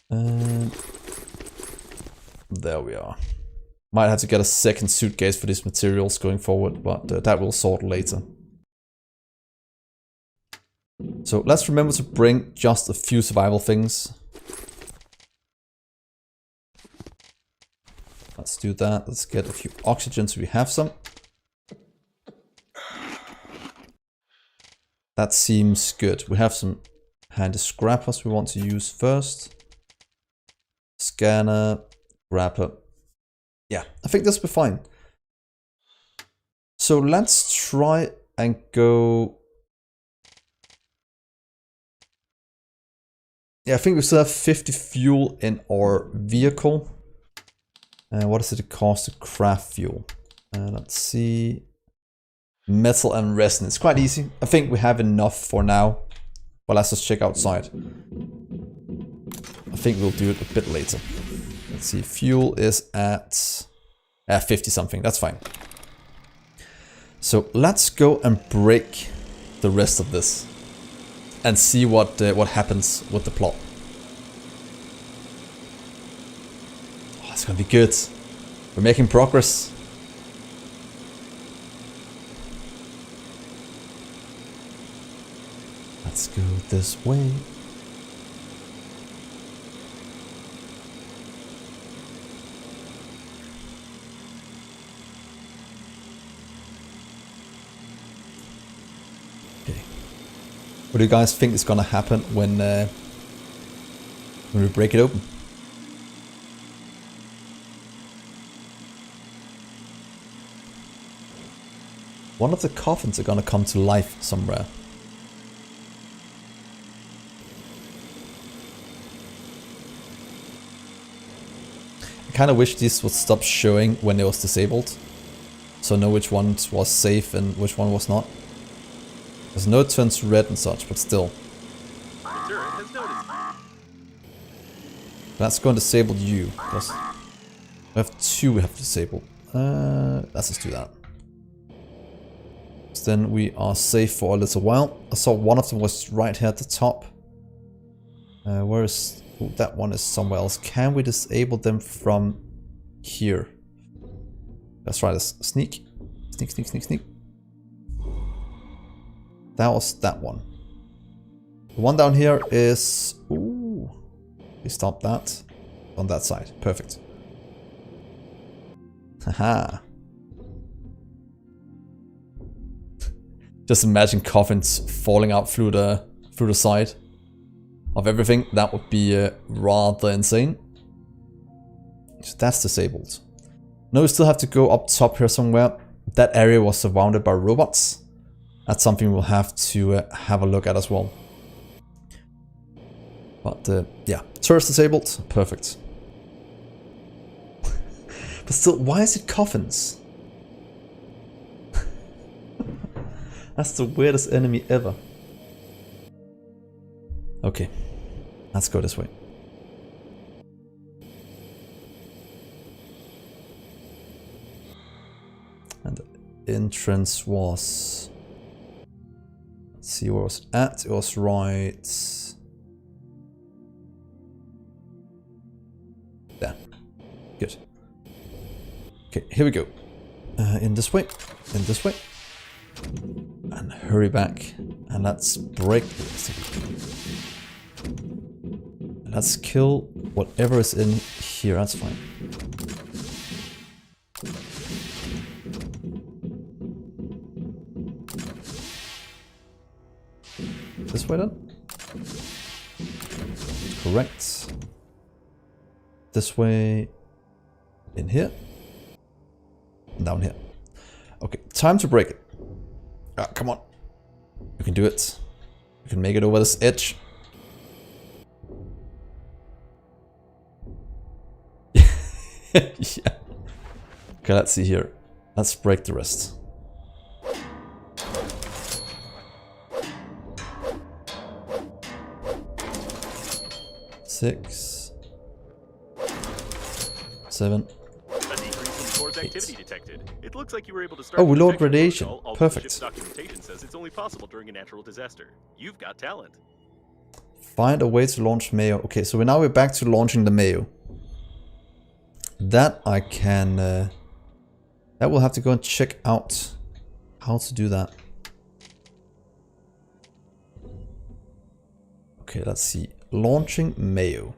And there we are. Might have to get a second suitcase for these materials going forward, but that will sort later. So let's remember to bring just a few survival things. Let's do that. Let's get a few oxygen so we have some. That seems good. We have some handy scrappers we want to use first. Scanner, grapper. Yeah, I think this will be fine. So let's try and go... Yeah, I think we still have 50 fuel in our vehicle. What does it cost to craft fuel? Let's see. Metal and resin. It's quite easy. I think we have enough for now. But let's just check outside. I think we'll do it a bit later. Let's see. Fuel is at 50 something. That's fine. So let's go and break the rest of this. And see what happens with the plot. Oh, it's gonna be good. We're making progress. Let's go this way. What do you guys think is gonna happen when we break it open? One of the coffins are gonna come to life somewhere. I kinda wish this would stop showing when it was disabled. So know which one was safe and which one was not. There's no it turns red and such, but still. That's going to disable you. Because we have 2 we have to disable. Let's just do that. So then we are safe for a little while. I saw one of them was right here at the top. Where is... Oh, that one is somewhere else. Can we disable them from here? Let's try this. Sneak. Sneak, sneak, sneak, sneak. That was that one. The one down here is... Ooh. We stop that. On that side. Perfect. Haha. Just imagine coffins falling out through the side of everything. That would be rather insane. So that's disabled. Now we still have to go up top here somewhere. That area was surrounded by robots. That's something we'll have to have a look at as well. But yeah, turrets disabled. Perfect. But still, why is it coffins? That's the weirdest enemy ever. Okay, let's go this way. And the entrance was... Let's see, where was it at? It was right... There. Good. Okay, here we go. In this way. In this way. And hurry back. And let's break this. Let's kill whatever is in here. That's fine. This way then? Correct. This way. In here. And down here. Okay, time to break it. Ah, come on. You can do it. You can make it over this edge. Yeah. Okay, let's see here. Let's break the rest. Six. 7. A decrease in the core's activity detected. It looks like you were able to start. Oh, we the load protection radiation. protocol, although the ship's Perfect. documentation says it's only possible during a natural disaster. You've got talent. Find a way to launch Mayo. Okay, so now we're back to launching the Mayo. That I can... that we'll have to go and check out how to do that. Okay, let's see. Launching Mayo.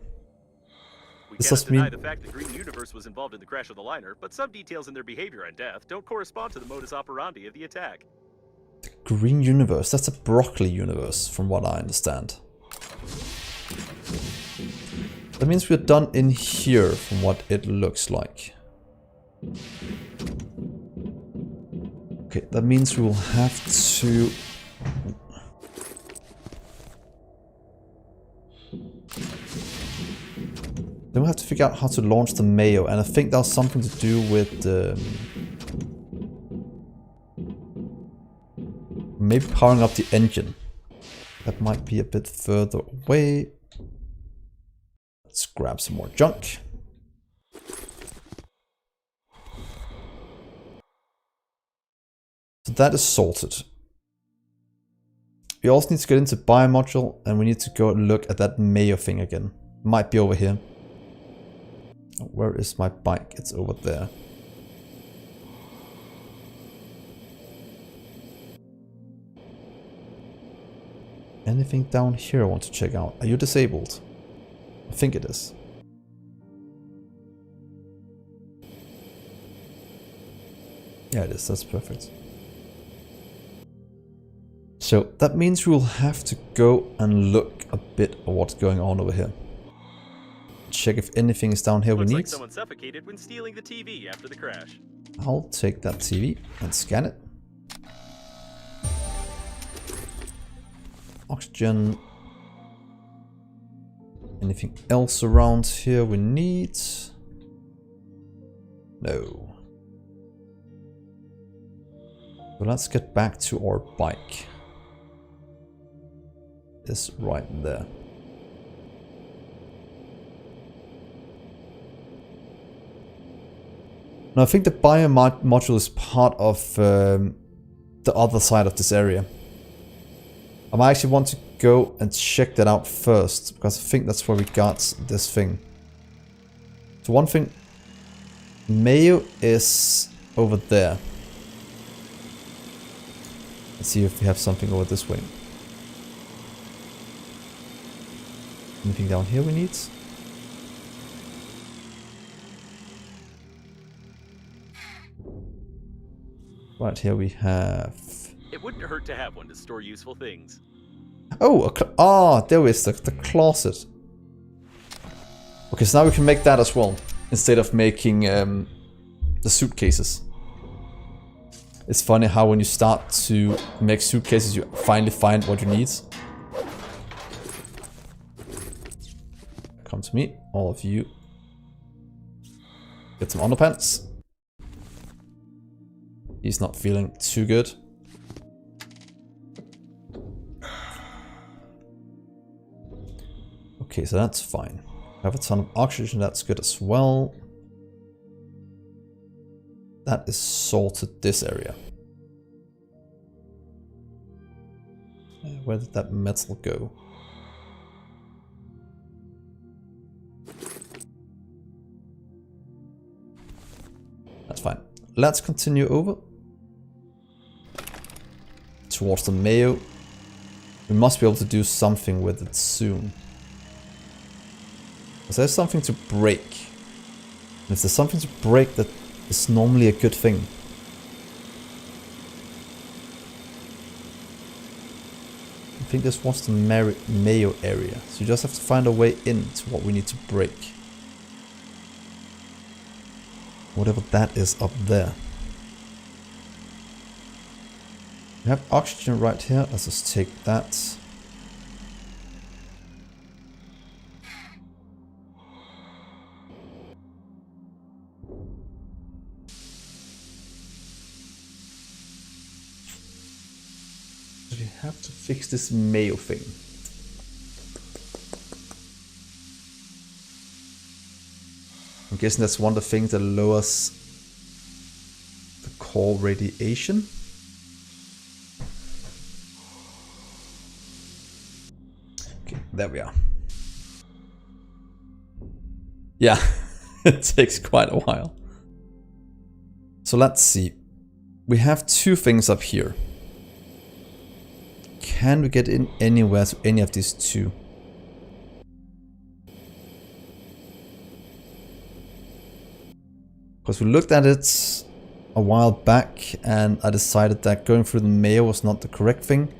We This cannot does mean- deny the fact that Green Universe was involved in the crash of the liner, but some details in their behavior and death don't correspond to the modus operandi of the attack. Green universe. That's a broccoli universe, from what I understand. That means we're done in here, from what it looks like. Okay, that means we will have to... Then we'll have to figure out how to launch the Mayo, and I think that's something to do with maybe powering up the engine. That might be a bit further away. Let's grab some more junk. So that is sorted. We also need to get into biomodule, and we need to go and look at that Mayo thing again. Might be over here. Where is my bike? It's over there. Anything down here I want to check out? Are you disabled? I think it is. Yeah, it is. That's perfect. So that means we'll have to go and look a bit at what's going on over here. Check if anything is down here we Looks need. like someone suffocated when stealing the TV after the crash. I'll take that TV and scan it. Oxygen. Anything else around here we need? No. So let's get back to our bike. It's right there. Now I think the biomodule is part of the other side of this area. I might actually want to go and check that out first, because I think that's where we got this thing. So one thing, Mayo is over there. Let's see if we have something over this way. Anything down here we need? Right, here we have... It wouldn't hurt to have one to store useful things. Oh, there is the closet. Okay, so now we can make that as well, instead of making the suitcases. It's funny how when you start to make suitcases, you finally find what you need. Come to me, all of you. Get some underpants. He's not feeling too good. Okay, so that's fine. I have a ton of oxygen, that's good as well. That is sorted this area. Where did that metal go? That's fine. Let's continue over towards the Mayo. We must be able to do something with it soon. Because there's something to break. And if there's something to break, that is normally a good thing. I think this was the Mayo area. So you just have to find a way into what we need to break. Whatever that is up there. We have oxygen right here. Let's just take that. We have to fix this Mayo thing. I'm guessing that's one of the things that lowers the core radiation. Okay, there we are. Yeah, it takes quite a while. So let's see. We have two things up here. Can we get in anywhere to any of these two? Because we looked at it a while back and I decided that going through the Mayo was not the correct thing.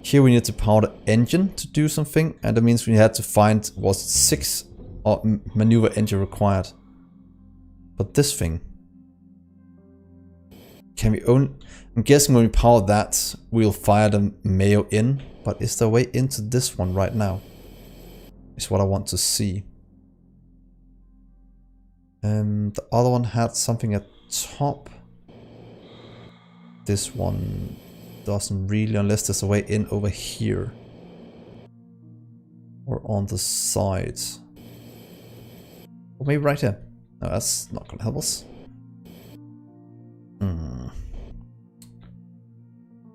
Here we need to power the engine to do something, and that means we had to find, was it 6 maneuver engine required. But this thing, can we own? I'm guessing when we power that, we'll fire the Mayo in, but is there a way into this one right now? Is what I want to see. The other one had something at top. This one doesn't really, unless there's a way in over here. Or on the side. Or maybe right here. No, that's not gonna help us.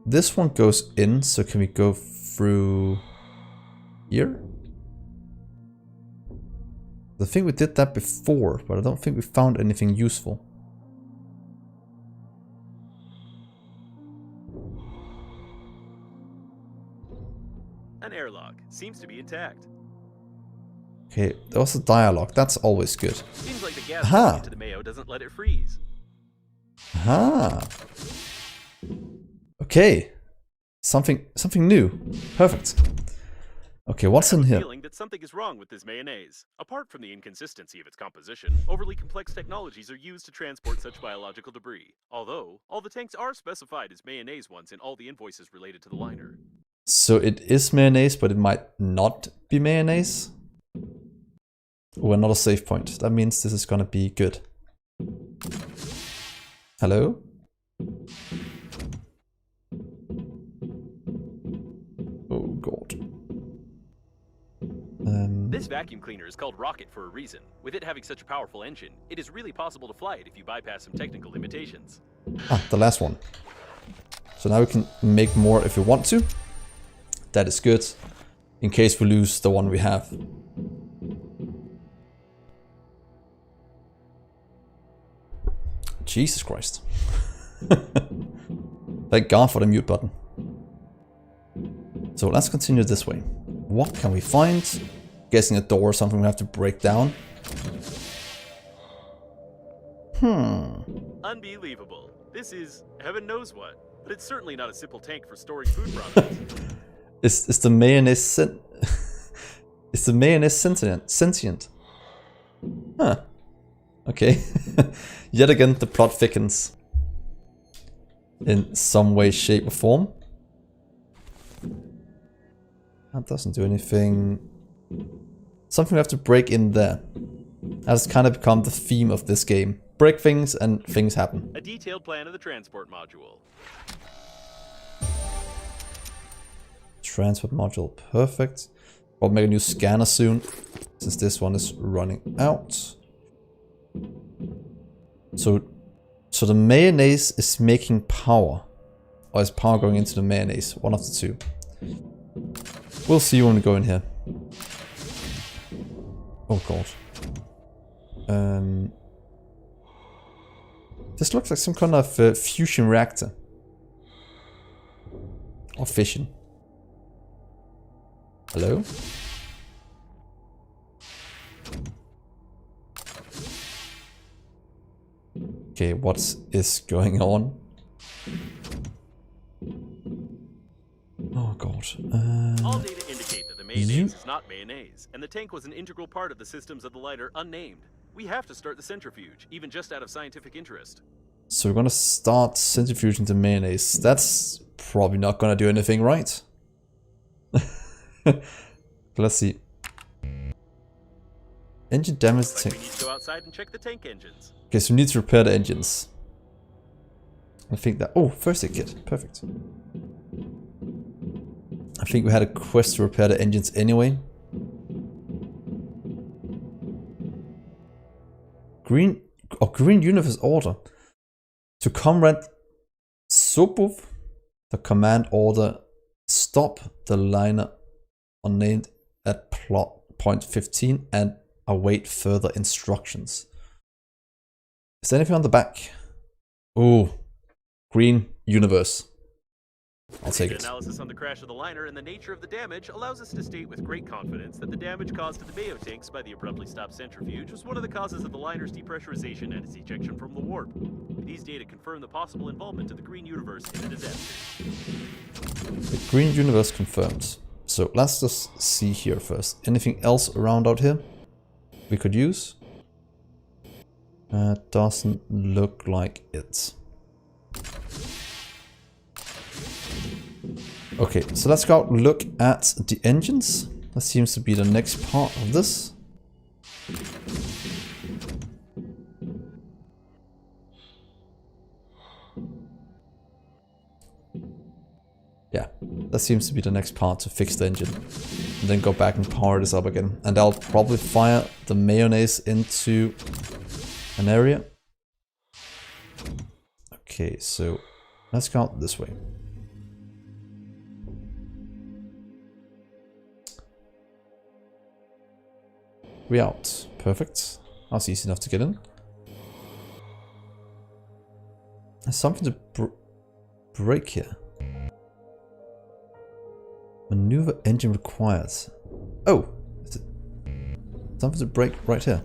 This one goes in, so can we go through here? I think we did that before, but I don't think we found anything useful. An airlock seems to be intact. Okay, there was a dialogue. That's always good. Seems like the gas Aha. going into the Mayo doesn't let it freeze. Aha. Okay. Something new. Perfect. Okay, what's in here? Feeling that something is wrong with this mayonnaise. Apart from the inconsistency of its composition, overly complex technologies are used to transport such biological debris. Although, all the tanks are specified as mayonnaise ones in all the invoices related to the liner. So it is mayonnaise, but it might not be mayonnaise. Oh, another save point. That means this is gonna be good. Hello? Oh god. This vacuum cleaner is called Rocket for a reason. With it having such a powerful engine, it is really possible to fly it if you bypass some technical limitations. Ah, the last one. So now we can make more if we want to. That is good. In case we lose the one we have. Jesus Christ. Thank God for the mute button. So let's continue this way. What can we find? Guessing a door or something we have to break down. Unbelievable. This is heaven knows what, but it's certainly not a simple tank for storing food products. Is the mayonnaise is the mayonnaise sentient? Huh. Okay. Yet again, the plot thickens. In some way, shape or form. That doesn't do anything. Something we have to break in there. That has kind of become the theme of this game. Break things and things happen. A detailed plan of the transport module. Transport module, perfect. I'll make a new scanner soon, since this one is running out. So the mayonnaise is making power. Or is power going into the mayonnaise? One of the two. We'll see when we go in here. Oh god. This looks like some kind of fusion reactor. Or fission. Hello? Okay, what is going on? Oh god. All data indicate that the mayonnaise is not mayonnaise, and the tank was an integral part of the systems of the lighter unnamed. We have to start the centrifuge, even just out of scientific interest. So we're gonna start centrifuging the mayonnaise. That's probably not gonna do anything right. Let's see. Engine damage Looks like we need to go outside and check the tank engines. Okay, so we need to repair the engines. I think that... Oh, first aid kit. Perfect. I think we had a quest to repair the engines anyway. Green Universe order. To Comrade Sobov, the command order, stop the liner unnamed at plot point 15 and await further instructions. Is there anything on the back? Ooh, Green Universe. I'll take it. Analysis on the crash of the liner and the nature of the damage allows us to state with great confidence that the damage caused to the Mayo tanks by the abruptly stopped centrifuge was one of the causes of the liner's depressurization and its ejection from the warp. These data confirm the possible involvement of the Green Universe in the disaster. The Green Universe confirmed. So let's just see here first. Anything else around out here we could use? Doesn't look like it. Okay, so let's go out and look at the engines. That seems to be the next part of this. Yeah, that seems to be the next part to fix the engine. And then go back and power this up again. And I'll probably fire the mayonnaise into an area. Okay, so let's go out this way. We out. Perfect. That's easy enough to get in. There's something to break here. Maneuver engine required. Oh! Is it something to break right here?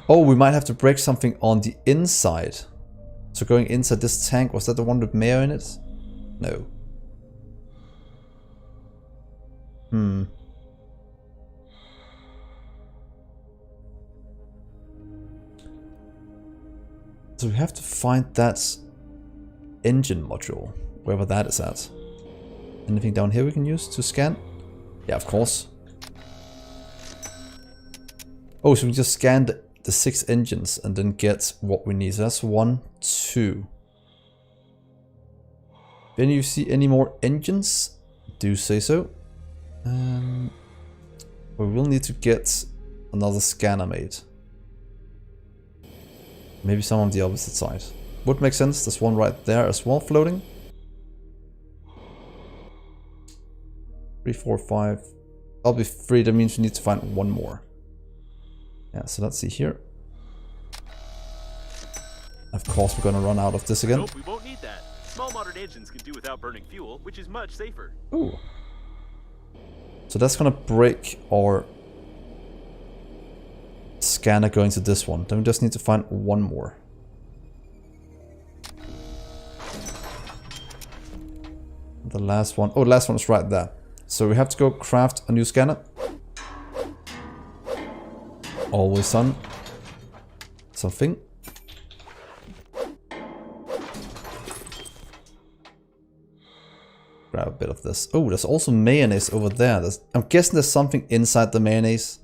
Oh, we might have to break something on the inside. So going inside this tank, was that the one with Mayo in it? No. So we have to find that engine module, wherever that is at. Anything down here we can use to scan? Yeah, of course. Oh, so we just scan the 6 engines and then get what we need. So that's 1, 2. Then you see any more engines? Do say so. We will need to get another scanner made. Maybe some on the opposite side. Would make sense. There's one right there as well floating. 3, 4, 5. That'll be 3. That means we need to find one more. Yeah, so let's see here. Of course we're gonna run out of this again. Nope, we won't need that. Small modern engines can do without burning fuel, which is much safer. Ooh. So that's gonna break our scanner going to this one. Then we just need to find one more. The last one. Oh, the last one is right there. So we have to go craft a new scanner. Always on something. Grab a bit of this. Oh, there's also mayonnaise over there. I'm guessing there's something inside the mayonnaise.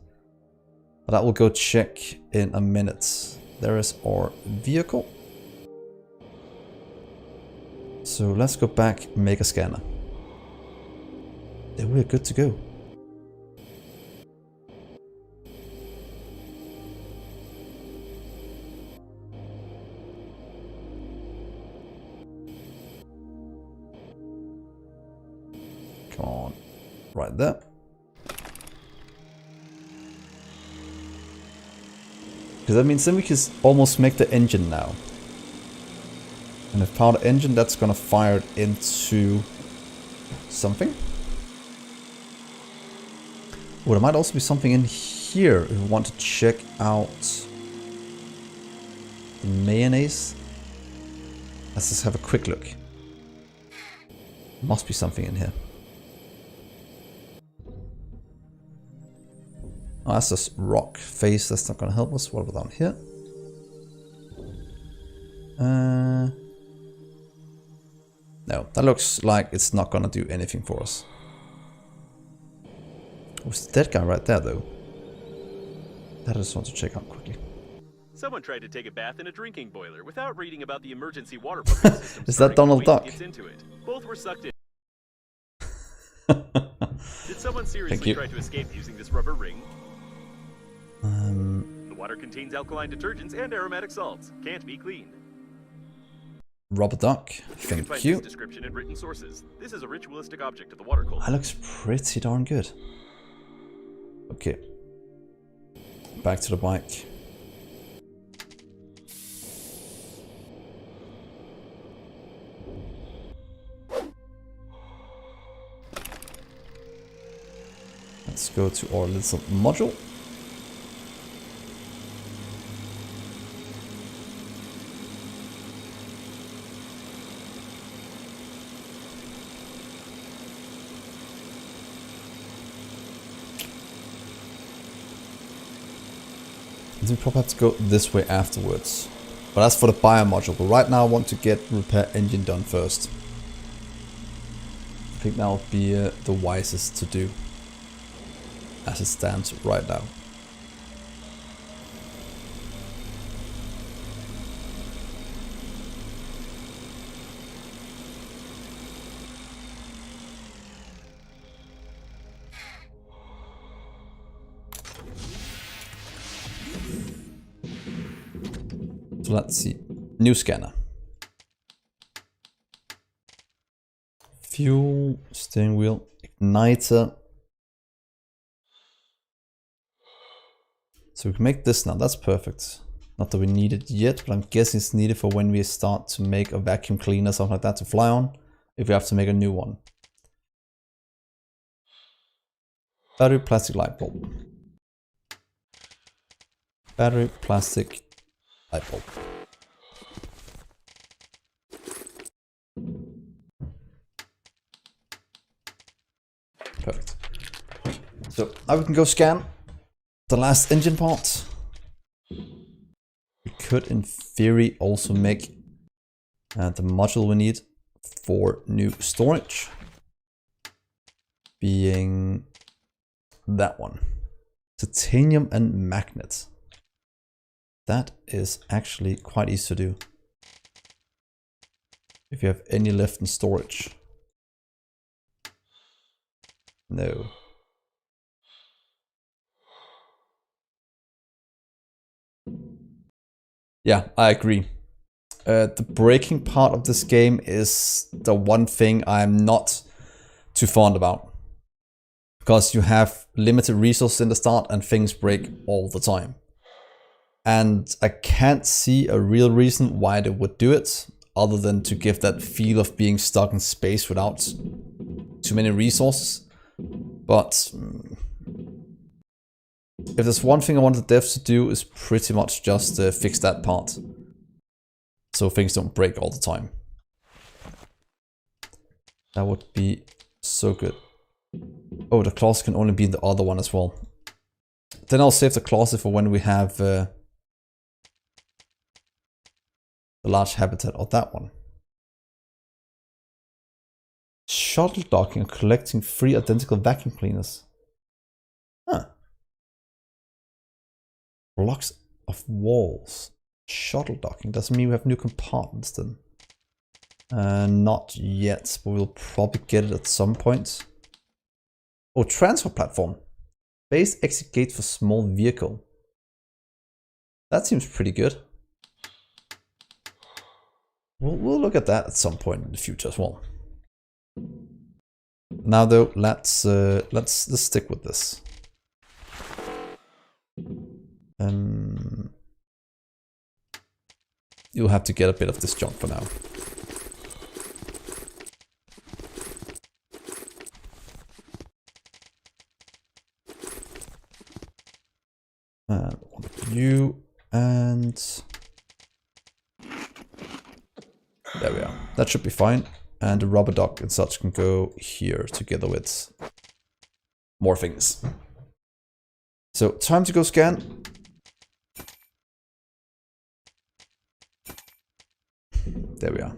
But that will go check in a minute. There is our vehicle. So let's go back, make a scanner. Then we're good to go. Come on, right there. Because that means then we can almost make the engine now. And if power the engine, that's gonna fire it into something. Oh, there might also be something in here if we want to check out the mayonnaise. Let's just have a quick look. Must be something in here. Oh, that's just rock face. That's not gonna help us. What about down here? No, that looks like it's not gonna do anything for us. Who's that guy right there, though? That I just want to check out quickly. Someone tried to take a bath in a drinking boiler without reading about the emergency water pumping system. Is that Donald Duck? Gets into it. Both were sucked in. Did someone seriously try to escape using this rubber ring? The water contains alkaline detergents and aromatic salts. Can't be cleaned. Rubber duck. You can Thank find you. this description in written sources. This is a ritualistic object of the water cult. That looks pretty darn good. Okay. Back to the bike. Let's go to our little module. We probably have to go this way afterwards. But that's for the bio module. But right now I want to get repair engine done first. I think that would be the wisest to do. As it stands right now. So let's see. New scanner. Fuel, steering wheel, igniter. So we can make this now. That's perfect. Not that we need it yet, but I'm guessing it's needed for when we start to make a vacuum cleaner, something like that to fly on. If we have to make a new one. Battery plastic light bulb. Battery plastic light bulb. Perfect. So now we can go scan the last engine part. We could in theory also make the module we need for new storage. Being that one. Titanium and magnet. That is actually quite easy to do. If you have any left in storage. No. Yeah, I agree. The braking part of this game is the one thing I'm not too fond about. Because you have limited resources in the start and things break all the time. And I can't see a real reason why they would do it, other than to give that feel of being stuck in space without too many resources. But if there's one thing I want the devs to do, is pretty much just fix that part. So things don't break all the time. That would be so good. Oh, the class can only be in the other one as well. Then I'll save the closet for when we have the large habitat of that one. Shuttle docking and collecting 3 identical vacuum cleaners. Huh. Blocks of walls. Shuttle docking. Doesn't mean we have new compartments then. Not yet, but we'll probably get it at some point. Oh, transfer platform. Base exit gate for small vehicle. That seems pretty good. We'll look at that at some point in the future as well. Now though, let's stick with this. You'll have to get a bit of this junk for now. You and there we are. That should be fine. and the rubber duck and such can go here together with more things. So time to go scan. There we are.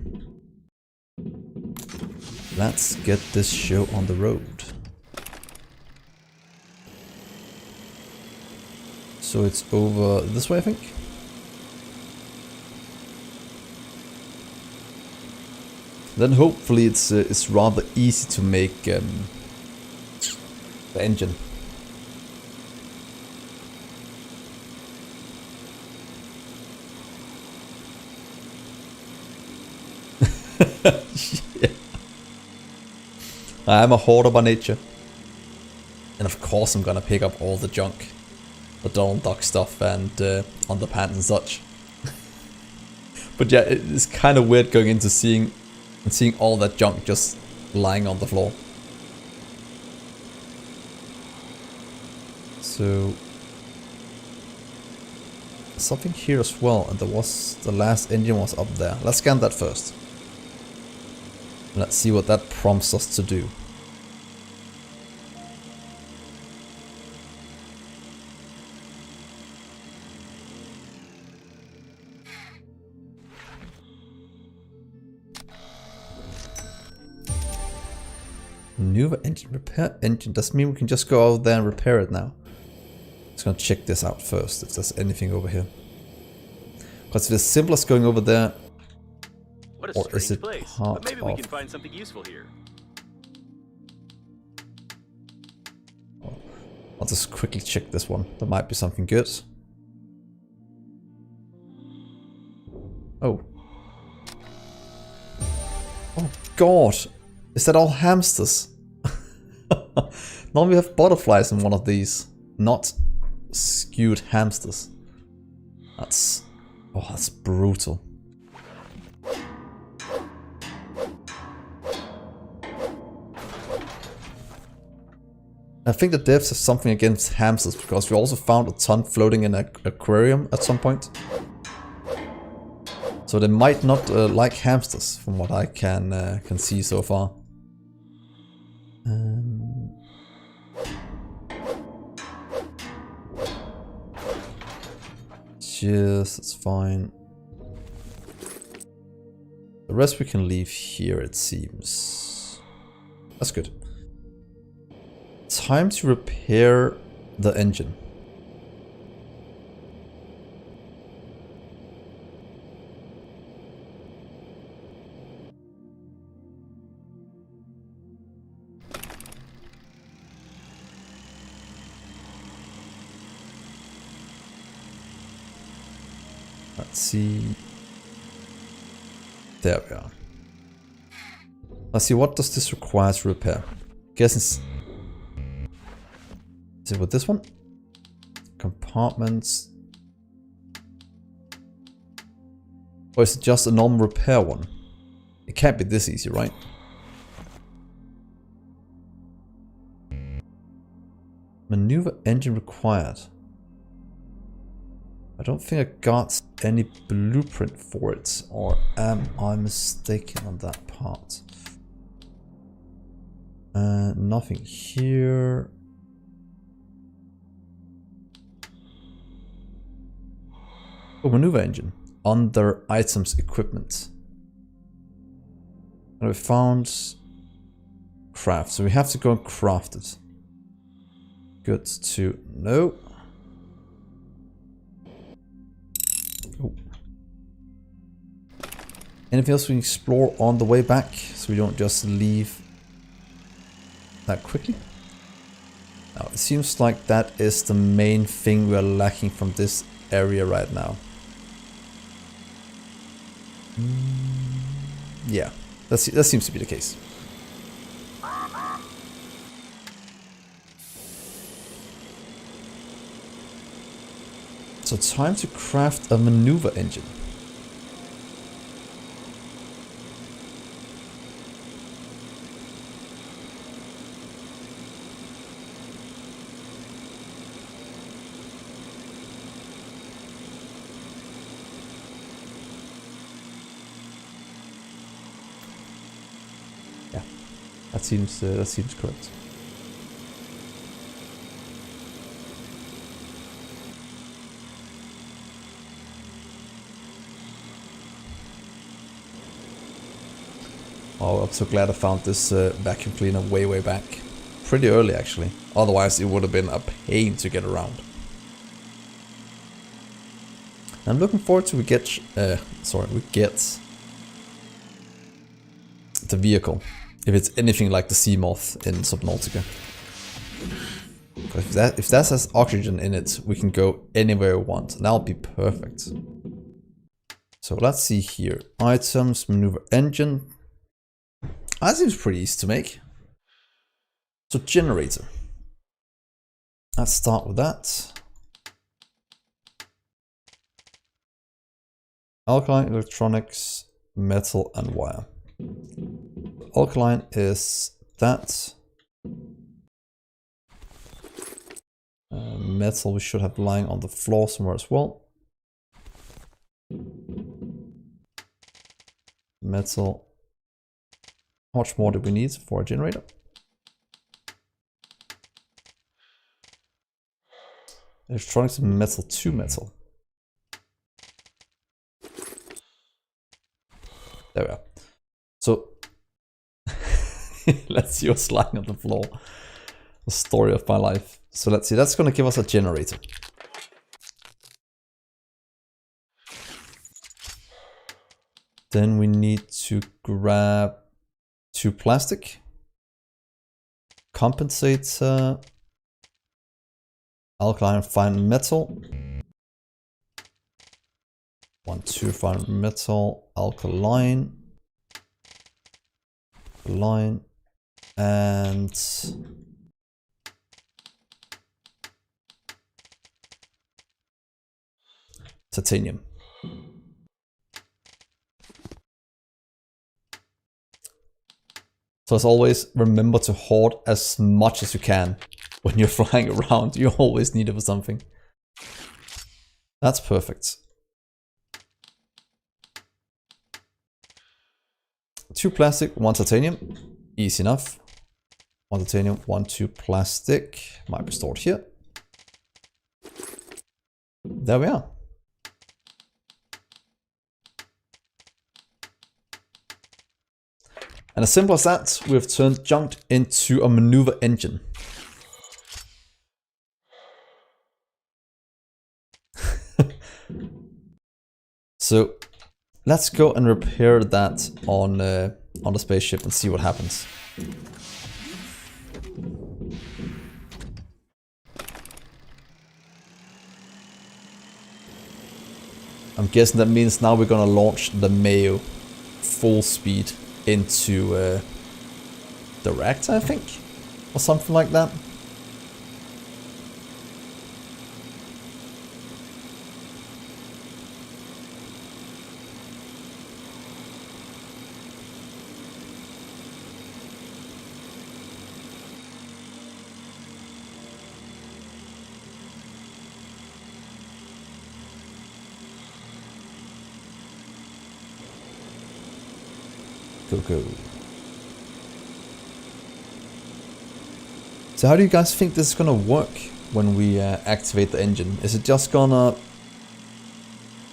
Let's get this show on the road. So it's over this way, I think. Then hopefully it's rather easy to make the engine. Yeah. I'm a hoarder by nature. And of course I'm gonna pick up all the junk. The Donald Duck stuff and underpants and such. But yeah, it's kind of weird going into seeing all that junk just lying on the floor. So something here as well, and the last engine was up there. Let's scan that first. Let's see what that prompts us to do. Maneuver engine, repair engine. Does mean we can just go out there and repair it now. Just gonna check this out first if there's anything over here. Because if it's simple as going over there, What a or is strange it place. part But maybe we of? can find something useful here. I'll just quickly check this one. There might be something good. Oh. Oh God. Is that all hamsters? Now we have butterflies in one of these. Not skewed hamsters. That's brutal. I think the devs have something against hamsters because we also found a ton floating in an aquarium at some point. So they might not like hamsters, from what I can see so far. Yes, that's fine. The rest we can leave here, it seems. That's good. Time to repair the engine. Let's see. There we are. Let's see, what does this require to repair? Guess it's... Is it with this one? Compartments. Or is it just a normal repair one? It can't be this easy, right? Maneuver engine required. I don't think I got any blueprint for it, or am I mistaken on that part? Nothing here. Oh, maneuver engine. Under items, equipment. And we found craft, so we have to go and craft it. Good to know. Oh. Anything else we can explore on the way back, so we don't just leave that quickly? Now, it seems like that is the main thing we're lacking from this area right now. Yeah, that seems to be the case. So time to craft a maneuver engine. Yeah, that seems correct. Oh, I'm so glad I found this vacuum cleaner way back. Pretty early, actually. Otherwise, it would have been a pain to get around. I'm looking forward to we get the vehicle. If it's anything like the sea moth in Subnautica. If that has oxygen in it, we can go anywhere we want. And that'll be perfect. So let's see here. Items, maneuver engine. That seems pretty easy to make. So generator. Let's start with that. Alkaline, electronics, metal and wire. Alkaline is that. Metal we should have lying on the floor somewhere as well. Metal. How much more do we need for a generator? Electronics and metal, 2 metal. There we are. So let's see what's lying on the floor. The story of my life. So let's see, that's going to give us a generator. Then we need to grab 2 plastic. Compensator. Alkaline fine metal. 1, 2 fine metal. Alkaline. Line. And titanium. So as always, remember to hoard as much as you can when you're flying around. You always need it for something. That's perfect. 2 plastic, 1 titanium. Easy enough. 1 titanium, 1, 2 plastic. Might be stored here. There we are. And as simple as that, we've turned junk into a maneuver engine. So let's go and repair that on the spaceship and see what happens. I'm guessing that means now we're gonna launch the Mayo full speed into the reactor, I think, or something like that. Go. So how do you guys think this is gonna work when we activate the engine? Is it just gonna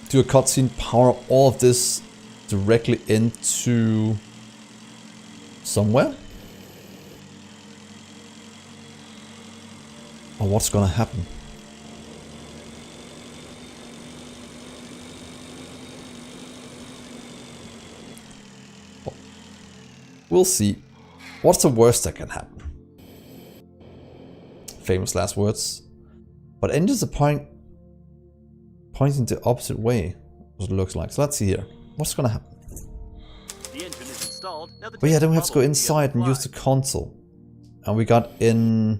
do a cutscene, power all of this directly into somewhere? Or what's gonna happen? We'll see. What's the worst that can happen? Famous last words. But engines are pointing the opposite way, what it looks like. So let's see here. What's gonna happen? The engine is installed. Now the Oh yeah, then we have to go follow inside and use the console. And we got in...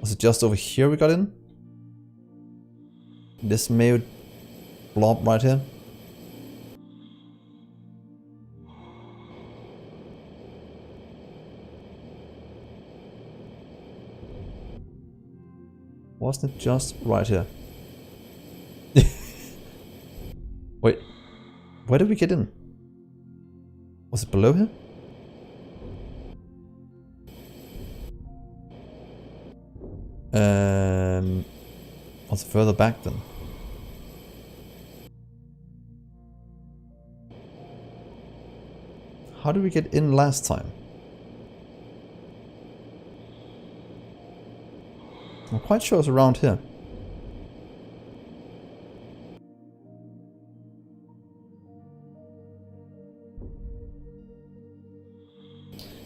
Was it just over here we got in? This Mayo blob right here. Wasn't it just right here? Wait, where did we get in? Was it below here? What's further back then? How did we get in last time? I'm quite sure it's around here.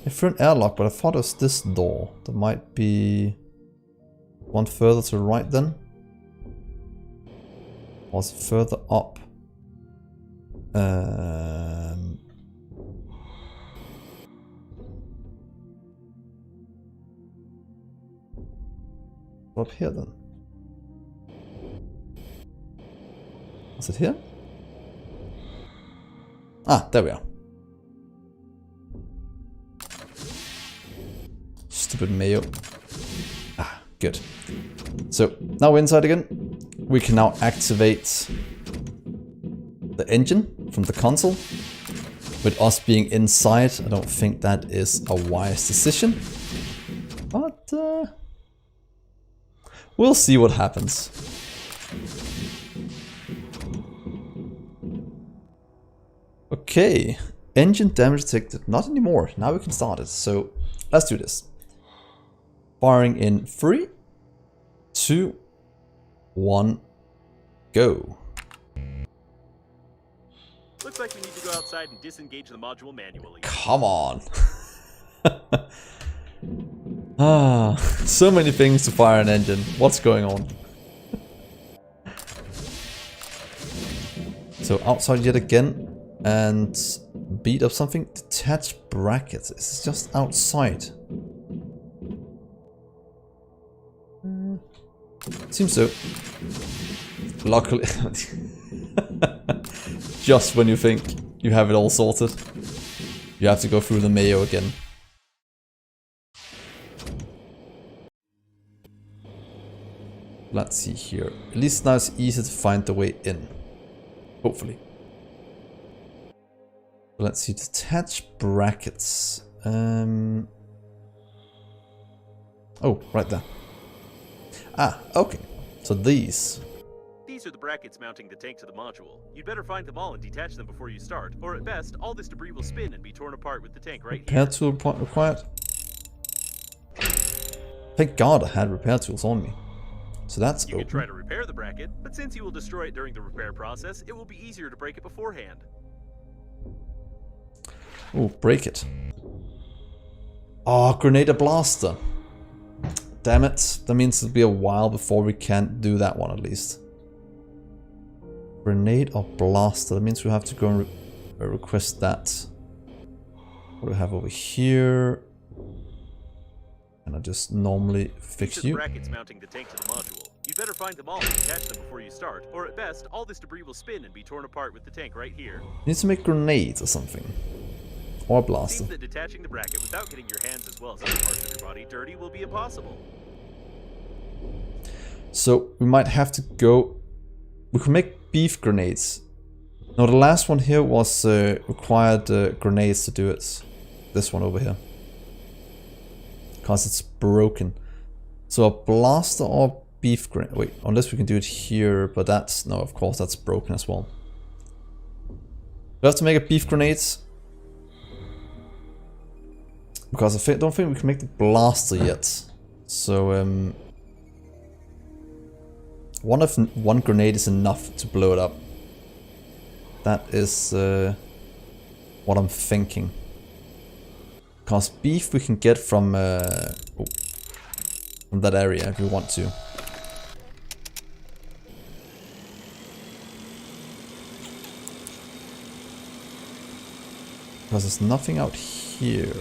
If for an airlock, but I thought it was this door. There might be one further to the right then. Or is it further up? Up here then. Is it here? Ah, there we are. Stupid mayo. Ah, good. So now we're inside again. We can now activate the engine from the console. With us being inside, I don't think that is a wise decision. But we'll see what happens. Okay, engine damage detected. Not anymore. Now we can start it. So let's do this. Firing in 3, 2, 1, go. Looks like we need to go outside and disengage the module manually. Come on. Ah, so many things to fire an engine. What's going on? So outside yet again and beat up something. Detach brackets. It's just outside. Seems so. Luckily, just when you think you have it all sorted, you have to go through the mayo again. Let's see here. At least now it's easy to find the way in. Hopefully. Let's see. Detach brackets. Oh, right there. Ah, okay. So these. These are the brackets mounting the tank to the module. You'd better find them all and detach them before you start, or at best, all this debris will spin and be torn apart with the tank right here. Repair tool required. Thank God I had repair tools on me. So that's You open. can try to repair the bracket, but since you will destroy it during the repair process, it will be easier to break it beforehand. Oh, break it. Oh, grenade blaster. Damn it. That means it'll be a while before we can do that one at least. Grenade or blaster. That means we have to go and request that. What do we have over here? And I just normally fix These are the you. brackets mounting the tank to the module. You'd better find them all and detach them before you start, or at best, all this debris will spin and be torn apart with the tank right here. Need to make grenades or something. Or a blaster. Seems that detaching the bracket without getting your hands as well as other parts of your body dirty will be impossible. So we might have to go. We can make beef grenades. No, the last one here was required grenades to do it. This one over here. Because it's broken. So a blaster or beef grenade. Wait, unless we can do it here, but that's no, of course that's broken as well. We have to make a beef grenade. Because I don't think we can make the blaster yet. So one grenade is enough to blow it up. That is what I'm thinking. Because beef we can get from that area if we want to. Because there's nothing out here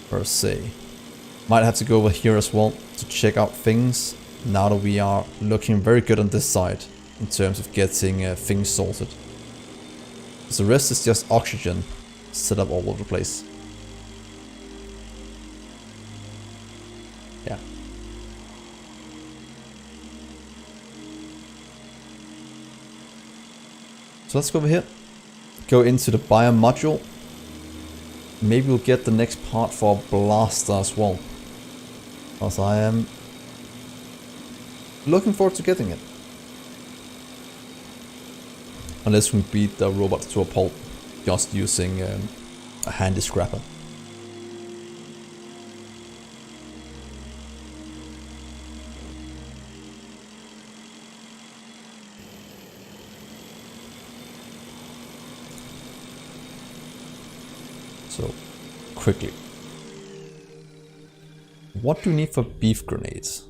per se. Might have to go over here as well to check out things. Now that we are looking very good on this side in terms of getting things sorted. So the rest is just oxygen set up all over the place. Yeah. So let's go over here. Go into the biome module. Maybe we'll get the next part for our blaster as well. Because I am looking forward to getting it. Unless we beat the robot to a pulp just using a handy scrapper. So, quickly. What do we need for beef grenades?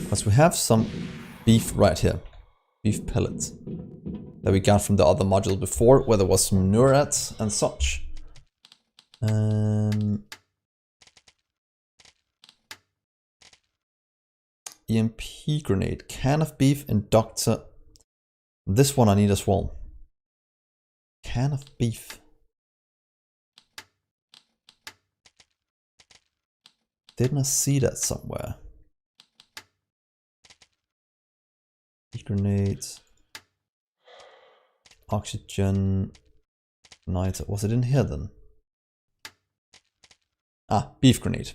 Because we have some beef right here. Beef pellets. That we got from the other module before, where there was some NURAT and such. EMP grenade. Can of beef, inductor. This one I need as well. Can of beef. Didn't I see that somewhere? Grenades. Oxygen. Night. Was it in here then? Ah, beef grenade.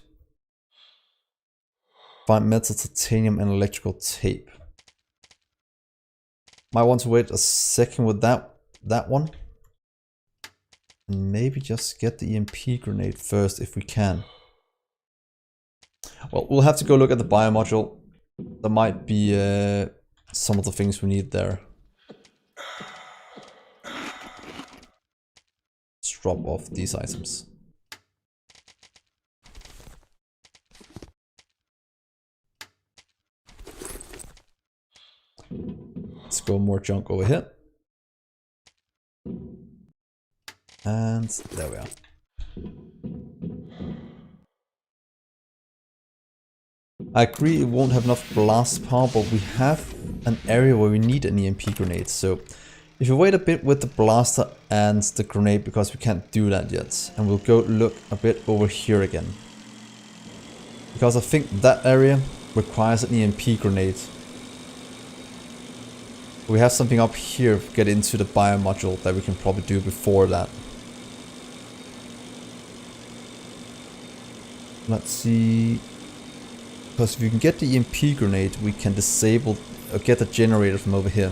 Find metal, titanium, and electrical tape. Might want to wait a second with that one. And maybe just get the EMP grenade first if we can. Well, we'll have to go look at the bio module. There might be some of the things we need there. Let's drop off these items. Let's go more junk over here. And there we are. I agree it won't have enough blast power, but we have an area where we need an EMP grenade. So if you wait a bit with the blaster and the grenade, because we can't do that yet. And we'll go look a bit over here again. Because I think that area requires an EMP grenade. We have something up here to get into the bio module that we can probably do before that. Let's see. Because if you can get the EMP grenade, we can disable or get the generator from over here.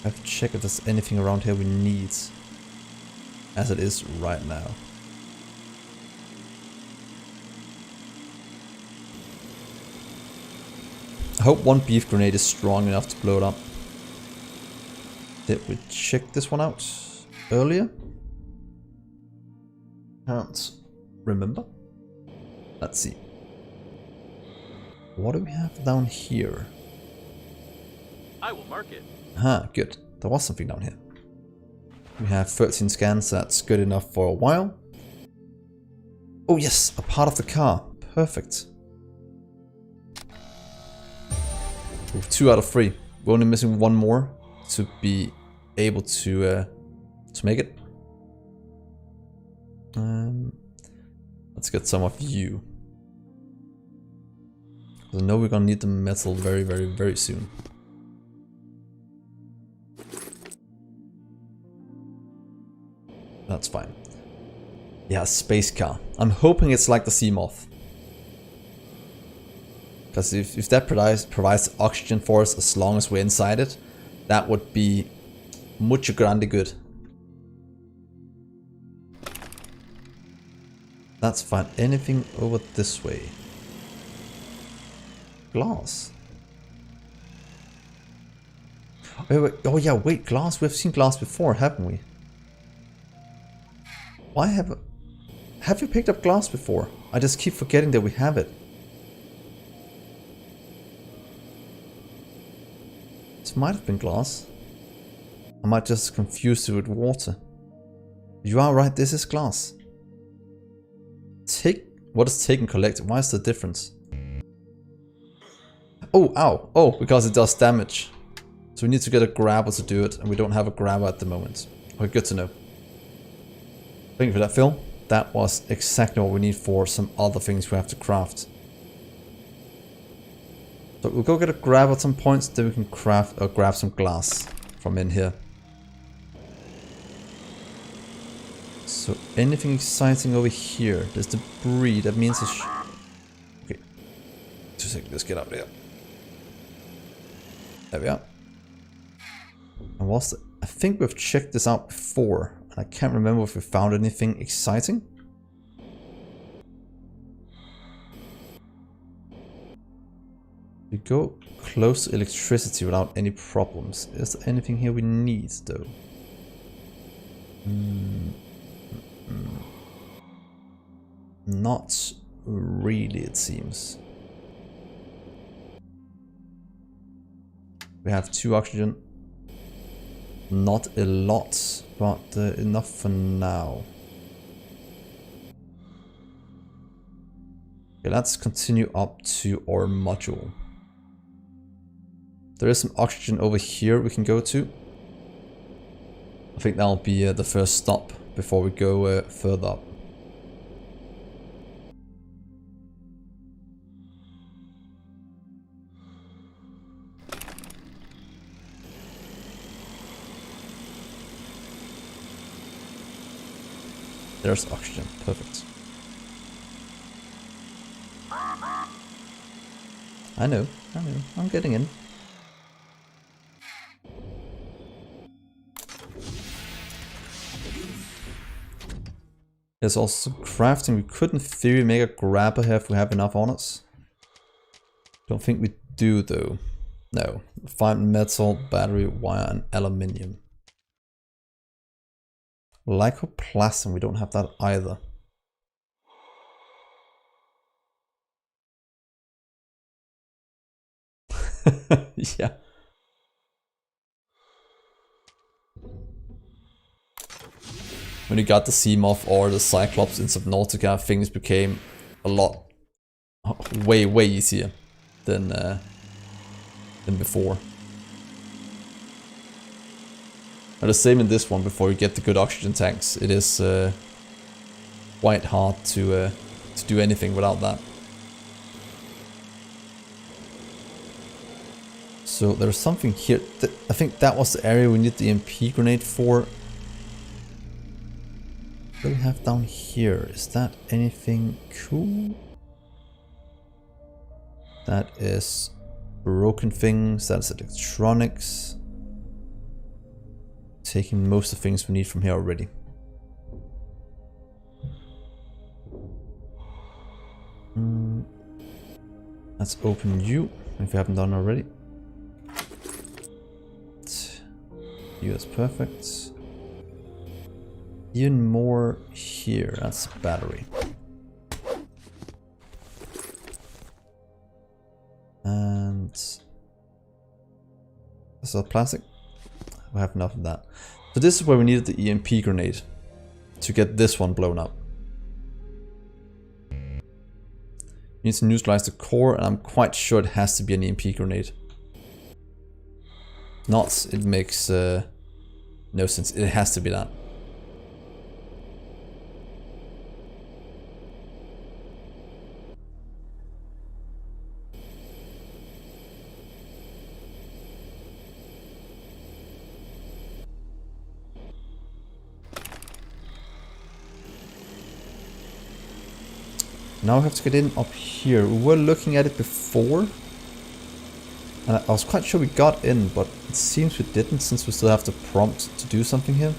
I have to check if there's anything around here we need. As it is right now. I hope one beef grenade is strong enough to blow it up. Did we check this one out earlier? Can't remember. Let's see. What do we have down here? I will mark it. Ah, good. There was something down here. We have 13 scans, so that's good enough for a while. Oh yes, a part of the car. Perfect. Ooh, 2 out of 3. We're only missing one more to be able to make it. Let's get some of you. I know we're gonna need the metal very soon. That's fine. Yeah, space car. I'm hoping it's like the Seamoth. Because if that provides oxygen for us as long as we're inside it, that would be mucho grande good. That's fine. Anything over this way? Glass. Wait. Oh yeah, wait, glass. We've seen glass before, haven't we? Why have you picked up glass before? I just keep forgetting that we have it. This might have been glass. I might just confuse it with water. You are right, this is glass. What is take and collect? Why is the difference? Oh, ow. Oh, because it does damage. So we need to get a grabber to do it, and we don't have a grabber at the moment. Okay, good to know. Thank you for that, Phil. That was exactly what we need for some other things we have to craft. So we'll go get a grab at some points, then we can craft or grab some glass from in here. So anything exciting over here? There's debris. That means it's... Okay. 2 seconds. Let's get up there. There we are. And what's the... I think we've checked this out before. And I can't remember if we found anything exciting. We go close to electricity without any problems. Is there anything here we need though? Not really, it seems. We have 2 oxygen. Not a lot, but enough for now. Okay, let's continue up to our module. There is some oxygen over here we can go to. I think that'll be the first stop before we go further up. There's oxygen, perfect. I know, I'm getting in. There's also some crafting. We could in theory make a grabber here if we have enough on us. Don't think we do though. No. Find metal, battery, wire and aluminium. Lycoplasm, we don't have that either. Yeah. When you got the Seamoth or the Cyclops in Subnautica, things became a lot, way easier than before. And the same in this one. Before you get the good oxygen tanks, it is quite hard to do anything without that. So there's something here. I think that was the area we need the EMP grenade for. What do we have down here? Is that anything cool? That is broken things. That's electronics. Taking most of the things we need from here already. Let's open you if we haven't done already. You is perfect. Even more here. That's a battery. And this is plastic. We have enough of that. So this is where we needed the EMP grenade to get this one blown up. You need to neutralize the core, and I'm quite sure it has to be an EMP grenade. Not, it makes no sense. It has to be that. Now we have to get in up here. We were looking at it before. And I was quite sure we got in, but it seems we didn't, since we still have the prompt to do something here.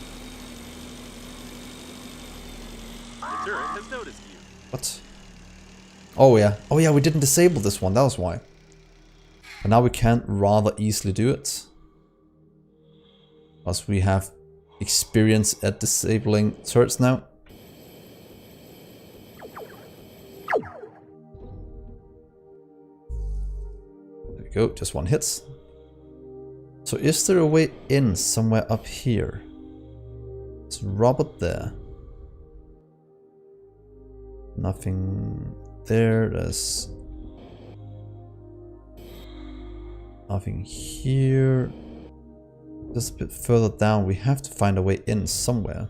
The turret has noticed you. What? Oh yeah. Oh yeah, we didn't disable this one, that was why. And now we can rather easily do it. As we have experience at disabling turrets now. Go, just one hits. So is there a way in somewhere up here? Is Robert there? Nothing there. There's nothing here. Just a bit further down. We have to find a way in somewhere.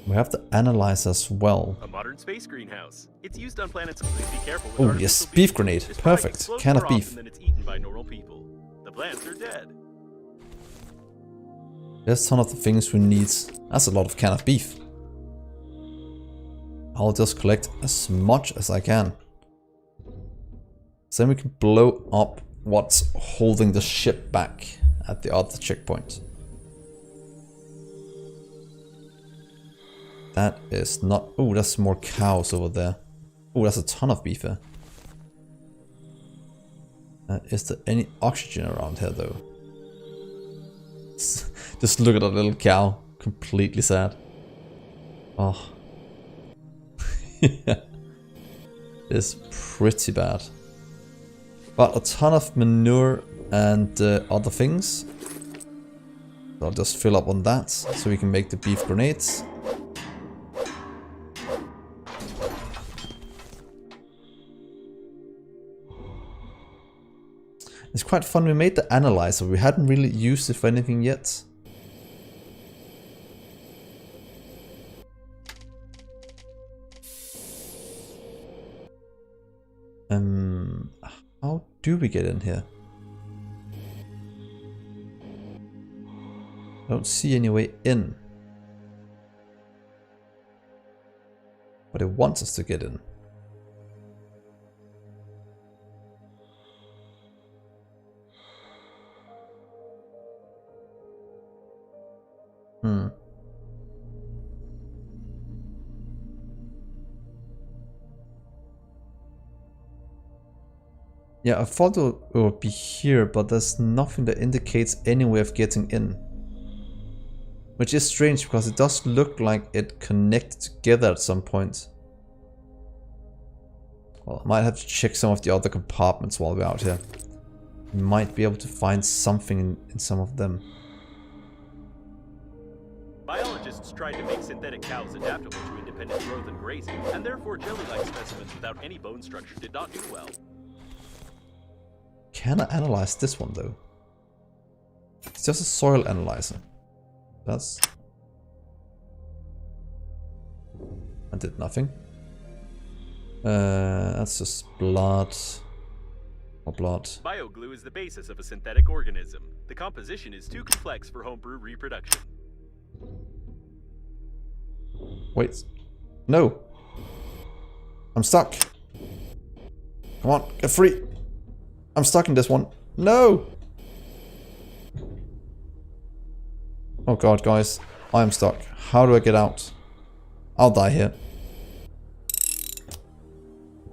We have to analyze as well. A modern space greenhouse. It's used on planets. Please be careful with Oh artificial yes, beef grenade. This product Perfect. explodes Can of more beef. often than it's eaten by normal people. plants are dead. There's a ton of the things we need. That's a lot of canned beef. I'll just collect as much as I can. So then we can blow up what's holding the ship back at the other checkpoint. That is not... Oh, that's more cows over there. Oh, that's a ton of beef there. Is there any oxygen around here though? Just look at that little cow. Completely sad. Oh. Yeah. It's pretty bad. But a ton of manure and other things. So I'll just fill up on that so we can make the beef grenades. It's quite fun. We made the analyzer. We hadn't really used it for anything yet. How do we get in here? I don't see any way in. But it wants us to get in. Yeah, I thought it would be here, but there's nothing that indicates any way of getting in. Which is strange, because it does look like it connected together at some point. Well, I might have to check some of the other compartments while we're out here. We might be able to find something in some of them. Biologists tried to make synthetic cows adaptable to independent growth and grazing, and therefore jelly-like specimens without any bone structure did not do well. Can I analyze this one though? It's just a soil analyzer. That's... I did nothing. That's just blood. Or blood. Bioglue is the basis of a synthetic organism. The composition is too complex for homebrew reproduction. Wait. No. I'm stuck. Come on, get free. I'm stuck in this one. No! Oh god, guys. I am stuck. How do I get out? I'll die here.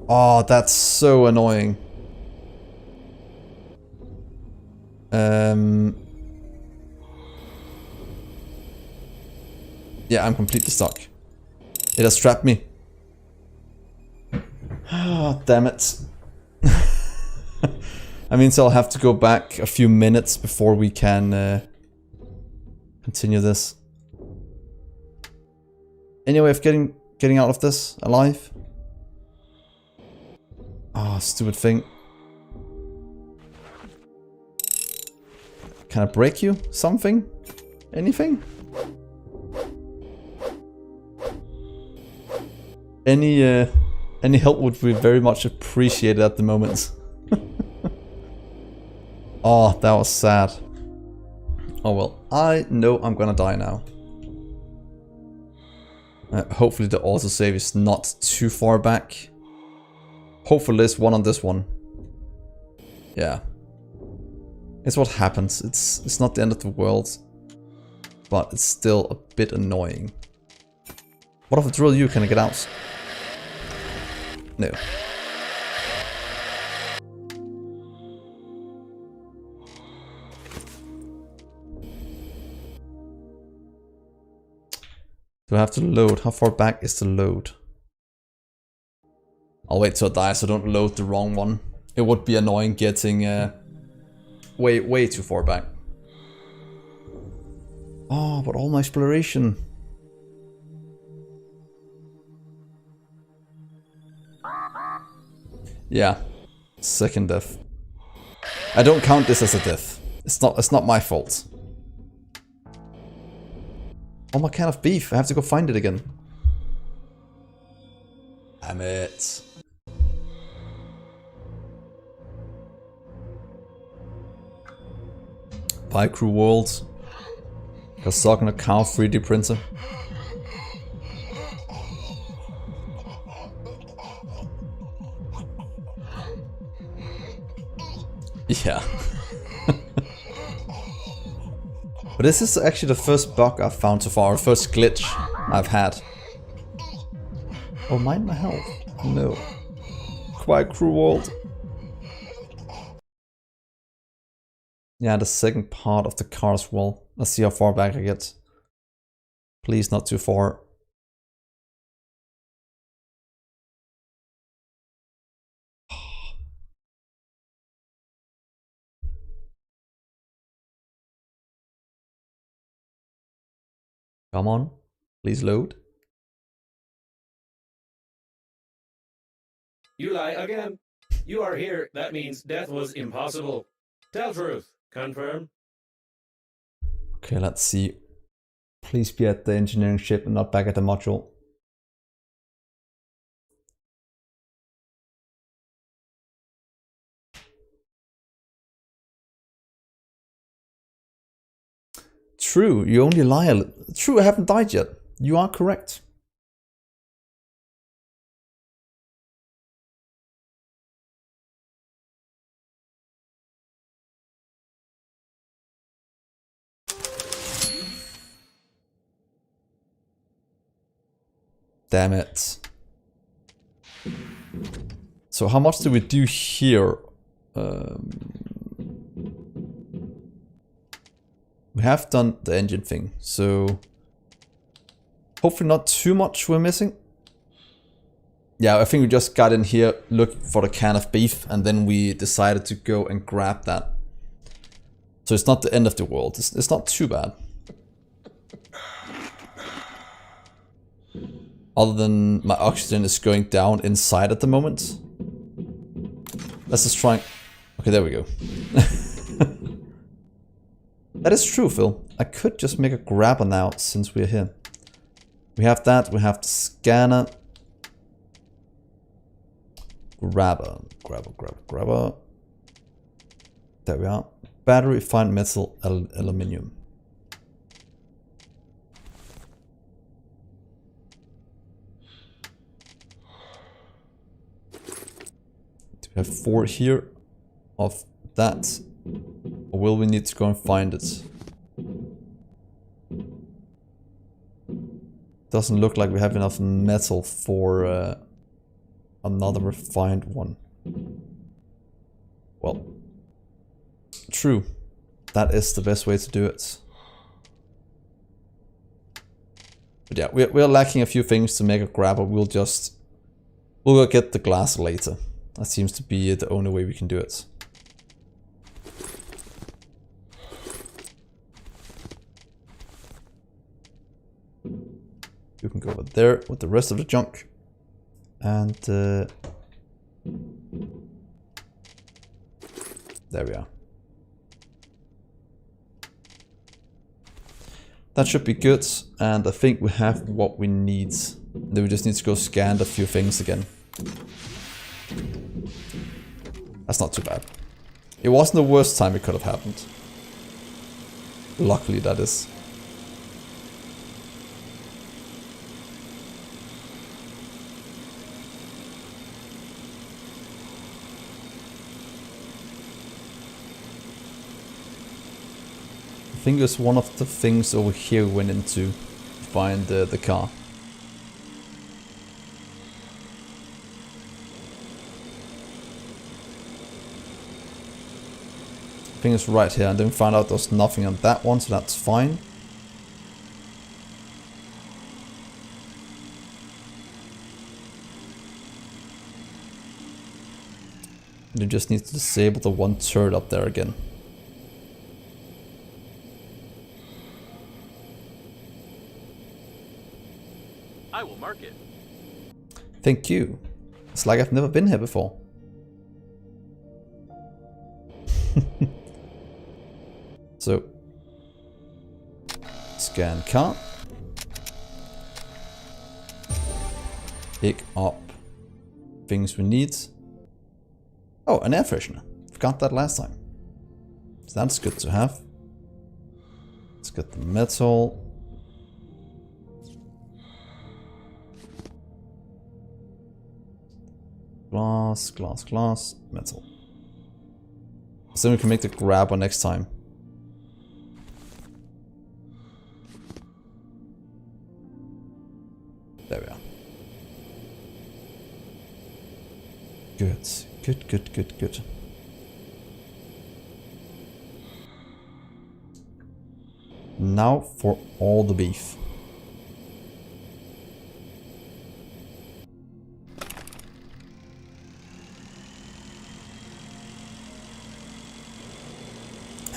Oh, that's so annoying. Yeah, I'm completely stuck. It has trapped me. Ah, damn it. I mean, so I'll have to go back a few minutes before we can continue this. Any way of getting out of this alive? Ah, stupid thing. Can I break you? Something? Anything? Any help would be very much appreciated at the moment. Oh, that was sad. Oh well, I know I'm gonna die now. Hopefully the autosave is not too far back. Hopefully there's one on this one. Yeah. It's what happens. It's not the end of the world. But it's still a bit annoying. What if I drill you? Can I get out? No. Do I have to load? How far back is the load? I'll wait till I die so I don't load the wrong one. It would be annoying getting way too far back. Oh, but all my exploration. Yeah, second death. I don't count this as a death. It's not my fault. Oh, my can of beef. I have to go find it again. Damn it. Bye Crew World. Got stuck on a cow 3D printer. Yeah. But this is actually the first bug I've found so far, or first glitch I've had. Oh, mind my health. No. Quite Crew World. Yeah, the second part of the car as well. Let's see how far back I get. Please, not too far. Come on, please load. You lie again. You are here. That means death was impossible. Tell truth. Confirm. Okay, let's see. Please be at the engineering ship and not back at the module. True, you only lie a little. True, I haven't died yet. You are correct. Damn it. So how much do we do here? We have done the engine thing, so hopefully not too much we're missing. Yeah, I think we just got in here, looked for the can of beef, and then we decided to go and grab that. So it's not the end of the world. It's not too bad. Other than my oxygen is going down inside at the moment. Let's just try. Okay, there we go. That is true, Phil. I could just make a grabber now since we're here. We have that, we have the scanner. Grabber. There we are. Battery, fine metal, aluminium. We have 4 here of that. Or will we need to go and find it? Doesn't look like we have enough metal for another refined one. Well, true. That is the best way to do it. But yeah, we're lacking a few things to make a grabber. We'll go get the glass later. That seems to be the only way we can do it. You can go over there with the rest of the junk. And there we are. That should be good, and I think we have what we need. Then we just need to go scan a few things again. That's not too bad. It wasn't the worst time it could have happened. Luckily, that is. I think it's one of the things over here we went into to find the car. I think it's right here, and then we found out there's nothing on that one, so that's fine. You just need to disable the one turret up there again. I will mark it. Thank you. It's like I've never been here before. So, scan car. Pick up things we need. Oh, an air freshener. Forgot that last time. So that's good to have. Let's get the metal. Glass, glass, glass, metal. So we can make the grabber next time. There we are. Good, good, good, good, good. Now for all the beef.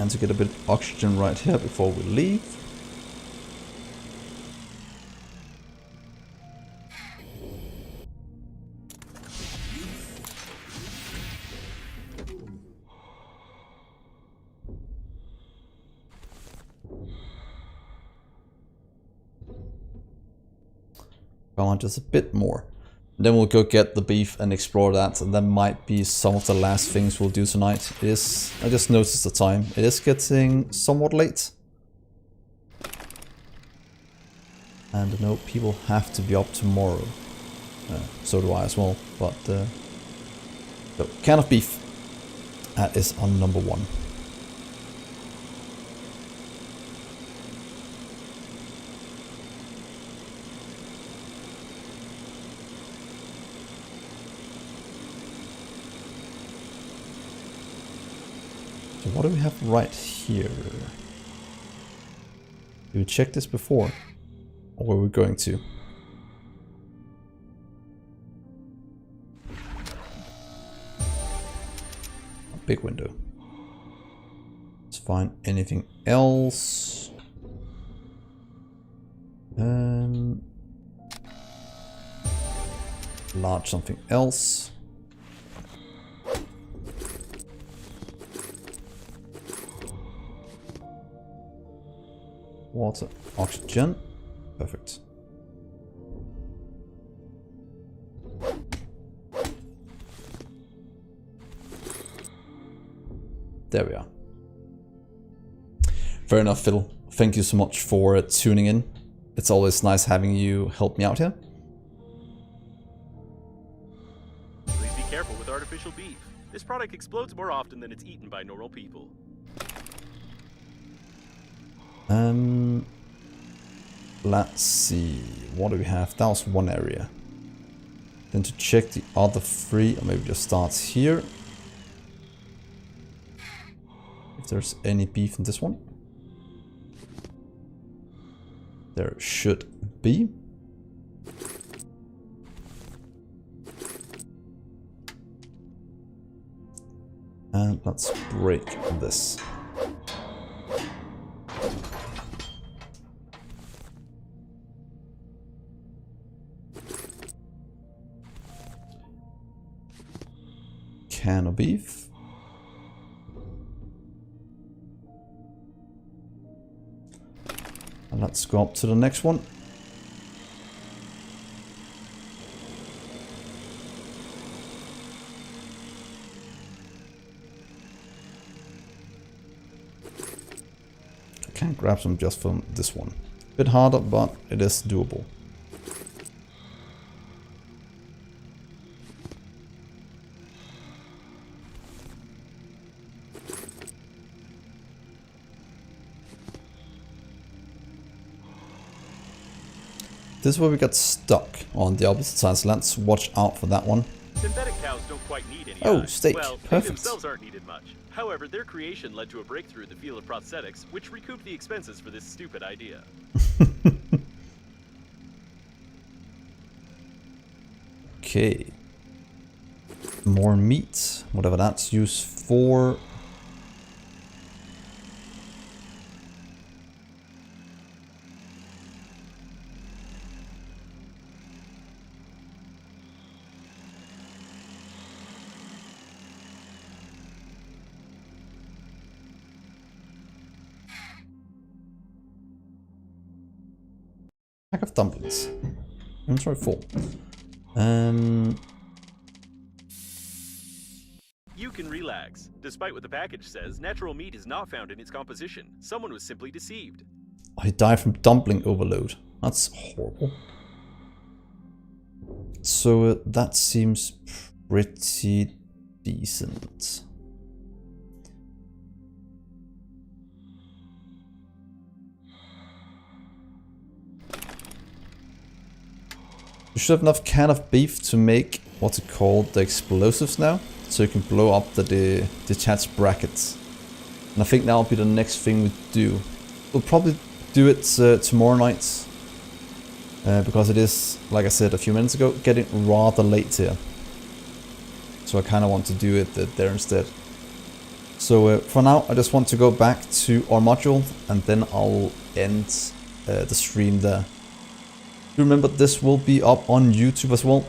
And to get a bit of oxygen right here before we leave. Come on, just a bit more. Then we'll go get the beef and explore that, and that might be some of the last things we'll do tonight. It is, I just noticed the time. It is getting somewhat late. And I know people have to be up tomorrow. So do I as well. But, so, can of beef. That is on number 1. So what do we have right here? Did we check this before? Or were we going to? A big window. Let's find anything else. Large something else. Water, oxygen, perfect. There we are. Fair enough, Phil. Thank you so much for tuning in. It's always nice having you help me out here. Please be careful with artificial beef. This product explodes more often than it's eaten by normal people. Let's see, what do we have? That was one area. Then to check the other 3, or maybe just start here. If there's any beef in this one. There should be. And let's break this. Can of beef. And let's go up to the next one. I can grab some just from this one. A bit harder, but it is doable. This is where we got stuck on the opposite side, so let's watch out for that one. Synthetic cows don't quite need any Oh, eyes. steak. Well, they Perfect. themselves aren't needed much. However, their creation led to a breakthrough in the field of prosthetics, which recouped the expenses for this stupid idea. Okay. More meat, whatever that's used for. Pack of dumplings. Inventory full. You can relax. Despite what the package says, natural meat is not found in its composition. Someone was simply deceived. I died from dumpling overload. That's horrible. So that seems pretty decent. You should have enough can of beef to make what's it called, the explosives now, so you can blow up the detached brackets. And I think that'll be the next thing we do. We'll probably do it tomorrow night, because it is, like I said a few minutes ago, getting rather late here. So I kind of want to do it there instead. So for now, I just want to go back to our module, and then I'll end the stream there. Remember, this will be up on YouTube as well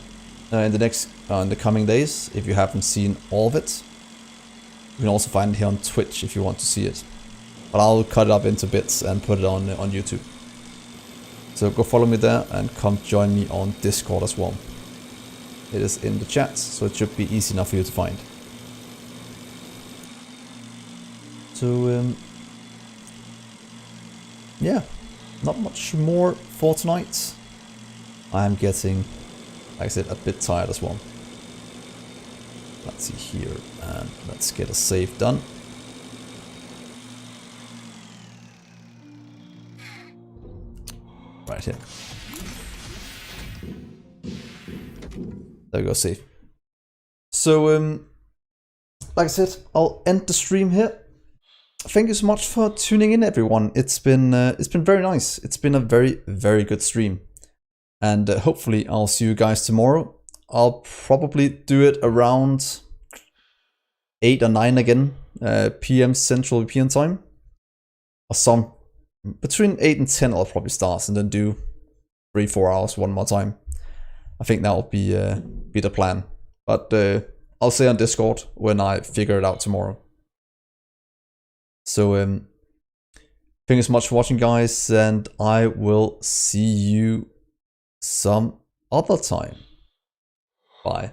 in the coming days, if you haven't seen all of it. You can also find it here on Twitch if you want to see it. But I'll cut it up into bits and put it on YouTube. So go follow me there and come join me on Discord as well. It is in the chat, so it should be easy enough for you to find. So yeah, not much more for tonight. I'm getting, like I said, a bit tired as well. Let's see here, and let's get a save done. Right here. There we go, save. So, like I said, I'll end the stream here. Thank you so much for tuning in, everyone. It's been very nice. It's been a very, very good stream. And hopefully I'll see you guys tomorrow. I'll probably do it around 8 or 9 again, PM Central European time. Or some, between 8 and 10 I'll probably start, and then do 3-4 hours one more time. I think that'll be the plan. But I'll say on Discord when I figure it out tomorrow. So thank you so much for watching, guys, and I will see you some other time. Bye.